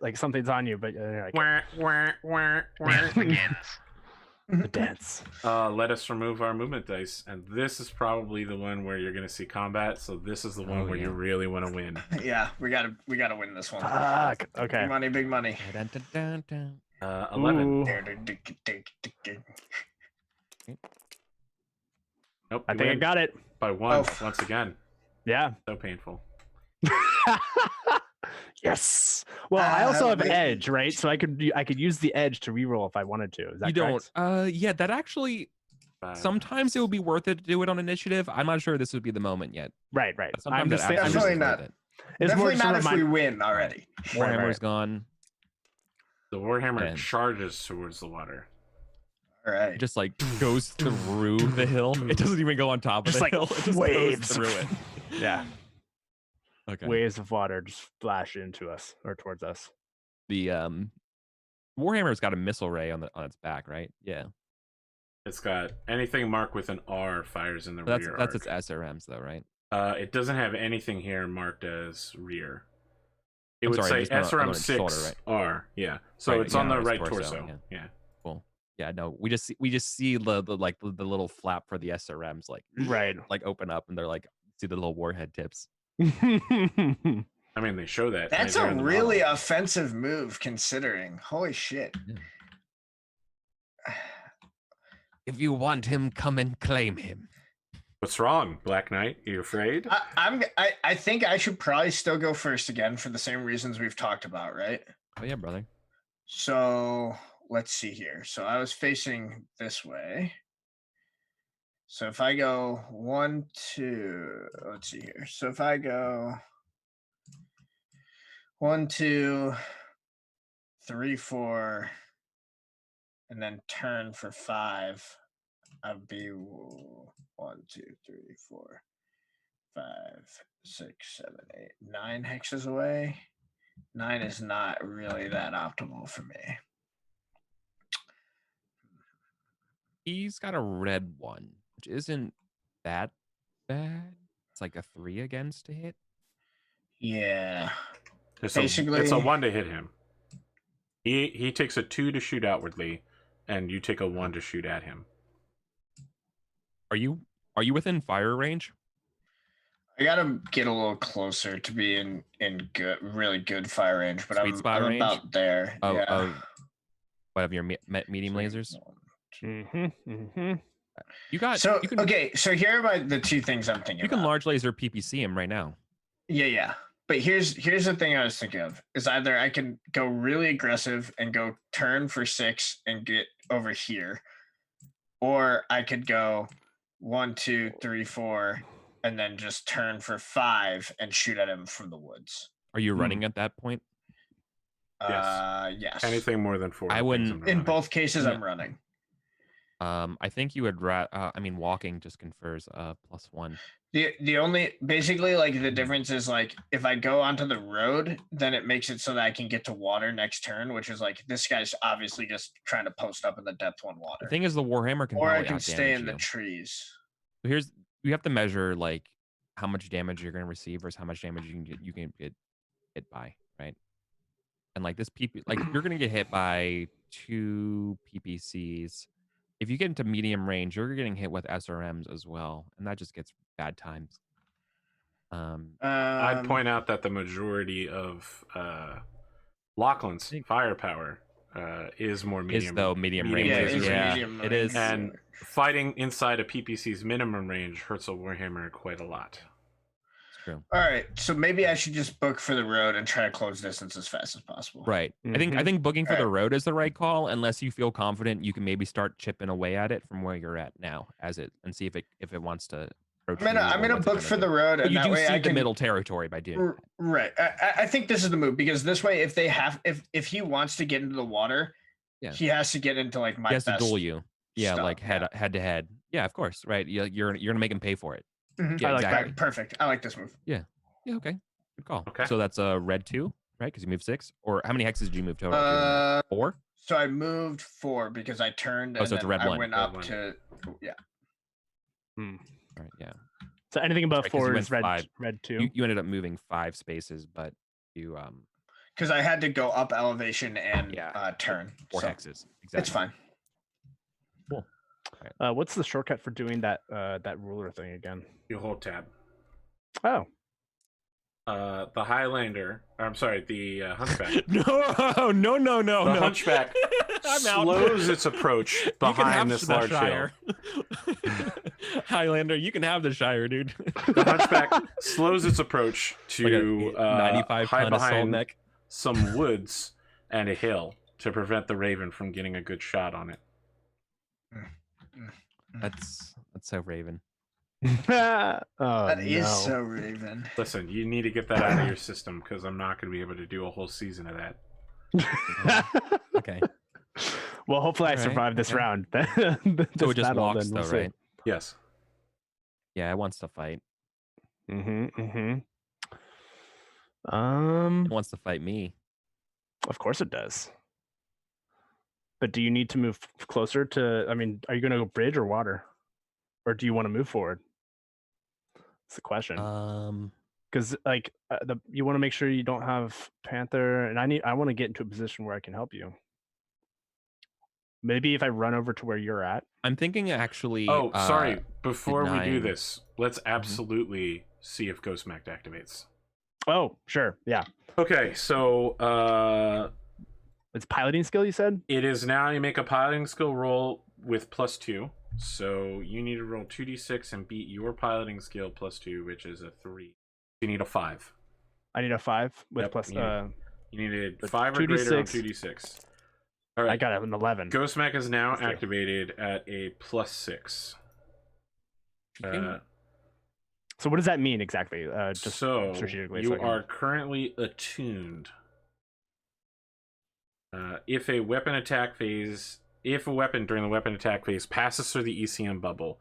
[SPEAKER 2] like something's on you, but you're like
[SPEAKER 1] Wah, wah, wah, wah.
[SPEAKER 5] Begins.
[SPEAKER 2] the dance.
[SPEAKER 1] Let us remove our movement dice, and this is probably the one where you're going to see combat. So this is the one where you really want to win.
[SPEAKER 3] Yeah, we gotta win this one.
[SPEAKER 2] Fuck. Okay.
[SPEAKER 3] Big money, big money.
[SPEAKER 4] Dun, dun, dun, dun.
[SPEAKER 1] 11.
[SPEAKER 2] Ooh.
[SPEAKER 1] Nope.
[SPEAKER 2] I
[SPEAKER 1] you
[SPEAKER 2] think I
[SPEAKER 1] win
[SPEAKER 2] got it.
[SPEAKER 1] by 1
[SPEAKER 3] Oh.
[SPEAKER 1] once again.
[SPEAKER 2] Yeah.
[SPEAKER 1] So painful.
[SPEAKER 2] Yes. Well, I also have
[SPEAKER 3] wait.
[SPEAKER 2] edge, right? So I could use the edge to reroll if I wanted to. Is that
[SPEAKER 4] You don't.
[SPEAKER 2] correct?
[SPEAKER 4] Yeah, that actually. Sometimes it would be worth it to do it on initiative. I'm not sure this would be the moment yet.
[SPEAKER 2] Right.
[SPEAKER 4] But sometimes
[SPEAKER 2] I'm just
[SPEAKER 4] that
[SPEAKER 2] saying. I'm
[SPEAKER 4] absolutely
[SPEAKER 2] just,
[SPEAKER 3] Definitely
[SPEAKER 4] is worth
[SPEAKER 3] not.
[SPEAKER 4] it.
[SPEAKER 2] it's more
[SPEAKER 3] Definitely
[SPEAKER 2] just a
[SPEAKER 3] not if we
[SPEAKER 2] reminder.
[SPEAKER 3] win already.
[SPEAKER 4] Warhammer's gone.
[SPEAKER 1] The Warhammer
[SPEAKER 4] And-
[SPEAKER 1] charges towards the water.
[SPEAKER 3] All right.
[SPEAKER 4] It just like goes through the hill. It doesn't even go on top of
[SPEAKER 2] Just
[SPEAKER 4] the
[SPEAKER 2] like
[SPEAKER 4] hill. It just
[SPEAKER 2] waves.
[SPEAKER 4] goes through it.
[SPEAKER 2] Yeah.
[SPEAKER 4] Okay.
[SPEAKER 2] Waves of water just splash into us or towards us.
[SPEAKER 4] The Warhammer's got a missile ray on its back, right? Yeah.
[SPEAKER 1] It's got anything marked with an R fires in the
[SPEAKER 4] That's
[SPEAKER 1] rear.
[SPEAKER 4] that's
[SPEAKER 1] arc.
[SPEAKER 4] its SRMs though, right?
[SPEAKER 1] It doesn't have anything here marked as rear. It
[SPEAKER 4] I'm
[SPEAKER 1] would
[SPEAKER 4] sorry,
[SPEAKER 1] say
[SPEAKER 4] just on
[SPEAKER 1] SRM
[SPEAKER 4] its
[SPEAKER 1] 6
[SPEAKER 4] shoulder, right?
[SPEAKER 1] R. Yeah. So
[SPEAKER 4] Right,
[SPEAKER 1] it's on
[SPEAKER 4] yeah,
[SPEAKER 1] the
[SPEAKER 4] its
[SPEAKER 1] right
[SPEAKER 4] torso,
[SPEAKER 1] torso.
[SPEAKER 4] yeah.
[SPEAKER 1] Yeah.
[SPEAKER 4] Yeah, no, we just see the like the little flap for the SRMs like
[SPEAKER 2] Right.
[SPEAKER 4] like open up and they're like see the little warhead tips.
[SPEAKER 1] I mean, they show that.
[SPEAKER 3] That's
[SPEAKER 1] right there
[SPEAKER 3] a
[SPEAKER 1] in the
[SPEAKER 3] really
[SPEAKER 1] model.
[SPEAKER 3] offensive move, considering. Holy shit.
[SPEAKER 4] If you want him, come and claim him.
[SPEAKER 1] What's wrong, Black Knight? Are you afraid?
[SPEAKER 3] I think I should probably still go first again for the same reasons we've talked about, right?
[SPEAKER 4] Oh yeah, brother.
[SPEAKER 3] So let's see here. So I was facing this way. So if I go 1, 2, let's see here. So if I go 1, 2, 3, 4, and then turn for 5. I'd be 1, 2, 3, 4, 5, 6, 7, 8, 9 hexes away. 9 is not really that optimal for me.
[SPEAKER 4] He's got a red one, which isn't that bad. It's like a 3 against to hit.
[SPEAKER 3] Yeah.
[SPEAKER 1] It's
[SPEAKER 3] Basically,
[SPEAKER 1] a 1 to hit him. He takes a 2 to shoot outwardly, and you take a 1 to shoot at him.
[SPEAKER 4] Are you within fire range?
[SPEAKER 3] I gotta get a little closer to be in good, really good fire range, but
[SPEAKER 4] Sweet spot
[SPEAKER 3] I'm
[SPEAKER 4] range?
[SPEAKER 3] about there. Yeah.
[SPEAKER 4] What of your medium lasers? You got
[SPEAKER 3] So
[SPEAKER 4] you can,
[SPEAKER 3] okay, so here are the two things I'm thinking.
[SPEAKER 4] You can large laser PPC him right now.
[SPEAKER 3] Yeah. But here's the thing I was thinking of is either I can go really aggressive and go turn for 6 and get over here, or I could go 1, 2, 3, 4, and then just turn for 5 and shoot at him from the woods.
[SPEAKER 4] Are you running at that point?
[SPEAKER 1] Yes.
[SPEAKER 3] Yes.
[SPEAKER 1] Anything more than 4.
[SPEAKER 4] I wouldn't.
[SPEAKER 3] In both cases,
[SPEAKER 4] Yeah.
[SPEAKER 3] I'm running.
[SPEAKER 4] I think you would. Walking just confers +1.
[SPEAKER 3] The only basically like the difference is like if I go onto the road, then it makes it so that I can get to water next turn, which is like this guy's obviously just trying to post up in the depth 1 water.
[SPEAKER 4] The thing is, the Warhammer can
[SPEAKER 3] or I
[SPEAKER 4] probably
[SPEAKER 3] can stay in
[SPEAKER 4] outdamage
[SPEAKER 3] the
[SPEAKER 4] you.
[SPEAKER 3] trees.
[SPEAKER 4] So you have to measure like how much damage you're going to receive versus how much damage you can get hit by, right? And like this like you're going to get hit by 2 PPCs. If you get into medium range, you're getting hit with SRMs as well, and that just gets bad times.
[SPEAKER 1] I'd point out that the majority of Lachlan's firepower is more medium.
[SPEAKER 4] Medium range.
[SPEAKER 3] It is.
[SPEAKER 1] And fighting inside a PPC's minimum range hurts a Warhammer quite a lot.
[SPEAKER 4] True.
[SPEAKER 3] All right, so maybe I should just book for the road and try to close distance as fast as possible.
[SPEAKER 4] Right.
[SPEAKER 2] Mm-hmm.
[SPEAKER 4] I think booking for the road is the right call, unless you feel confident you can maybe start chipping away at it from where you're at now, and see if it wants to approach.
[SPEAKER 3] I'm gonna book for the road, and
[SPEAKER 4] you
[SPEAKER 3] that
[SPEAKER 4] do
[SPEAKER 3] way
[SPEAKER 4] see
[SPEAKER 3] I
[SPEAKER 4] the
[SPEAKER 3] can
[SPEAKER 4] middle territory by doing that.
[SPEAKER 3] Right. I think this is the move because this way, if he wants to get into the water, he has to get into like my.
[SPEAKER 4] He has
[SPEAKER 3] best
[SPEAKER 4] to duel you. Yeah,
[SPEAKER 3] stuff,
[SPEAKER 4] like head to head. Yeah, of course. Right. You're gonna make him pay for it.
[SPEAKER 3] Mm-hmm.
[SPEAKER 4] Yeah,
[SPEAKER 3] I like
[SPEAKER 4] exactly.
[SPEAKER 3] that. Perfect. I like this move.
[SPEAKER 4] Yeah. Okay. Good call.
[SPEAKER 1] Okay.
[SPEAKER 4] So that's a red 2, right? Because you moved 6. Or how many hexes did you move total? 4.
[SPEAKER 3] So I moved 4 because I turned.
[SPEAKER 4] Oh, so it's a red
[SPEAKER 3] I
[SPEAKER 4] 1.
[SPEAKER 3] went up to. Yeah.
[SPEAKER 4] All right. Yeah.
[SPEAKER 2] So anything above
[SPEAKER 4] Right, 'cause you
[SPEAKER 2] 4
[SPEAKER 4] went
[SPEAKER 2] is red.
[SPEAKER 4] 5.
[SPEAKER 2] Red 2.
[SPEAKER 4] You ended up moving 5 spaces, but you
[SPEAKER 3] Because I had to go up elevation and turn
[SPEAKER 4] 4
[SPEAKER 3] so
[SPEAKER 4] hexes. Exactly.
[SPEAKER 3] It's fine.
[SPEAKER 4] Cool.
[SPEAKER 2] What's the shortcut for doing that ruler thing again?
[SPEAKER 1] You hold tab.
[SPEAKER 2] Oh.
[SPEAKER 1] The Highlander. I'm sorry, the Hunchback.
[SPEAKER 4] No.
[SPEAKER 1] The Hunchback slows its approach behind this large hill.
[SPEAKER 4] Highlander, you can have the Shire, dude.
[SPEAKER 1] The Hunchback slows its approach to
[SPEAKER 4] like a 95
[SPEAKER 1] hide
[SPEAKER 4] ton assault
[SPEAKER 1] behind
[SPEAKER 4] mech.
[SPEAKER 1] some woods and a hill to prevent the Raven from getting a good shot on it.
[SPEAKER 4] That's so Raven.
[SPEAKER 3] That is so Raven.
[SPEAKER 1] Listen, you need to get that out of your system because I'm not going to be able to do a whole season of that.
[SPEAKER 4] Okay.
[SPEAKER 2] Well, hopefully I survive this round.
[SPEAKER 4] So it just walks, though, right?
[SPEAKER 1] Yes.
[SPEAKER 4] Yeah, it wants to fight.
[SPEAKER 2] Mm-hmm.
[SPEAKER 4] It wants to fight me.
[SPEAKER 2] Of course it does. But do you need to move closer to? I mean, are you going to go bridge or water, or do you want to move forward? That's the question. Because you want to make sure you don't have Panther, and I want to get into a position where I can help you. Maybe if I run over to where you're at.
[SPEAKER 4] I'm thinking actually.
[SPEAKER 1] Oh, sorry. Before we do
[SPEAKER 4] denying-
[SPEAKER 1] this, let's absolutely see if Ghost Mech activates.
[SPEAKER 2] Oh, sure. Yeah.
[SPEAKER 1] Okay, so
[SPEAKER 2] it's piloting skill, you said? It
[SPEAKER 1] is now. You make a piloting skill roll with +2. So you need to roll 2d6 and beat your piloting skill +2, which is a 3. You need a 5.
[SPEAKER 2] I need a 5 with plus.
[SPEAKER 1] You needed 5 or greater on 2d6. All right.
[SPEAKER 2] I got an 11.
[SPEAKER 1] Ghost Mech is now activated at a +6.
[SPEAKER 2] So what does that mean exactly? Just
[SPEAKER 1] so
[SPEAKER 2] strategically.
[SPEAKER 1] you
[SPEAKER 2] so I can-
[SPEAKER 1] are currently attuned. If a weapon during the weapon attack phase passes through the ECM bubble,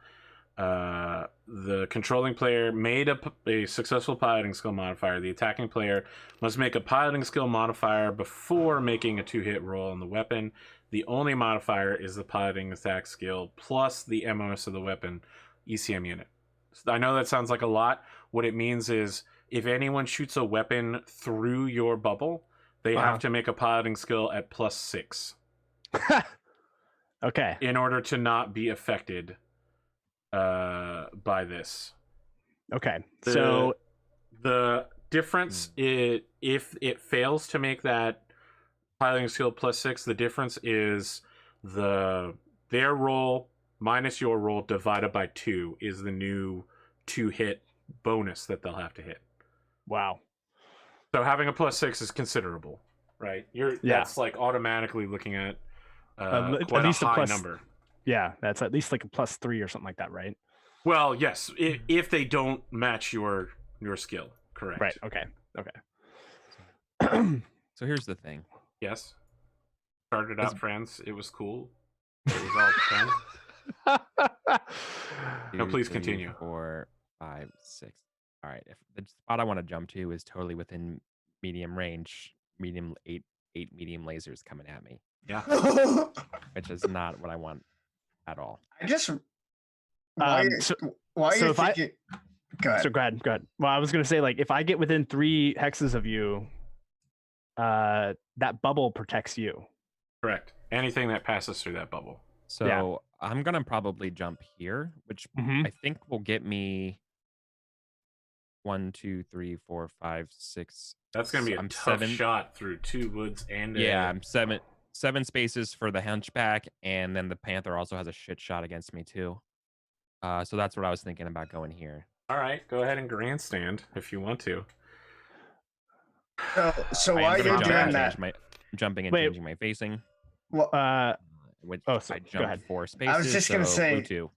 [SPEAKER 1] the controlling player made a successful piloting skill modifier. The attacking player must make a piloting skill modifier before making a 2-hit roll on the weapon. The only modifier is the piloting attack skill plus the MOS of the weapon ECM unit. I know that sounds like a lot. What it means is if anyone shoots a weapon through your bubble, they have to make a piloting skill at +6.
[SPEAKER 2] Okay.
[SPEAKER 1] In order to not be affected by this.
[SPEAKER 2] Okay. So
[SPEAKER 1] the difference if it fails to make that piloting skill +6, the difference is their roll minus your roll divided by 2 is the new 2-hit bonus that they'll have to hit.
[SPEAKER 2] wow.
[SPEAKER 1] So having a +6 is considerable, right? That's like automatically looking at quite
[SPEAKER 2] least
[SPEAKER 1] a
[SPEAKER 2] a
[SPEAKER 1] high
[SPEAKER 2] plus-
[SPEAKER 1] number.
[SPEAKER 2] Yeah, that's at least like a +3 or something like that, right?
[SPEAKER 1] Well, yes, if they don't match your skill, correct?
[SPEAKER 2] Right. Okay.
[SPEAKER 4] So here's the thing.
[SPEAKER 1] Yes. Started out friends. It was cool. It was all fun. No, please continue.
[SPEAKER 4] 4, 5, 6. All right. If the spot I want to jump to is totally within medium range, eight medium lasers coming at me,
[SPEAKER 1] Yeah.
[SPEAKER 4] which is not what I want at all.
[SPEAKER 3] I just
[SPEAKER 2] so
[SPEAKER 3] you
[SPEAKER 2] if I-
[SPEAKER 3] thinking? Go ahead.
[SPEAKER 2] So go ahead. Well, I was gonna say, like, if I get within 3 hexes of you, that bubble protects you.
[SPEAKER 1] Correct. Anything that passes through that bubble.
[SPEAKER 4] So I'm gonna probably jump here, which
[SPEAKER 2] Mhm.
[SPEAKER 4] I think will get me 1, 2, 3, 4, 5, 6.
[SPEAKER 1] That's going to be a
[SPEAKER 4] I'm
[SPEAKER 1] tough
[SPEAKER 4] 7.
[SPEAKER 1] shot through 2 woods and
[SPEAKER 4] I'm 7 spaces for the hunchback, and then the panther also has a shit shot against me too. So that's what I was thinking about going here.
[SPEAKER 1] All right, go ahead and grandstand if you want to.
[SPEAKER 3] So
[SPEAKER 4] I
[SPEAKER 3] while
[SPEAKER 4] am
[SPEAKER 3] you're
[SPEAKER 4] gonna jump
[SPEAKER 3] doing
[SPEAKER 4] and
[SPEAKER 3] that,
[SPEAKER 4] change my, jumping and
[SPEAKER 2] Wait.
[SPEAKER 4] changing my facing,
[SPEAKER 3] well,
[SPEAKER 4] which
[SPEAKER 2] Oh, so
[SPEAKER 4] I
[SPEAKER 2] go
[SPEAKER 4] jumped
[SPEAKER 2] ahead.
[SPEAKER 4] 4 spaces.
[SPEAKER 3] just gonna
[SPEAKER 4] so
[SPEAKER 3] say-
[SPEAKER 4] blue 2.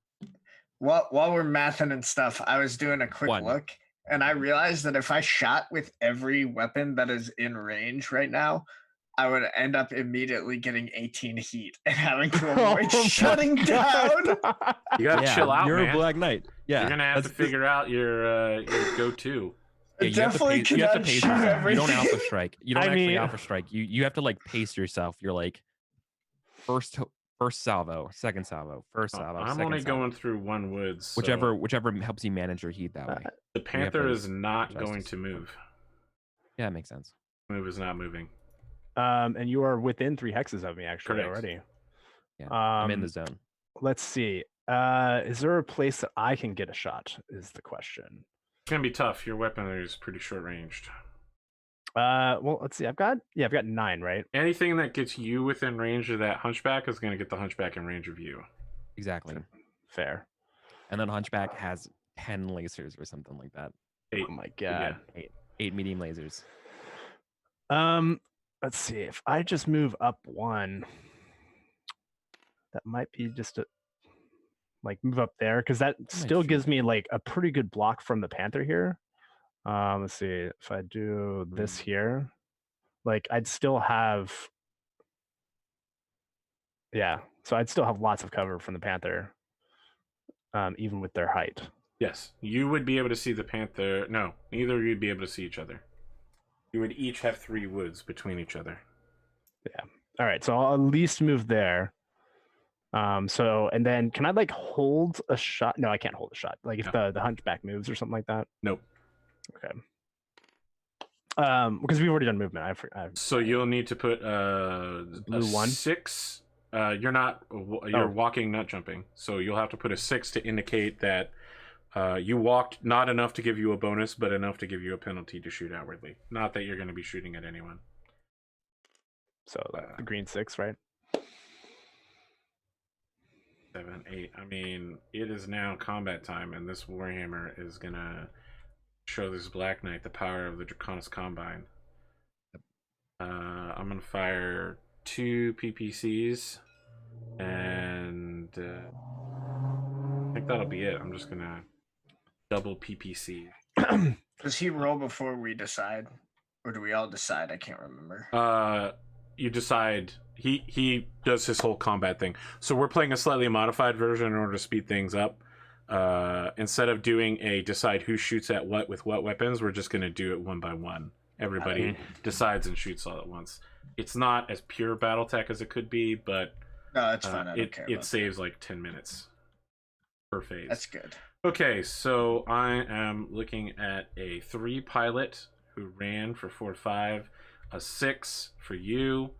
[SPEAKER 3] while we're mathing and stuff, I was doing a quick
[SPEAKER 4] 1.
[SPEAKER 3] look, and I realized that if I shot with every weapon that is in range right now, I would end up immediately getting 18 heat and having to avoid
[SPEAKER 2] Oh my
[SPEAKER 3] shutting down.
[SPEAKER 1] You got to chill out,
[SPEAKER 4] you're
[SPEAKER 1] man.
[SPEAKER 4] a Black Knight. Yeah,
[SPEAKER 1] You're going to have to figure out your go-to.
[SPEAKER 4] Yeah, you have to
[SPEAKER 3] Definitely
[SPEAKER 4] pace, you have to
[SPEAKER 3] cannot
[SPEAKER 4] pace
[SPEAKER 3] shoot
[SPEAKER 4] yourself. You don't
[SPEAKER 3] everything.
[SPEAKER 4] alpha strike. You don't
[SPEAKER 2] I
[SPEAKER 4] actually
[SPEAKER 2] mean-
[SPEAKER 4] alpha strike. You have to like pace yourself. You're like first salvo, second salvo, first salvo.
[SPEAKER 1] I'm
[SPEAKER 4] second
[SPEAKER 1] only
[SPEAKER 4] salvo.
[SPEAKER 1] going through 1 woods. So
[SPEAKER 4] whichever helps you manage your heat that way.
[SPEAKER 1] the panther
[SPEAKER 4] to
[SPEAKER 1] is not
[SPEAKER 4] adjust
[SPEAKER 1] going
[SPEAKER 4] this.
[SPEAKER 1] to move.
[SPEAKER 4] Yeah, it makes sense.
[SPEAKER 1] Move is not moving.
[SPEAKER 2] And you are within 3 hexes of me actually
[SPEAKER 1] Correct.
[SPEAKER 2] already.
[SPEAKER 4] Yeah, I'm in
[SPEAKER 2] Um,
[SPEAKER 4] the zone.
[SPEAKER 2] Let's see. Is there a place that I can get a shot? Is the question.
[SPEAKER 1] It's going to be tough. Your weaponry is pretty short-ranged.
[SPEAKER 2] Well, let's see. I've got 9, right?
[SPEAKER 1] Anything that gets you within range of that hunchback is going to get the hunchback in range of you.
[SPEAKER 4] Exactly.
[SPEAKER 2] Fair.
[SPEAKER 4] And then Hunchback has 10 lasers or something like that.
[SPEAKER 1] 8.
[SPEAKER 2] Oh my god.
[SPEAKER 1] Yeah.
[SPEAKER 4] 8 medium lasers.
[SPEAKER 2] Let's see. If I just move up 1, that might be just a move up there, because that still
[SPEAKER 4] shoot.
[SPEAKER 2] gives me like a pretty good block from the panther here. Let's see. If I do this here, like I'd still have, so I'd still have lots of cover from the panther, even with their height.
[SPEAKER 1] Yes, you would be able to see the panther. No, neither of you would be able to see each other. You would each have 3 woods between each other.
[SPEAKER 2] All right, so I'll at least move there. So, and then can I like hold a shot? No, I can't hold a shot. Like if the hunchback moves or something like that.
[SPEAKER 1] Nope.
[SPEAKER 2] Okay. Because we've already done movement.
[SPEAKER 1] So you'll need to put
[SPEAKER 2] Blue
[SPEAKER 1] a
[SPEAKER 2] 1?
[SPEAKER 1] 6. You're walking, not jumping. So you'll have to put a 6 to indicate that you walked not enough to give you a bonus, but enough to give you a penalty to shoot outwardly. Not that you're going to be shooting at anyone.
[SPEAKER 2] So the green 6, right?
[SPEAKER 1] 7, 8. I mean, it is now combat time, and this Warhammer is going to show this Black Knight the power of the Draconis Combine. I'm going to fire 2 PPCs, and I think that'll be it. I'm just going to double PPC.
[SPEAKER 3] Does he roll before we decide, or do we all decide? I can't remember.
[SPEAKER 1] You decide. He does his whole combat thing. So we're playing a slightly modified version in order to speed things up. Instead of doing a decide who shoots at what with what weapons, we're just going to do it one by one. Everybody decides and shoots all at once. It's not as pure Battletech as it could be, but
[SPEAKER 3] No, that's fine. I don't care.
[SPEAKER 1] it saves like 10 minutes per phase.
[SPEAKER 3] That's good.
[SPEAKER 1] Okay, so I am looking at a 3 pilot who ran for 4-5, a 6 for you,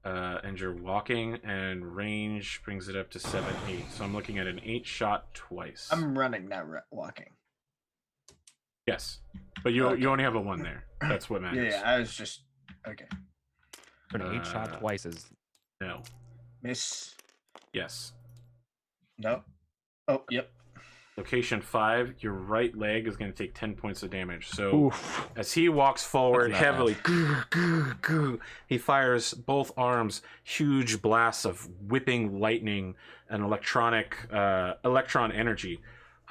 [SPEAKER 1] and you're walking, and range brings it up to 7-8. So I'm looking at an 8 shot twice.
[SPEAKER 3] I'm running, not walking.
[SPEAKER 1] Yes, but you only have a 1 there. That's what matters.
[SPEAKER 3] Yeah, I was just okay.
[SPEAKER 4] For an 8 shot twice is
[SPEAKER 1] No.
[SPEAKER 3] Miss.
[SPEAKER 1] Yes.
[SPEAKER 3] No. Oh, yep.
[SPEAKER 1] Location 5, your right leg is going to take 10 points of damage. So
[SPEAKER 2] Oof.
[SPEAKER 1] as he walks forward
[SPEAKER 4] That's not
[SPEAKER 1] heavily, he fires both arms, huge blasts of whipping lightning and electron energy.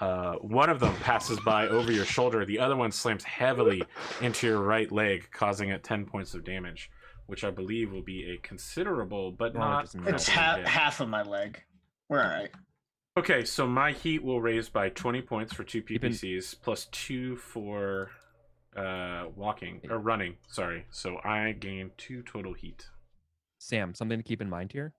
[SPEAKER 1] One of them passes by over your shoulder. The other one slams heavily into your right leg, causing it 10 points of damage, which I believe will be a considerable, but not...
[SPEAKER 3] It's half of my leg. We're all right.
[SPEAKER 1] Okay, so my heat will raise by 20 points for 2 PPCs, plus 2 for walking, or running, sorry. So I gain 2 total heat.
[SPEAKER 4] Sam, something to keep in mind here.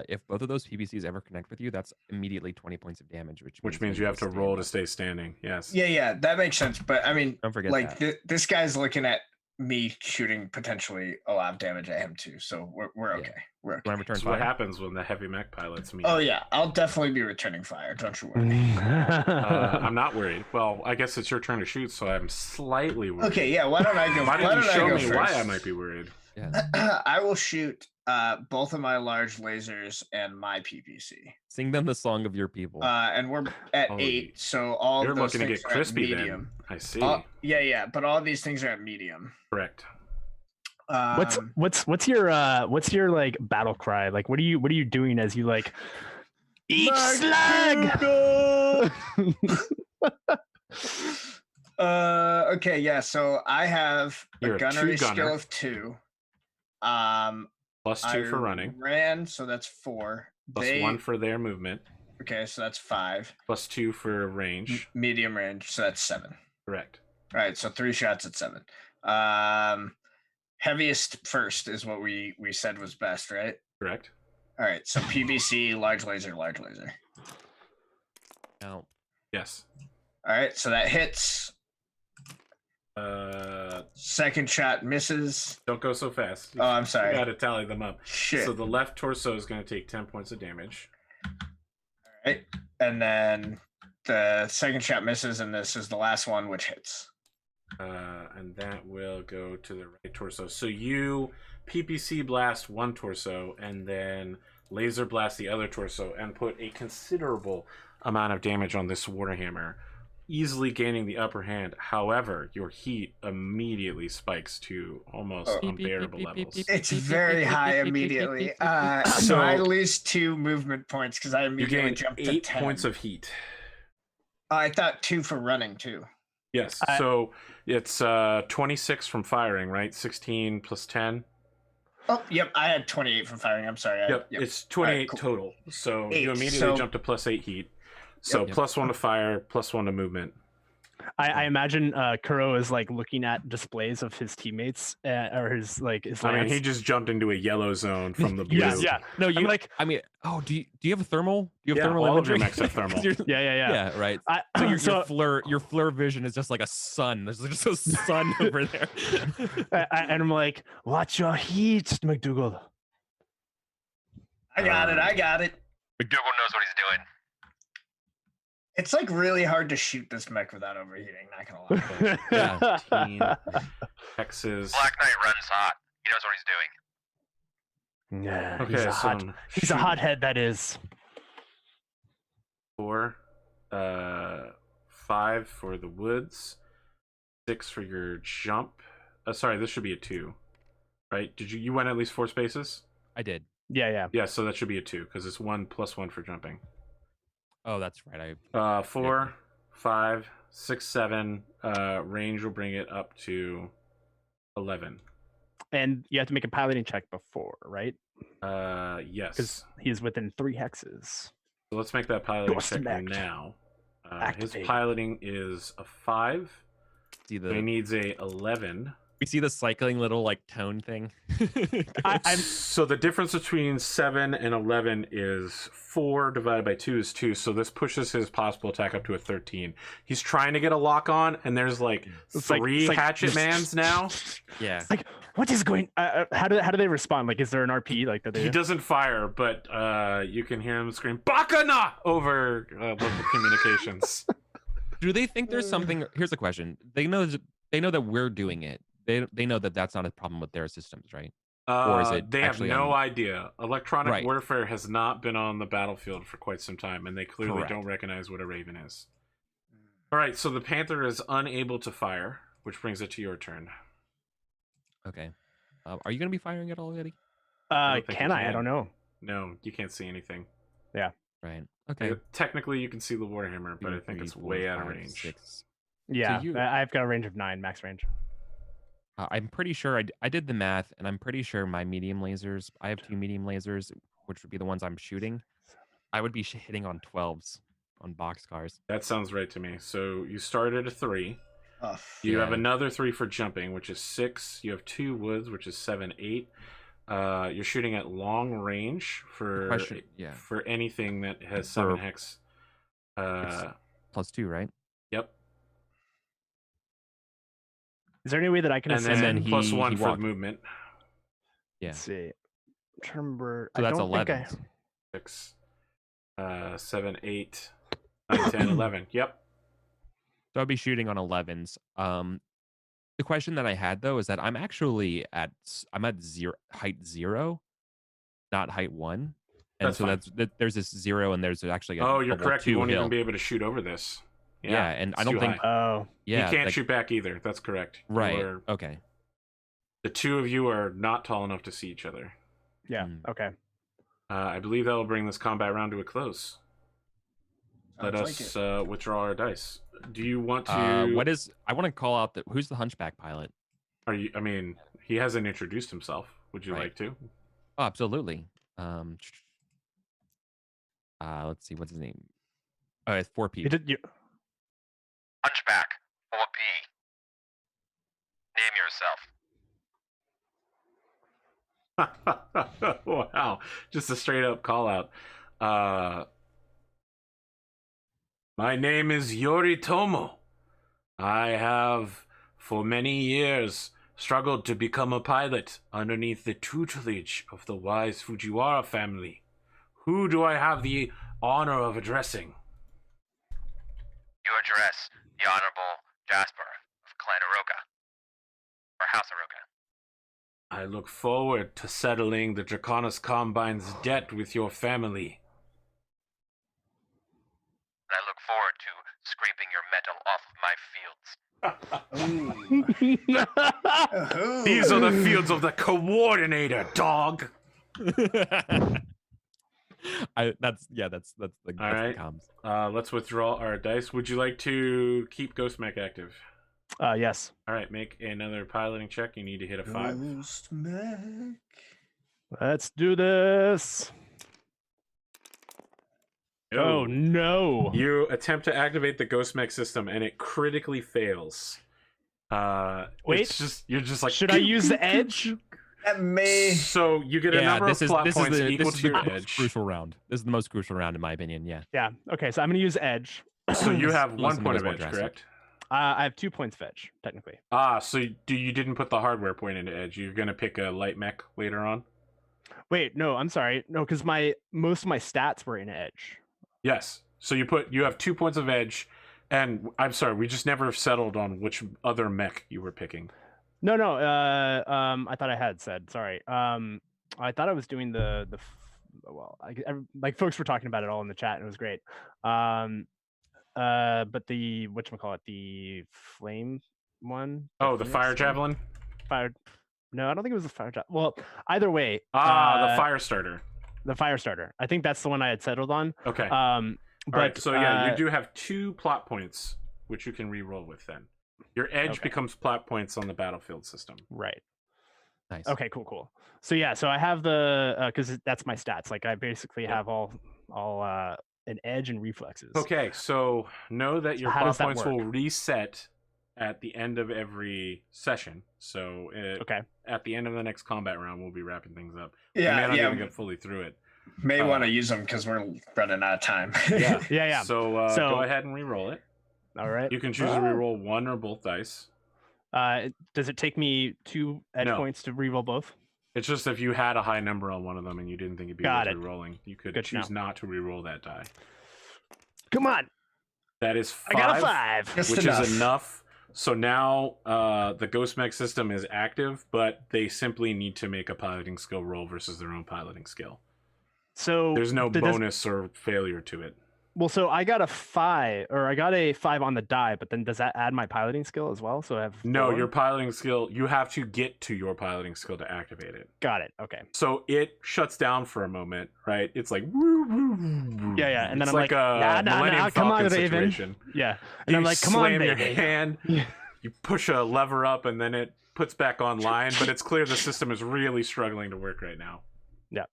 [SPEAKER 4] If both of those PPCs ever connect with you, that's immediately 20 points of damage,
[SPEAKER 1] Which means you have to roll to stay standing, yes.
[SPEAKER 3] Yeah, that makes sense. But I mean,
[SPEAKER 4] Don't forget
[SPEAKER 3] like
[SPEAKER 4] that.
[SPEAKER 3] this guy's looking at me shooting potentially a lot of damage at him too. So we're okay. We're okay.
[SPEAKER 4] Want to return
[SPEAKER 1] That's
[SPEAKER 4] fire?
[SPEAKER 1] what happens when the heavy mech pilots meet.
[SPEAKER 3] Oh yeah, I'll definitely be returning fire. Don't you worry.
[SPEAKER 1] I'm not worried. Well, I guess it's your turn to shoot, so I'm slightly worried.
[SPEAKER 3] Okay, yeah. Why don't I go?
[SPEAKER 1] Why didn't you show me
[SPEAKER 3] first?
[SPEAKER 1] why I might be worried?
[SPEAKER 4] Yeah.
[SPEAKER 3] I will shoot both of my large lasers and my PPC.
[SPEAKER 4] Sing them the song of your people.
[SPEAKER 3] And we're at
[SPEAKER 1] Oh,
[SPEAKER 3] 8, so all
[SPEAKER 1] You're
[SPEAKER 3] of those
[SPEAKER 1] looking to
[SPEAKER 3] things
[SPEAKER 1] get
[SPEAKER 3] are at
[SPEAKER 1] crispy then.
[SPEAKER 3] medium.
[SPEAKER 1] I see.
[SPEAKER 3] Yeah, but all these things are at medium.
[SPEAKER 1] Correct.
[SPEAKER 2] What's your like battle cry? Like what are you doing as you like eat slag?
[SPEAKER 3] Okay, yeah. So I have
[SPEAKER 1] You're
[SPEAKER 3] a
[SPEAKER 1] a
[SPEAKER 3] gunnery
[SPEAKER 1] two-gunner.
[SPEAKER 3] skill of 2.
[SPEAKER 1] Plus 2 for running.
[SPEAKER 3] Ran, so that's 4.
[SPEAKER 1] Plus 1 for their movement.
[SPEAKER 3] Okay, so that's 5.
[SPEAKER 1] Plus 2 for range.
[SPEAKER 3] Medium range, so that's 7.
[SPEAKER 1] Correct.
[SPEAKER 3] All right, so 3 shots at 7. Heaviest first is what we said was best, right?
[SPEAKER 1] Correct.
[SPEAKER 3] All right, so PBC, large laser, large laser.
[SPEAKER 4] Now,
[SPEAKER 1] Yes.
[SPEAKER 3] All right, so that hits. Second shot misses.
[SPEAKER 1] Don't go so fast.
[SPEAKER 3] Oh, I'm sorry.
[SPEAKER 1] You got to tally them up.
[SPEAKER 3] Shit.
[SPEAKER 1] So the left torso is going to take 10 points of damage.
[SPEAKER 3] All right, and then the second shot misses, and this is the last one, which hits.
[SPEAKER 1] And that will go to the right torso. So you PPC blast one torso and then laser blast the other torso and put a considerable amount of damage on this Warhammer, easily gaining the upper hand. However, your heat immediately spikes to almost unbearable levels.
[SPEAKER 3] It's very high immediately. So I lose 2 movement points because I
[SPEAKER 1] You
[SPEAKER 3] immediately
[SPEAKER 1] gain
[SPEAKER 3] jumped to
[SPEAKER 1] 8
[SPEAKER 3] 10.
[SPEAKER 1] points of heat.
[SPEAKER 3] I thought 2 for running too.
[SPEAKER 1] Yes, so it's 26 from firing, right? 16 plus 10.
[SPEAKER 3] Oh, yep. I had 28 from firing. I'm sorry.
[SPEAKER 1] Yep, it's 28
[SPEAKER 3] Alright, cool.
[SPEAKER 1] total. So
[SPEAKER 3] 8,
[SPEAKER 1] you immediately jump to plus 8 heat. So
[SPEAKER 4] Yep.
[SPEAKER 1] plus 1 to fire, plus 1 to movement.
[SPEAKER 2] I imagine Kuro is like looking at displays of his teammates or his like his
[SPEAKER 1] I mean,
[SPEAKER 2] lance.
[SPEAKER 1] he just jumped into a yellow zone from the blue.
[SPEAKER 2] yeah.
[SPEAKER 4] No, you
[SPEAKER 2] I'm like,
[SPEAKER 4] I mean, do you have a thermal? Do you have thermal
[SPEAKER 1] all of your
[SPEAKER 4] imagery?
[SPEAKER 1] mechs have thermal.
[SPEAKER 2] yeah.
[SPEAKER 4] Right.
[SPEAKER 2] I,
[SPEAKER 4] So your flare vision is just like a sun. There's just a sun over there.
[SPEAKER 2] and I'm like, watch your heat, McDougal.
[SPEAKER 3] I got it.
[SPEAKER 5] McDougal knows what he's doing.
[SPEAKER 3] It's like really hard to shoot this mech without overheating. Not gonna lie.
[SPEAKER 4] Yeah.
[SPEAKER 1] 15 hexes.
[SPEAKER 5] Black Knight runs hot. He knows what he's doing.
[SPEAKER 2] Yeah,
[SPEAKER 1] Okay,
[SPEAKER 2] he's a
[SPEAKER 1] so
[SPEAKER 2] hot. He's a hothead. That is.
[SPEAKER 1] 4, 5 for the woods, 6 for your jump. Sorry, this should be a 2, right? Did you went at least 4 spaces?
[SPEAKER 4] I did.
[SPEAKER 2] Yeah.
[SPEAKER 1] Yeah, so that should be a 2 because it's 1 plus 1 for jumping.
[SPEAKER 4] Oh, that's right.
[SPEAKER 1] 4, 5, 6, 7. Range will bring it up to 11.
[SPEAKER 2] And you have to make a piloting check before, right?
[SPEAKER 1] Yes.
[SPEAKER 2] Because he's within 3 hexes.
[SPEAKER 1] So let's make that piloting check
[SPEAKER 2] Connect.
[SPEAKER 1] now. His
[SPEAKER 2] Activate.
[SPEAKER 1] piloting is a 5.
[SPEAKER 4] See
[SPEAKER 1] So he needs a 11.
[SPEAKER 4] we see the cycling little like tone thing.
[SPEAKER 1] So the difference between 7 and 11 is 4 divided by 2 is 2. So this pushes his possible attack up to a 13. He's trying to get a lock on, and there's like
[SPEAKER 2] It's
[SPEAKER 1] 3
[SPEAKER 2] like-
[SPEAKER 1] hatchet mans now.
[SPEAKER 4] Yeah.
[SPEAKER 2] Like, what is going? How do they respond? Like, is there an RP? Like, do they?
[SPEAKER 1] He doesn't fire, but you can hear him scream "Bakana" over local communications.
[SPEAKER 4] Do they think there's something? Here's the question. They know that we're doing it. They know that that's not a problem with their systems, right? Or is it
[SPEAKER 1] They have
[SPEAKER 4] actually
[SPEAKER 1] no
[SPEAKER 4] on-
[SPEAKER 1] idea. Electronic
[SPEAKER 4] Right.
[SPEAKER 1] warfare has not been on the battlefield for quite some time, and they clearly
[SPEAKER 4] Correct.
[SPEAKER 1] don't recognize what a raven is. All right, so the panther is unable to fire, which brings it to your turn.
[SPEAKER 4] Okay. Are you going to be firing it already?
[SPEAKER 1] I don't think
[SPEAKER 2] Can
[SPEAKER 1] you
[SPEAKER 2] I? I
[SPEAKER 1] can.
[SPEAKER 2] don't know.
[SPEAKER 1] No, you can't see anything.
[SPEAKER 4] Right. Okay.
[SPEAKER 1] Technically, you can see the warhammer, but I think it's way out of range.
[SPEAKER 4] 6.
[SPEAKER 2] Yeah,
[SPEAKER 4] you-
[SPEAKER 2] I've got a range of 9, max range.
[SPEAKER 4] I'm pretty sure I did the math, and I'm pretty sure my medium lasers. I have 2 medium lasers, which would be the ones I'm shooting. I would be hitting on 12s on boxcars.
[SPEAKER 1] That sounds right to me. So you start at a 3.
[SPEAKER 3] Oh,
[SPEAKER 1] You have
[SPEAKER 4] Yeah.
[SPEAKER 1] another 3 for jumping, which is 6. You have 2 woods, which is 7, 8. You're shooting at long range for
[SPEAKER 4] Question, yeah.
[SPEAKER 1] for anything that has 7
[SPEAKER 4] For-
[SPEAKER 1] hex.
[SPEAKER 4] +2, right?
[SPEAKER 1] Yep.
[SPEAKER 2] Is there any way that I can
[SPEAKER 1] And
[SPEAKER 2] assist?
[SPEAKER 1] then
[SPEAKER 4] then
[SPEAKER 1] plus
[SPEAKER 4] he
[SPEAKER 1] 1 for the
[SPEAKER 4] walked.
[SPEAKER 1] movement.
[SPEAKER 4] Yeah.
[SPEAKER 2] Let's see. Remember,
[SPEAKER 4] So
[SPEAKER 2] I
[SPEAKER 4] that's
[SPEAKER 2] don't
[SPEAKER 4] 11.
[SPEAKER 2] think
[SPEAKER 1] 6, 7, 8, 9, 10, 11. Yep.
[SPEAKER 4] So I'd be shooting on 11s. The question that I had though is that I'm actually at height 0, not height 1, and
[SPEAKER 1] That's
[SPEAKER 4] so
[SPEAKER 1] fine.
[SPEAKER 4] there's this 0 and there's actually a
[SPEAKER 1] Oh, you're
[SPEAKER 4] level
[SPEAKER 1] correct. You
[SPEAKER 4] 2
[SPEAKER 1] won't
[SPEAKER 4] hill.
[SPEAKER 1] even be able to shoot over this.
[SPEAKER 4] Yeah, and I
[SPEAKER 1] it's
[SPEAKER 4] don't
[SPEAKER 1] too
[SPEAKER 4] think
[SPEAKER 1] high.
[SPEAKER 2] Oh,
[SPEAKER 4] yeah
[SPEAKER 1] you can't
[SPEAKER 4] like-
[SPEAKER 1] shoot back either. That's correct. You
[SPEAKER 4] right.
[SPEAKER 1] are-
[SPEAKER 4] Okay.
[SPEAKER 1] the 2 of you are not tall enough to see each other.
[SPEAKER 2] yeah.
[SPEAKER 4] Mm.
[SPEAKER 2] Okay.
[SPEAKER 1] I believe that will bring this combat round to a close. Let
[SPEAKER 3] sounds
[SPEAKER 1] us
[SPEAKER 3] like it.
[SPEAKER 1] withdraw our dice. Do you want to?
[SPEAKER 4] I want to call out who's the hunchback pilot?
[SPEAKER 1] Are you? I mean, he hasn't introduced himself. Would you
[SPEAKER 4] Right.
[SPEAKER 1] like to?
[SPEAKER 4] Oh, absolutely. Let's see, what's his name? Oh, it's 4P.
[SPEAKER 2] You did.
[SPEAKER 5] Hunchback, 4P. Name yourself.
[SPEAKER 1] Wow, just a straight up call out. My name is Yoritomo. I have, for many years, struggled to become a pilot underneath the tutelage of the wise Fujiwara family. Who do I have the honor of addressing?
[SPEAKER 5] You address the Honorable Jasper of Clan Aroka. Or House Aroka.
[SPEAKER 1] I look forward to settling the Draconis Combine's debt with your family.
[SPEAKER 5] And I look forward to scraping your metal off of my fields.
[SPEAKER 3] Ooh.
[SPEAKER 1] These are the fields of the coordinator, dog.
[SPEAKER 4] That's the
[SPEAKER 1] All right.
[SPEAKER 4] comms.
[SPEAKER 1] Let's withdraw our dice. Would you like to keep Ghost Mech active?
[SPEAKER 2] Yes.
[SPEAKER 1] All right, make another piloting check. You need to hit a 5.
[SPEAKER 3] Ghost Mech.
[SPEAKER 2] Let's do this. Oh no!
[SPEAKER 1] You attempt to activate the Ghost Mech system, and it critically fails.
[SPEAKER 2] Wait.
[SPEAKER 1] it's just you're just like.
[SPEAKER 2] Should I use the edge?
[SPEAKER 3] That may.
[SPEAKER 1] So you get a number of plot points equal to your
[SPEAKER 4] most
[SPEAKER 1] edge.
[SPEAKER 4] crucial round. This is the most crucial round in my opinion. Yeah.
[SPEAKER 2] Yeah. Okay. So I'm gonna use edge.
[SPEAKER 1] So you have
[SPEAKER 4] Unless
[SPEAKER 1] 1
[SPEAKER 4] something
[SPEAKER 1] point
[SPEAKER 4] was
[SPEAKER 1] of
[SPEAKER 4] more
[SPEAKER 1] edge,
[SPEAKER 4] drastic.
[SPEAKER 1] correct?
[SPEAKER 2] I have 2 points of edge, technically.
[SPEAKER 1] So you didn't put the hardware point into edge. You're gonna pick a light mech later on.
[SPEAKER 2] Wait, no, I'm sorry. No, because most of my stats were in edge.
[SPEAKER 1] Yes. So you have 2 points of edge, and I'm sorry, we just never settled on which other mech you were picking.
[SPEAKER 2] No. I thought I had said. Sorry. I thought I was doing like folks were talking about it all in the chat, and it was great. But the whatchamacallit, the flame one.
[SPEAKER 1] Oh, the
[SPEAKER 2] Phoenix
[SPEAKER 1] fire
[SPEAKER 2] one?
[SPEAKER 1] javelin.
[SPEAKER 2] Fire. No, I don't think it was the fire javelin. Well, either way.
[SPEAKER 1] The fire starter.
[SPEAKER 2] The fire starter. I think that's the one I had settled on.
[SPEAKER 1] Okay. All right, so yeah, you do have 2 plot points which you can re-roll with. Then your edge becomes plot points on the battlefield system.
[SPEAKER 2] Right.
[SPEAKER 4] Nice.
[SPEAKER 2] Okay, cool. So yeah, so I have the because that's my stats. Like I basically have all an edge and reflexes.
[SPEAKER 1] Okay, so know that your
[SPEAKER 2] how
[SPEAKER 1] plot
[SPEAKER 2] does that
[SPEAKER 1] points will
[SPEAKER 2] work?
[SPEAKER 1] reset at the end of every session. So at the end of the next combat round, we'll be wrapping things up. We may not even get fully through it.
[SPEAKER 3] May want to use them because we're running out of time.
[SPEAKER 2] Yeah.
[SPEAKER 1] So go ahead and re-roll it.
[SPEAKER 2] All right.
[SPEAKER 1] You can choose to re-roll 1 or both dice.
[SPEAKER 2] Does it take me 2 edge points to re-roll both?
[SPEAKER 1] It's just if you had a high number on one of them and you didn't think it'd be worth re-rolling, you could choose not to re-roll that die.
[SPEAKER 2] Come on.
[SPEAKER 1] That is 5.
[SPEAKER 2] I got a 5.
[SPEAKER 1] Which is enough. So now the Ghost Mech system is active, but they simply need to make a piloting skill roll versus their own piloting skill.
[SPEAKER 2] So
[SPEAKER 1] there's no bonus or failure to it.
[SPEAKER 2] Well, so I got a 5 on the die, but then does that add my piloting skill as well? So I have 4?
[SPEAKER 1] No, your piloting skill, you have to get to your piloting skill to activate it.
[SPEAKER 2] Got it. Okay.
[SPEAKER 1] So it shuts down for a moment, right? It's like
[SPEAKER 2] yeah, and then
[SPEAKER 1] it's
[SPEAKER 2] I'm like
[SPEAKER 1] Millennium
[SPEAKER 2] come on,
[SPEAKER 1] situation.
[SPEAKER 2] Yeah, and I'm like, come on,
[SPEAKER 1] slam your hand, you push a lever up, and then it puts back online. But it's clear the system is really struggling to work right now.
[SPEAKER 2] Yeah.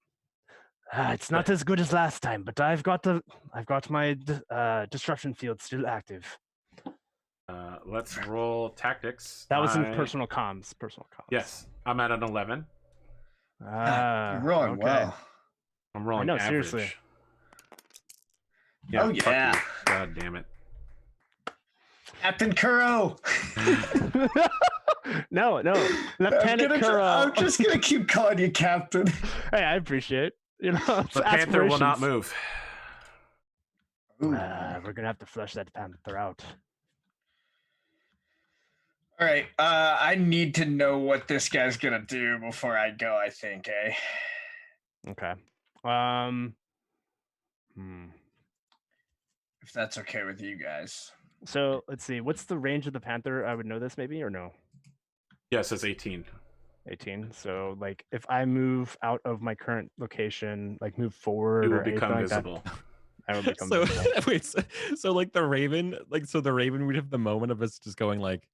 [SPEAKER 2] It's not as good as last time, but I've got my disruption field still active.
[SPEAKER 1] Let's roll tactics.
[SPEAKER 2] That was in personal comms.
[SPEAKER 1] Yes, I'm at an 11.
[SPEAKER 3] You're rolling well.
[SPEAKER 1] I'm rolling average.
[SPEAKER 2] Seriously.
[SPEAKER 1] Yeah,
[SPEAKER 3] oh yeah.
[SPEAKER 1] God damn it.
[SPEAKER 3] Captain Kuro.
[SPEAKER 2] No, Lieutenant Kuro.
[SPEAKER 3] I'm just gonna keep calling you Captain.
[SPEAKER 2] Hey, I appreciate. You know,
[SPEAKER 1] the Panther will not move.
[SPEAKER 2] We're gonna have to flush that Panther out.
[SPEAKER 3] All right. I need to know what this guy's gonna do before I go. I think,
[SPEAKER 2] Okay.
[SPEAKER 3] If that's okay with you guys.
[SPEAKER 2] So let's see. What's the range of the Panther? I would know this maybe or no?
[SPEAKER 1] Yes, it's 18.
[SPEAKER 2] 18. So like if I move out of my current location, like move forward,
[SPEAKER 1] it will
[SPEAKER 2] or
[SPEAKER 1] become visible.
[SPEAKER 2] I will become visible.
[SPEAKER 4] Wait, so like the Raven, the Raven would have the moment of us just going like.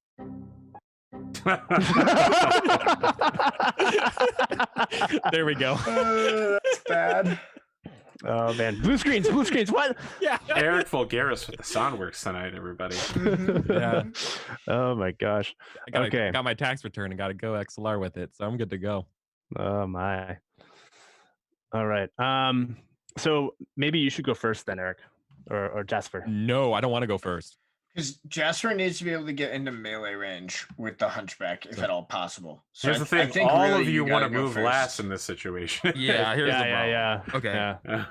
[SPEAKER 4] There we go.
[SPEAKER 3] That's bad.
[SPEAKER 2] Oh man, blue screens. What?
[SPEAKER 4] Yeah.
[SPEAKER 1] EricVulgaris with the Soundworks tonight, everybody.
[SPEAKER 4] Yeah.
[SPEAKER 2] Oh my gosh.
[SPEAKER 4] I got my tax return and got to go XLR with it, so I'm good to go.
[SPEAKER 2] Oh my. All right. So maybe you should go first then, Eric, or Jasper.
[SPEAKER 4] No, I don't want to go first.
[SPEAKER 3] Because Jasper needs to be able to get into melee range with the Hunchback, if at all possible. So
[SPEAKER 1] here's the thing: all of you want to move last in this situation.
[SPEAKER 4] Yeah, here's the problem.
[SPEAKER 2] Yeah.
[SPEAKER 4] Okay.
[SPEAKER 2] Yeah.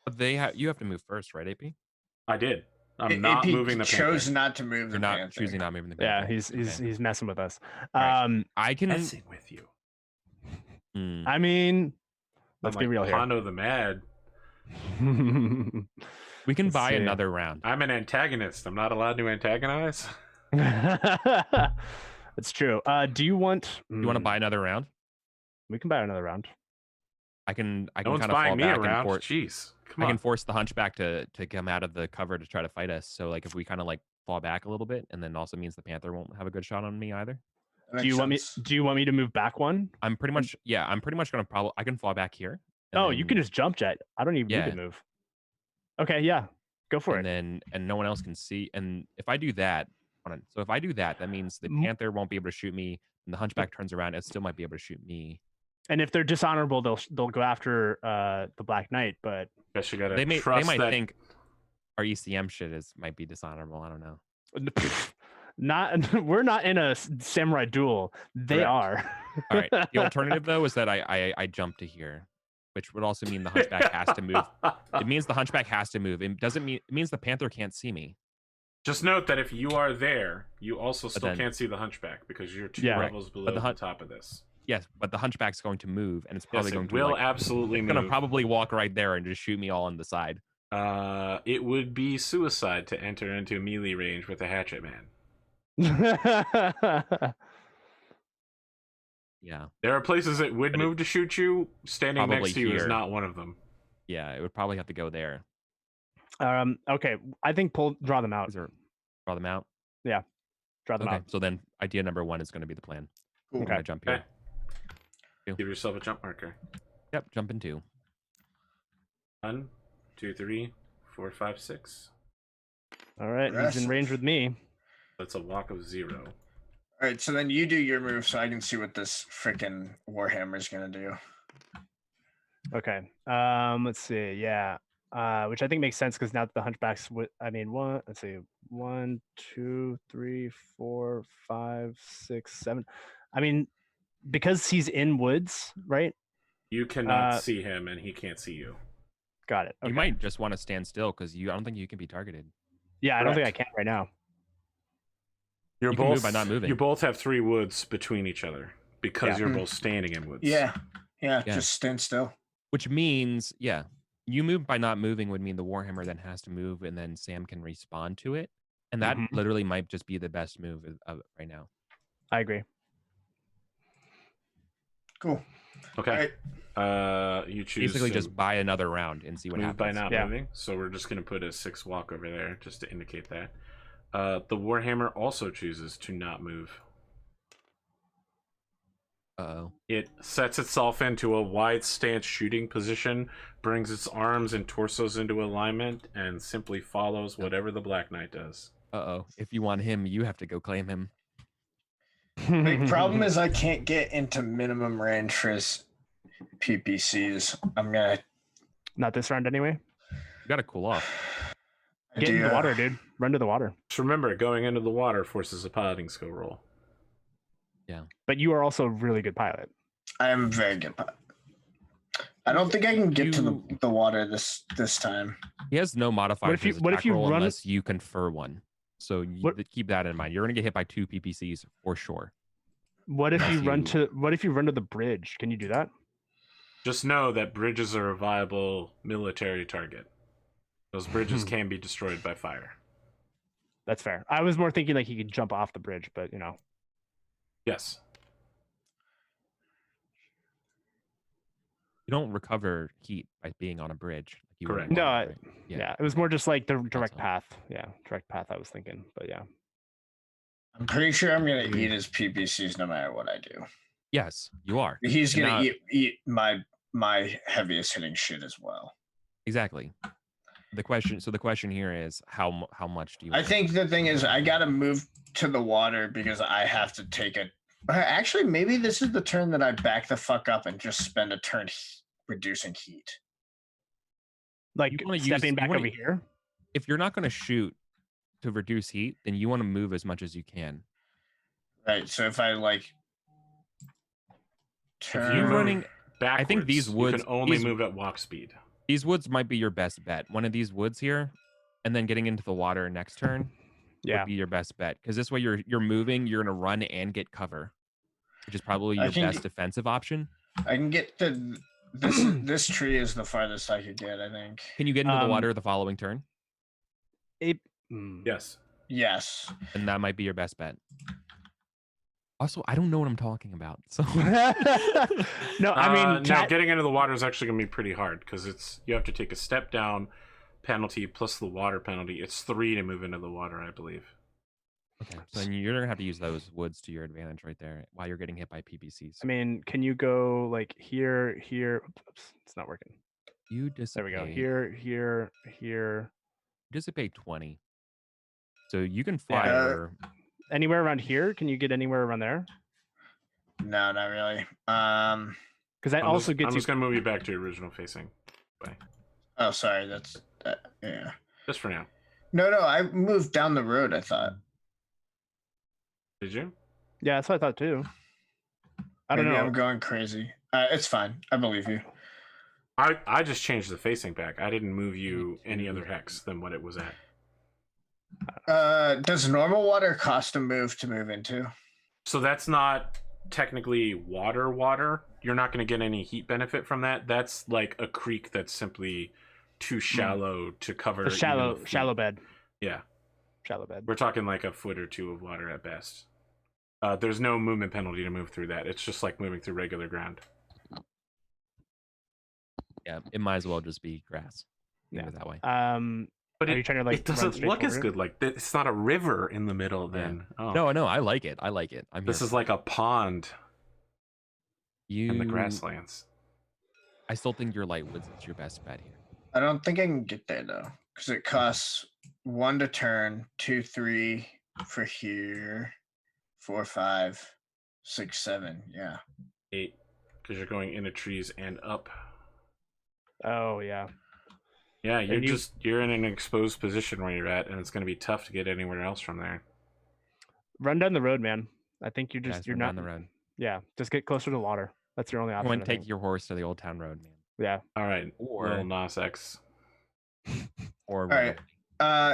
[SPEAKER 4] But you have to move first, right, AP?
[SPEAKER 1] I did. I'm not moving the Panther.
[SPEAKER 3] Chose not to move the
[SPEAKER 4] You're not
[SPEAKER 3] Panther.
[SPEAKER 4] choosing not moving the Panther.
[SPEAKER 2] Yeah, he's messing with us.
[SPEAKER 4] Right. I can
[SPEAKER 1] messing with you.
[SPEAKER 2] I mean, let's be real here.
[SPEAKER 1] Hondo the Mad.
[SPEAKER 4] We can buy another round.
[SPEAKER 1] I'm an antagonist. I'm not allowed to antagonize.
[SPEAKER 2] It's true. Do you want?
[SPEAKER 4] You want to buy another round?
[SPEAKER 2] We can buy another round.
[SPEAKER 4] I can
[SPEAKER 1] no
[SPEAKER 4] kind
[SPEAKER 1] one's
[SPEAKER 4] of
[SPEAKER 1] buying
[SPEAKER 4] fall
[SPEAKER 1] me
[SPEAKER 4] back
[SPEAKER 1] around.
[SPEAKER 4] and
[SPEAKER 1] Jeez,
[SPEAKER 4] I can force the Hunchback to come out of the cover to try to fight us. So like if we kind of like fall back a little bit, and then also means the Panther won't have a good shot on me either.
[SPEAKER 2] Do you want me to move back one?
[SPEAKER 4] I'm pretty much gonna I can fall back here.
[SPEAKER 2] Oh, you can just jump jet. I don't even need to move. Okay, yeah, go for it.
[SPEAKER 4] And no one else can see. And if I do that, that means the Panther won't be able to shoot me, and the Hunchback turns around, it still might be able to shoot me.
[SPEAKER 2] And if they're dishonorable, they'll go after the Black Knight. But
[SPEAKER 1] guess you gotta
[SPEAKER 4] they might think our ECM shit might be dishonorable. I don't know.
[SPEAKER 2] We're not in a samurai duel. They are.
[SPEAKER 4] All right. The alternative though is that I jump to here, which would also mean the Hunchback has to move. It means the Hunchback has to move. It means the Panther can't see me.
[SPEAKER 1] Just note that if you are there, you also still can't see the Hunchback because you're 2 levels below the top of this.
[SPEAKER 4] Yes, but the Hunchback's going to move, and it's probably going to
[SPEAKER 1] will absolutely move.
[SPEAKER 4] It's going to probably walk right there and just shoot me all on the side.
[SPEAKER 1] It would be suicide to enter into melee range with a hatchet man.
[SPEAKER 4] Yeah.
[SPEAKER 1] There are places it would move to shoot you. Standing next to you is not one of them.
[SPEAKER 4] Yeah, it would probably have to go there.
[SPEAKER 2] Okay, I think draw them out.
[SPEAKER 4] Is there draw them out?
[SPEAKER 2] Draw them
[SPEAKER 4] Okay,
[SPEAKER 2] out.
[SPEAKER 4] so then idea number 1 is going to be the plan.
[SPEAKER 3] Cool.
[SPEAKER 4] I'm
[SPEAKER 2] Okay.
[SPEAKER 4] going to jump
[SPEAKER 1] Okay.
[SPEAKER 4] here.
[SPEAKER 1] Give yourself a jump marker.
[SPEAKER 4] Yep, jump in 2.
[SPEAKER 1] 1, 2, 3, 4, 5, 6.
[SPEAKER 2] All right, he's in
[SPEAKER 3] Aggressive.
[SPEAKER 2] range with me.
[SPEAKER 1] That's a walk of 0.
[SPEAKER 3] All right, so then you do your move so I can see what this freaking Warhammer is going to do.
[SPEAKER 2] Okay. Let's see. Yeah. Which I think makes sense because now the hunchbacks would. I mean, let's see. 1, 2, 3, 4, 5, 6, 7. I mean, because he's in woods, right?
[SPEAKER 1] You cannot see him, and he can't see you.
[SPEAKER 2] Got it. Okay.
[SPEAKER 4] You might just want to stand still because I don't think you can be targeted.
[SPEAKER 2] Yeah, I don't think I
[SPEAKER 1] Correct.
[SPEAKER 2] can right now.
[SPEAKER 1] You're
[SPEAKER 4] You can
[SPEAKER 1] both
[SPEAKER 4] move by not moving.
[SPEAKER 1] You both have 3 woods between each other because
[SPEAKER 2] Yeah.
[SPEAKER 1] you're both standing in woods.
[SPEAKER 3] Yeah,
[SPEAKER 4] Yeah.
[SPEAKER 3] just stand still.
[SPEAKER 4] Which means, yeah, you move by not moving would mean the Warhammer then has to move and then Sam can respond to it. And that
[SPEAKER 2] Mhm.
[SPEAKER 4] literally might just be the best move of it right now.
[SPEAKER 2] I agree.
[SPEAKER 3] Cool.
[SPEAKER 1] Okay.
[SPEAKER 3] All right.
[SPEAKER 1] You choose
[SPEAKER 4] Basically
[SPEAKER 1] to
[SPEAKER 4] just buy another round and see what
[SPEAKER 1] move
[SPEAKER 4] happens.
[SPEAKER 1] by not
[SPEAKER 2] Yeah.
[SPEAKER 1] moving. So we're just going to put a 6 walk over there just to indicate that. The Warhammer also chooses to not move.
[SPEAKER 4] Uh-oh.
[SPEAKER 1] It sets itself into a wide stance shooting position, brings its arms and torsos into alignment, and simply follows whatever the Black Knight does.
[SPEAKER 4] Uh-oh. If you want him, you have to go claim him.
[SPEAKER 3] Big problem is I can't get into minimum range for his PPCs. I'm gonna
[SPEAKER 2] Not this round anyway.
[SPEAKER 4] You got to cool off.
[SPEAKER 2] Get in the water, dude. Run to the water.
[SPEAKER 1] Just remember, going into the water forces a piloting skill roll.
[SPEAKER 2] But you are also a really good pilot.
[SPEAKER 3] I am very good. I don't think I can get to
[SPEAKER 4] You-
[SPEAKER 3] the water this time.
[SPEAKER 4] He has no modifier
[SPEAKER 2] What if
[SPEAKER 4] to his
[SPEAKER 2] you- what if
[SPEAKER 4] attack
[SPEAKER 2] you
[SPEAKER 4] roll
[SPEAKER 2] run-
[SPEAKER 4] unless you confer one. So keep that in mind. You're going to get hit by 2 PPCs for sure.
[SPEAKER 2] What if you
[SPEAKER 4] Unless
[SPEAKER 2] run
[SPEAKER 4] you-
[SPEAKER 2] to? What if you run to the bridge? Can you do that?
[SPEAKER 1] Just know that bridges are a viable military target. Those bridges can be destroyed by fire.
[SPEAKER 2] That's fair. I was more thinking like he could jump off the bridge, but you know.
[SPEAKER 1] Yes.
[SPEAKER 4] You don't recover heat by being on a bridge. Like you would
[SPEAKER 1] Correct.
[SPEAKER 4] on
[SPEAKER 2] No,
[SPEAKER 4] water,
[SPEAKER 2] I-
[SPEAKER 4] right?
[SPEAKER 2] Yeah. It was more just like the direct
[SPEAKER 4] all.
[SPEAKER 2] path. Yeah, direct path. I was thinking, but yeah.
[SPEAKER 3] I'm pretty sure I'm gonna eat his PPCs no matter what I do.
[SPEAKER 4] Yes, you are.
[SPEAKER 3] He's
[SPEAKER 4] And
[SPEAKER 3] gonna
[SPEAKER 4] now-
[SPEAKER 3] eat my heaviest hitting shit as well.
[SPEAKER 4] Exactly. The question here is how much do you
[SPEAKER 3] I
[SPEAKER 4] want?
[SPEAKER 3] think the thing is I gotta move to the water because I have to take a. Actually, maybe this is the turn that I back the fuck up and just spend a turn reducing heat.
[SPEAKER 2] Like
[SPEAKER 4] You wanna
[SPEAKER 2] stepping
[SPEAKER 4] use-
[SPEAKER 2] back
[SPEAKER 4] you wanna-
[SPEAKER 2] over here.
[SPEAKER 4] If you're not going to shoot to reduce heat, then you want to move as much as you can.
[SPEAKER 3] Right. So if I like
[SPEAKER 1] If
[SPEAKER 3] turn,
[SPEAKER 1] you
[SPEAKER 4] You're
[SPEAKER 1] move
[SPEAKER 4] running-
[SPEAKER 1] backwards,
[SPEAKER 4] think these
[SPEAKER 1] you
[SPEAKER 4] woods-
[SPEAKER 1] can only
[SPEAKER 4] these-
[SPEAKER 1] move at walk speed.
[SPEAKER 4] These woods might be your best bet. One of these woods here, and then getting into the water next turn
[SPEAKER 2] Yeah.
[SPEAKER 4] would be your best bet. Because this way you're moving, you're going to run and get cover, which is probably
[SPEAKER 3] I
[SPEAKER 4] your
[SPEAKER 3] think-
[SPEAKER 4] best defensive option.
[SPEAKER 3] I can get to this tree is the farthest I could get. I think.
[SPEAKER 4] Can you get into the
[SPEAKER 2] Um,
[SPEAKER 4] water the following turn?
[SPEAKER 1] Yes.
[SPEAKER 3] Yes.
[SPEAKER 4] And that might be your best bet. Also, I don't know what I'm talking about. So
[SPEAKER 2] No, I mean,
[SPEAKER 1] now getting into the water is actually going to be pretty hard because you have to take a step down penalty plus the water penalty. It's 3 to move into the water, I believe.
[SPEAKER 4] okay, so then you're gonna have to use those woods to your advantage right there while you're getting hit by PPCs.
[SPEAKER 2] I mean, can you go like here? Oops, it's not working.
[SPEAKER 4] You
[SPEAKER 2] There
[SPEAKER 4] dissipate.
[SPEAKER 2] we go. Here.
[SPEAKER 4] Dissipate 20. So you can fly
[SPEAKER 3] Yeah.
[SPEAKER 4] over.
[SPEAKER 2] Anywhere around here? Can you get anywhere around there?
[SPEAKER 3] No, not really.
[SPEAKER 2] Because that also
[SPEAKER 1] I'm
[SPEAKER 2] gets you.
[SPEAKER 1] just going to move you back to your original facing.
[SPEAKER 3] Oh, sorry. Yeah.
[SPEAKER 1] Just for now.
[SPEAKER 3] No, I moved down the road. I thought.
[SPEAKER 1] Did you?
[SPEAKER 2] Yeah, that's what I thought too. I don't
[SPEAKER 3] Maybe
[SPEAKER 2] know.
[SPEAKER 3] I'm going crazy. It's fine. I believe you.
[SPEAKER 1] I just changed the facing back. I didn't move you any other hex than what it was at.
[SPEAKER 3] Does normal water cost a move to move into?
[SPEAKER 1] So that's not technically water. You're not going to get any heat benefit from that. That's like a creek that's simply too shallow to cover.
[SPEAKER 2] The shallow
[SPEAKER 1] even a feet.
[SPEAKER 2] bed.
[SPEAKER 1] Yeah.
[SPEAKER 2] Shallow bed.
[SPEAKER 1] We're talking like a foot or 2 of water at best. There's no movement penalty to move through that. It's just like moving through regular ground.
[SPEAKER 4] Yeah, it might as well just be grass. Think
[SPEAKER 2] Yeah.
[SPEAKER 4] of it that way.
[SPEAKER 1] But
[SPEAKER 2] Are you trying to like
[SPEAKER 1] it
[SPEAKER 2] run
[SPEAKER 1] doesn't
[SPEAKER 2] straight
[SPEAKER 1] look as
[SPEAKER 2] forward?
[SPEAKER 1] good. Like it's not a river in the middle.
[SPEAKER 4] Yeah.
[SPEAKER 1] Then oh
[SPEAKER 4] No, I like it. I like it.
[SPEAKER 1] this is like a pond in the
[SPEAKER 4] you.
[SPEAKER 1] grasslands.
[SPEAKER 4] I still think your light woods is your best bet here.
[SPEAKER 3] I don't think I can get there though, because it costs 1 to turn, 2, 3 for here, 4, 5, 6, 7. Yeah.
[SPEAKER 1] 8 because you're going into trees and up.
[SPEAKER 2] Oh yeah.
[SPEAKER 1] Yeah,
[SPEAKER 2] And
[SPEAKER 1] you're in an exposed position where you're at, and it's going to be tough to get anywhere else from there.
[SPEAKER 2] Run down the road, man. I think you're
[SPEAKER 4] Guys,
[SPEAKER 2] you're
[SPEAKER 4] run
[SPEAKER 2] not
[SPEAKER 4] down the road.
[SPEAKER 2] Yeah, just get closer to water. That's your only
[SPEAKER 4] I
[SPEAKER 2] option.
[SPEAKER 4] want
[SPEAKER 2] I
[SPEAKER 4] to take
[SPEAKER 2] think.
[SPEAKER 4] your horse to the old town road, man.
[SPEAKER 2] Yeah.
[SPEAKER 1] All right,
[SPEAKER 4] Or-
[SPEAKER 1] little Nas X.
[SPEAKER 4] Or
[SPEAKER 3] All right.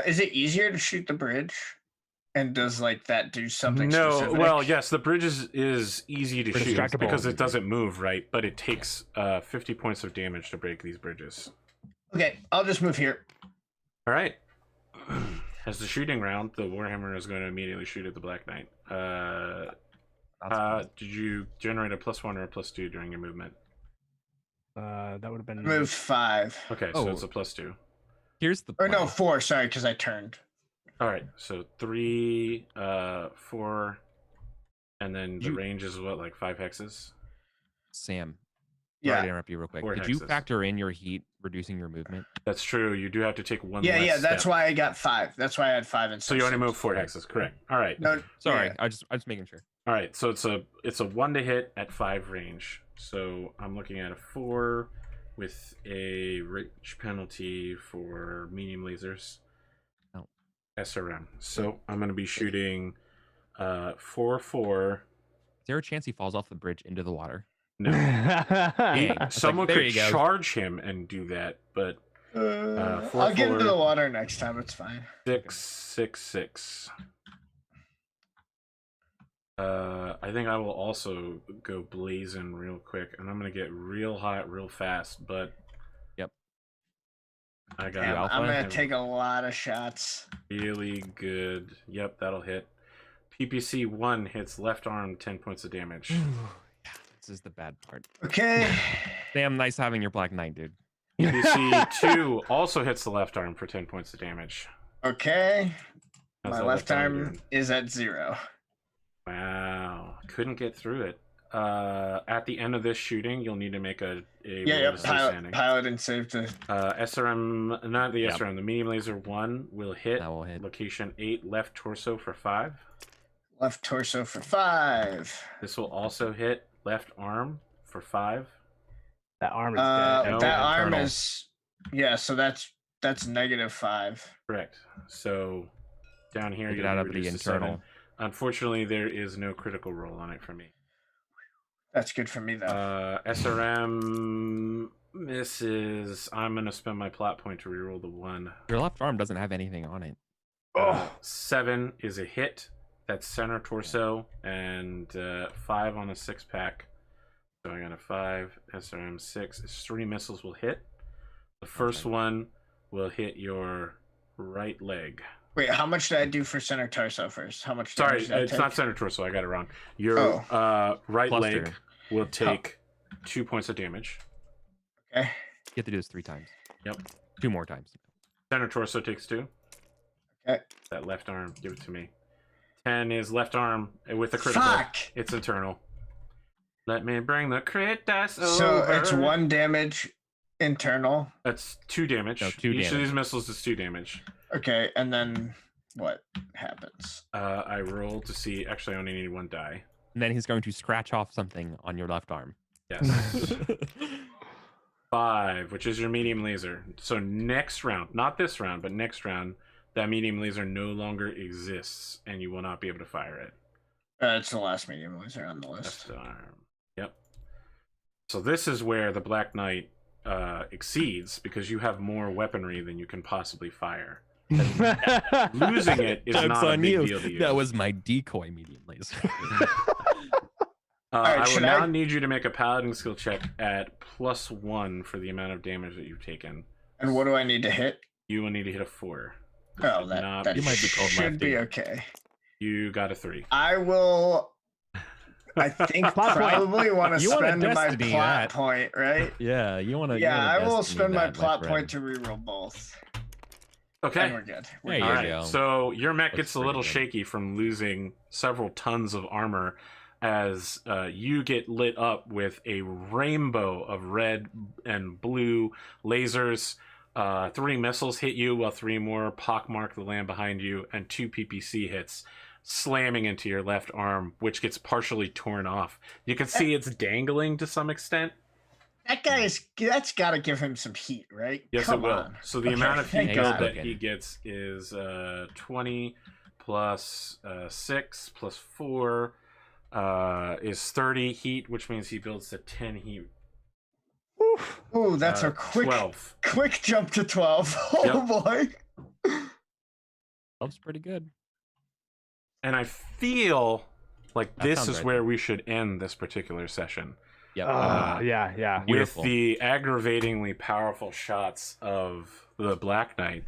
[SPEAKER 3] Is it easier to shoot the bridge? And does like that do something
[SPEAKER 1] No,
[SPEAKER 3] specific?
[SPEAKER 1] well, yes, the bridge is easy to
[SPEAKER 2] But it's
[SPEAKER 1] shoot
[SPEAKER 2] distractible.
[SPEAKER 1] because it doesn't move, right? But it takes 50 points of damage to break these bridges.
[SPEAKER 3] Okay, I'll just move here.
[SPEAKER 1] All right. As the shooting round, the Warhammer is going to immediately shoot at the Black Knight. Did you generate a +1 or a +2 during your movement?
[SPEAKER 2] That would have been
[SPEAKER 3] Moved 5.
[SPEAKER 1] Okay, so
[SPEAKER 4] Oh.
[SPEAKER 1] it's a +2.
[SPEAKER 4] Here's the
[SPEAKER 3] Or
[SPEAKER 4] plan.
[SPEAKER 3] no, 4, sorry, because I turned.
[SPEAKER 1] All right, so 3, 4, and then the
[SPEAKER 4] You-
[SPEAKER 1] range is what, like 5 hexes?
[SPEAKER 4] Sam, sorry
[SPEAKER 3] Yeah.
[SPEAKER 4] to interrupt you real quick.
[SPEAKER 1] 4
[SPEAKER 4] Did you
[SPEAKER 1] hexes.
[SPEAKER 4] factor in your heat reducing your movement?
[SPEAKER 1] That's true. You do have to take one.
[SPEAKER 3] Yeah,
[SPEAKER 1] less
[SPEAKER 3] that's
[SPEAKER 1] step.
[SPEAKER 3] why I got 5. That's why I had 5 and 6.
[SPEAKER 1] So you only move 4 hexes, correct? All right.
[SPEAKER 3] No,
[SPEAKER 4] Sorry,
[SPEAKER 3] yeah.
[SPEAKER 4] I'm just making sure.
[SPEAKER 1] All right. So it's a 1 to hit at 5 range. So I'm looking at a 4 with a rich penalty for medium lasers.
[SPEAKER 4] Oh.
[SPEAKER 1] SRM. So I'm going to be shooting 4.
[SPEAKER 4] Is there a chance he falls off the bridge into the water?
[SPEAKER 1] No.
[SPEAKER 4] Dang.
[SPEAKER 1] Someone
[SPEAKER 4] there
[SPEAKER 1] could
[SPEAKER 4] you go.
[SPEAKER 1] charge him and do that, but 4,
[SPEAKER 3] I'll get into
[SPEAKER 1] 4.
[SPEAKER 3] the water next time. It's fine.
[SPEAKER 1] 6, 6, 6. I think I will also go blazing real quick, and I'm gonna get real hot real fast. But
[SPEAKER 4] Yep.
[SPEAKER 1] I got
[SPEAKER 3] Damn,
[SPEAKER 4] Alpha?
[SPEAKER 3] I'm gonna take a lot of shots.
[SPEAKER 1] really good. Yep, that'll hit. PPC 1 hits left arm, 10 points of damage.
[SPEAKER 4] This is the bad part.
[SPEAKER 3] Okay.
[SPEAKER 4] Sam, nice having your Black Knight, dude.
[SPEAKER 1] PPC 2 also hits the left arm for 10 points of damage.
[SPEAKER 3] Okay.
[SPEAKER 1] How's
[SPEAKER 3] My
[SPEAKER 1] that
[SPEAKER 3] left arm
[SPEAKER 1] doing?
[SPEAKER 3] is at 0.
[SPEAKER 1] Wow, couldn't get through it. At the end of this shooting, you'll need to make a
[SPEAKER 3] Yeah,
[SPEAKER 1] roll to stay standing.
[SPEAKER 3] pilot and save to.
[SPEAKER 1] SRM, not the
[SPEAKER 4] Yep.
[SPEAKER 1] SRM, the medium laser 1 will hit
[SPEAKER 4] That will hit.
[SPEAKER 1] location 8, left torso for 5.
[SPEAKER 3] Left torso for 5.
[SPEAKER 1] This will also hit left arm for 5.
[SPEAKER 2] That arm is dead.
[SPEAKER 1] No,
[SPEAKER 3] That arm
[SPEAKER 1] internal.
[SPEAKER 3] is. Yeah, so that's -5.
[SPEAKER 1] Correct. So down here,
[SPEAKER 4] Take it
[SPEAKER 1] you'll
[SPEAKER 4] out
[SPEAKER 1] be
[SPEAKER 4] of the
[SPEAKER 1] reduced to 7.
[SPEAKER 4] internal.
[SPEAKER 1] Unfortunately, there is no critical roll on it for me.
[SPEAKER 3] That's good for me though.
[SPEAKER 1] SRM misses. I'm going to spend my plot point to reroll the 1.
[SPEAKER 4] Your left arm doesn't have anything on it.
[SPEAKER 1] 7 is a hit. That's center torso, and 5 on a 6-pack. So I got a 5, SRM 6. 3 missiles will hit. The first
[SPEAKER 4] Okay.
[SPEAKER 1] one will hit your right leg.
[SPEAKER 3] Wait, how much did I do for center torso first? How much?
[SPEAKER 1] Sorry,
[SPEAKER 3] damage did I
[SPEAKER 1] it's
[SPEAKER 3] take?
[SPEAKER 1] not center torso. I got it wrong. Your right
[SPEAKER 4] Cluster.
[SPEAKER 1] leg will take 2 points of damage.
[SPEAKER 3] Okay.
[SPEAKER 4] You have to do this 3 times.
[SPEAKER 1] Yep.
[SPEAKER 4] 2 more times.
[SPEAKER 1] Center torso takes 2.
[SPEAKER 3] Okay.
[SPEAKER 1] That left arm, give it to me. 10 is left arm with a critical.
[SPEAKER 3] Fuck.
[SPEAKER 1] It's internal. Let me bring the crit dice over.
[SPEAKER 3] So it's 1 damage internal.
[SPEAKER 1] That's 2 damage.
[SPEAKER 4] No, 2
[SPEAKER 1] Each of
[SPEAKER 4] damage.
[SPEAKER 1] these missiles is 2 damage.
[SPEAKER 3] Okay, and then what happens?
[SPEAKER 1] I rolled to see. Actually, I only need 1 die.
[SPEAKER 4] And then he's going to scratch off something on your left arm.
[SPEAKER 1] Yes. 5, which is your medium laser. So next round, not this round, but next round, that medium laser no longer exists, and you will not be able to fire it.
[SPEAKER 3] It's the last medium laser on the list.
[SPEAKER 1] Left arm. Yep. So this is where the Black Knight exceeds, because you have more weaponry than you can possibly fire. Losing it is
[SPEAKER 4] Joke's
[SPEAKER 1] not a
[SPEAKER 4] on
[SPEAKER 1] big
[SPEAKER 4] you.
[SPEAKER 1] deal to you.
[SPEAKER 4] That was my decoy medium laser.
[SPEAKER 3] Alright,
[SPEAKER 1] I will
[SPEAKER 3] should
[SPEAKER 1] now
[SPEAKER 3] I-
[SPEAKER 1] need you to make a paladin skill check at +1 for the amount of damage that you've taken.
[SPEAKER 3] And what do I need to hit?
[SPEAKER 1] You will need to hit a 4.
[SPEAKER 3] Oh,
[SPEAKER 1] Not-
[SPEAKER 3] that
[SPEAKER 4] You might be called
[SPEAKER 3] should be
[SPEAKER 4] lefty.
[SPEAKER 3] okay.
[SPEAKER 1] You got a 3.
[SPEAKER 3] I will. I think
[SPEAKER 2] Plot point.
[SPEAKER 3] probably want to
[SPEAKER 4] You wanna
[SPEAKER 3] spend my
[SPEAKER 4] destiny
[SPEAKER 3] plot
[SPEAKER 4] that.
[SPEAKER 3] point, right?
[SPEAKER 4] yeah, you want to.
[SPEAKER 3] Yeah, I will spend my plot point to reroll both.
[SPEAKER 1] Okay.
[SPEAKER 3] And we're good. We're
[SPEAKER 4] There
[SPEAKER 3] good.
[SPEAKER 4] you
[SPEAKER 1] All right.
[SPEAKER 4] go.
[SPEAKER 1] So your mech
[SPEAKER 4] Looks
[SPEAKER 1] gets a
[SPEAKER 4] pretty
[SPEAKER 1] little
[SPEAKER 4] good.
[SPEAKER 1] shaky from losing several tons of armor as you get lit up with a rainbow of red and blue lasers. 3 missiles hit you, while 3 more pockmark the land behind you, and 2 PPC hits, slamming into your left arm, which gets partially torn off. You can see it's dangling to some extent.
[SPEAKER 3] That's got to give him some heat, right?
[SPEAKER 1] Yes,
[SPEAKER 3] Come
[SPEAKER 1] it will.
[SPEAKER 3] on.
[SPEAKER 1] So the
[SPEAKER 3] Okay,
[SPEAKER 1] amount of
[SPEAKER 3] thank
[SPEAKER 1] heat
[SPEAKER 4] God.
[SPEAKER 1] build that he gets is 20 plus 6 plus 4 is 30 heat, which means he builds to 10 heat.
[SPEAKER 2] Oof.
[SPEAKER 3] Ooh, that's a quick
[SPEAKER 1] 12.
[SPEAKER 3] quick jump to 12. Oh boy.
[SPEAKER 4] 12's pretty good.
[SPEAKER 1] And I feel like
[SPEAKER 4] That
[SPEAKER 1] this
[SPEAKER 4] sounds
[SPEAKER 1] is
[SPEAKER 4] right.
[SPEAKER 1] where we should end this particular session.
[SPEAKER 4] Yep.
[SPEAKER 2] Yeah.
[SPEAKER 4] Beautiful.
[SPEAKER 1] With the aggravatingly powerful shots of the Black Knight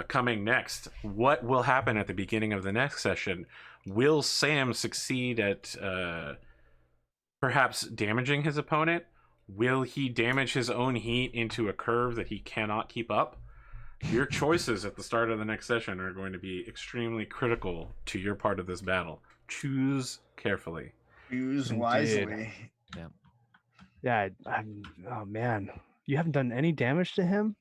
[SPEAKER 1] coming next. What will happen at the beginning of the next session? Will Sam succeed at perhaps damaging his opponent? Will he damage his own heat into a curve that he cannot keep up? Your choices at the start of the next session are going to be extremely critical to your part of this battle. Choose carefully.
[SPEAKER 3] Use
[SPEAKER 2] Indeed.
[SPEAKER 3] wisely.
[SPEAKER 2] Yeah. Oh man, you haven't done any damage to him.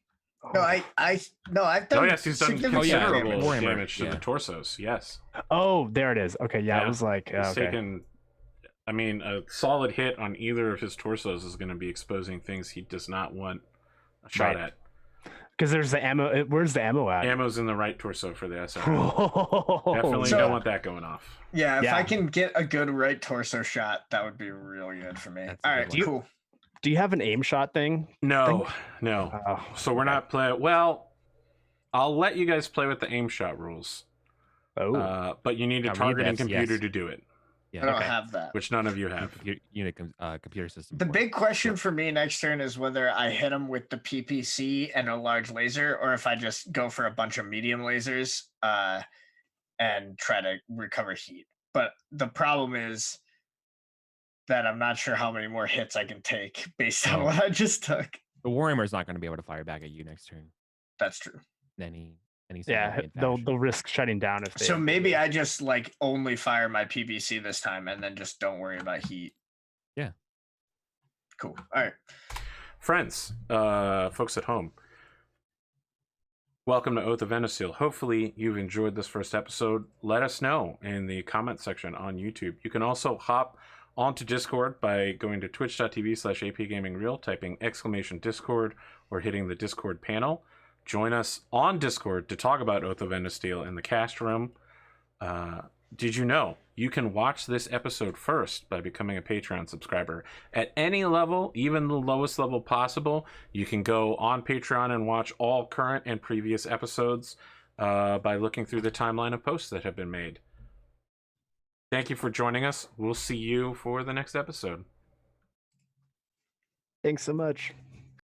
[SPEAKER 3] No,
[SPEAKER 2] Oh.
[SPEAKER 3] I've done.
[SPEAKER 1] Oh yes, he's done
[SPEAKER 3] significant
[SPEAKER 1] considerable
[SPEAKER 4] Warhammer,
[SPEAKER 1] damage to
[SPEAKER 4] yeah.
[SPEAKER 1] the torsos. Yes,
[SPEAKER 2] Oh, there it is. Okay, yeah,
[SPEAKER 1] Yeah.
[SPEAKER 2] it was like
[SPEAKER 1] he's
[SPEAKER 2] okay.
[SPEAKER 1] taken. I mean, a solid hit on either of his torsos is going to be exposing things he does not want a shot
[SPEAKER 2] Right.
[SPEAKER 1] at.
[SPEAKER 2] Because there's the ammo. Where's the ammo at?
[SPEAKER 1] Ammo's in the right torso for the SR.
[SPEAKER 2] Oh,
[SPEAKER 1] Definitely
[SPEAKER 3] So-
[SPEAKER 1] don't want that going off.
[SPEAKER 3] Yeah, if
[SPEAKER 2] Yeah.
[SPEAKER 3] I can get a good right torso shot, that would be really good for me.
[SPEAKER 4] That's a
[SPEAKER 3] All
[SPEAKER 4] good
[SPEAKER 3] right,
[SPEAKER 4] one.
[SPEAKER 3] cool.
[SPEAKER 2] Do you have an aim shot thing?
[SPEAKER 1] No, no.
[SPEAKER 2] Oh,
[SPEAKER 1] So we're
[SPEAKER 2] okay.
[SPEAKER 1] not playing. Well, I'll let you guys play with the aim shot rules.
[SPEAKER 2] Oh,
[SPEAKER 1] But you need a
[SPEAKER 4] Read
[SPEAKER 1] targeting
[SPEAKER 4] this,
[SPEAKER 1] computer
[SPEAKER 4] yes.
[SPEAKER 1] to do it,
[SPEAKER 3] I don't
[SPEAKER 2] Okay.
[SPEAKER 3] have that.
[SPEAKER 1] which none of you have.
[SPEAKER 4] Computer system.
[SPEAKER 3] The
[SPEAKER 4] for it.
[SPEAKER 3] big question for me next turn is whether I hit him with the PPC and a large laser, or if I just go for a bunch of medium lasers and try to recover heat. But the problem is that I'm not sure how many more hits I can take based on
[SPEAKER 4] Oh.
[SPEAKER 3] what I just took.
[SPEAKER 4] The Warhammer's not going to be able to fire back at you next turn.
[SPEAKER 3] That's true.
[SPEAKER 4] Any
[SPEAKER 2] yeah.
[SPEAKER 4] significant
[SPEAKER 2] They'll
[SPEAKER 4] fashion.
[SPEAKER 2] risk shutting down if they.
[SPEAKER 3] So maybe I just like only fire my PPC this time and then just don't worry about heat.
[SPEAKER 4] Yeah.
[SPEAKER 3] Cool. All right.
[SPEAKER 1] Friends, folks at home, welcome to Oath of Endosteel. Hopefully you've enjoyed this first episode. Let us know in the comment section on YouTube. You can also hop onto Discord by going to twitch.tv/APGamingREAL, typing !Discord, or hitting the Discord panel. Join us on Discord to talk about Oath of Endosteel in the cast room. Did you know you can watch this episode first by becoming a Patreon subscriber? At any level, even the lowest level possible, you can go on Patreon and watch all current and previous episodes by looking through the timeline of posts that have been made. Thank you for joining us. We'll see you for the next episode.
[SPEAKER 2] Thanks so much.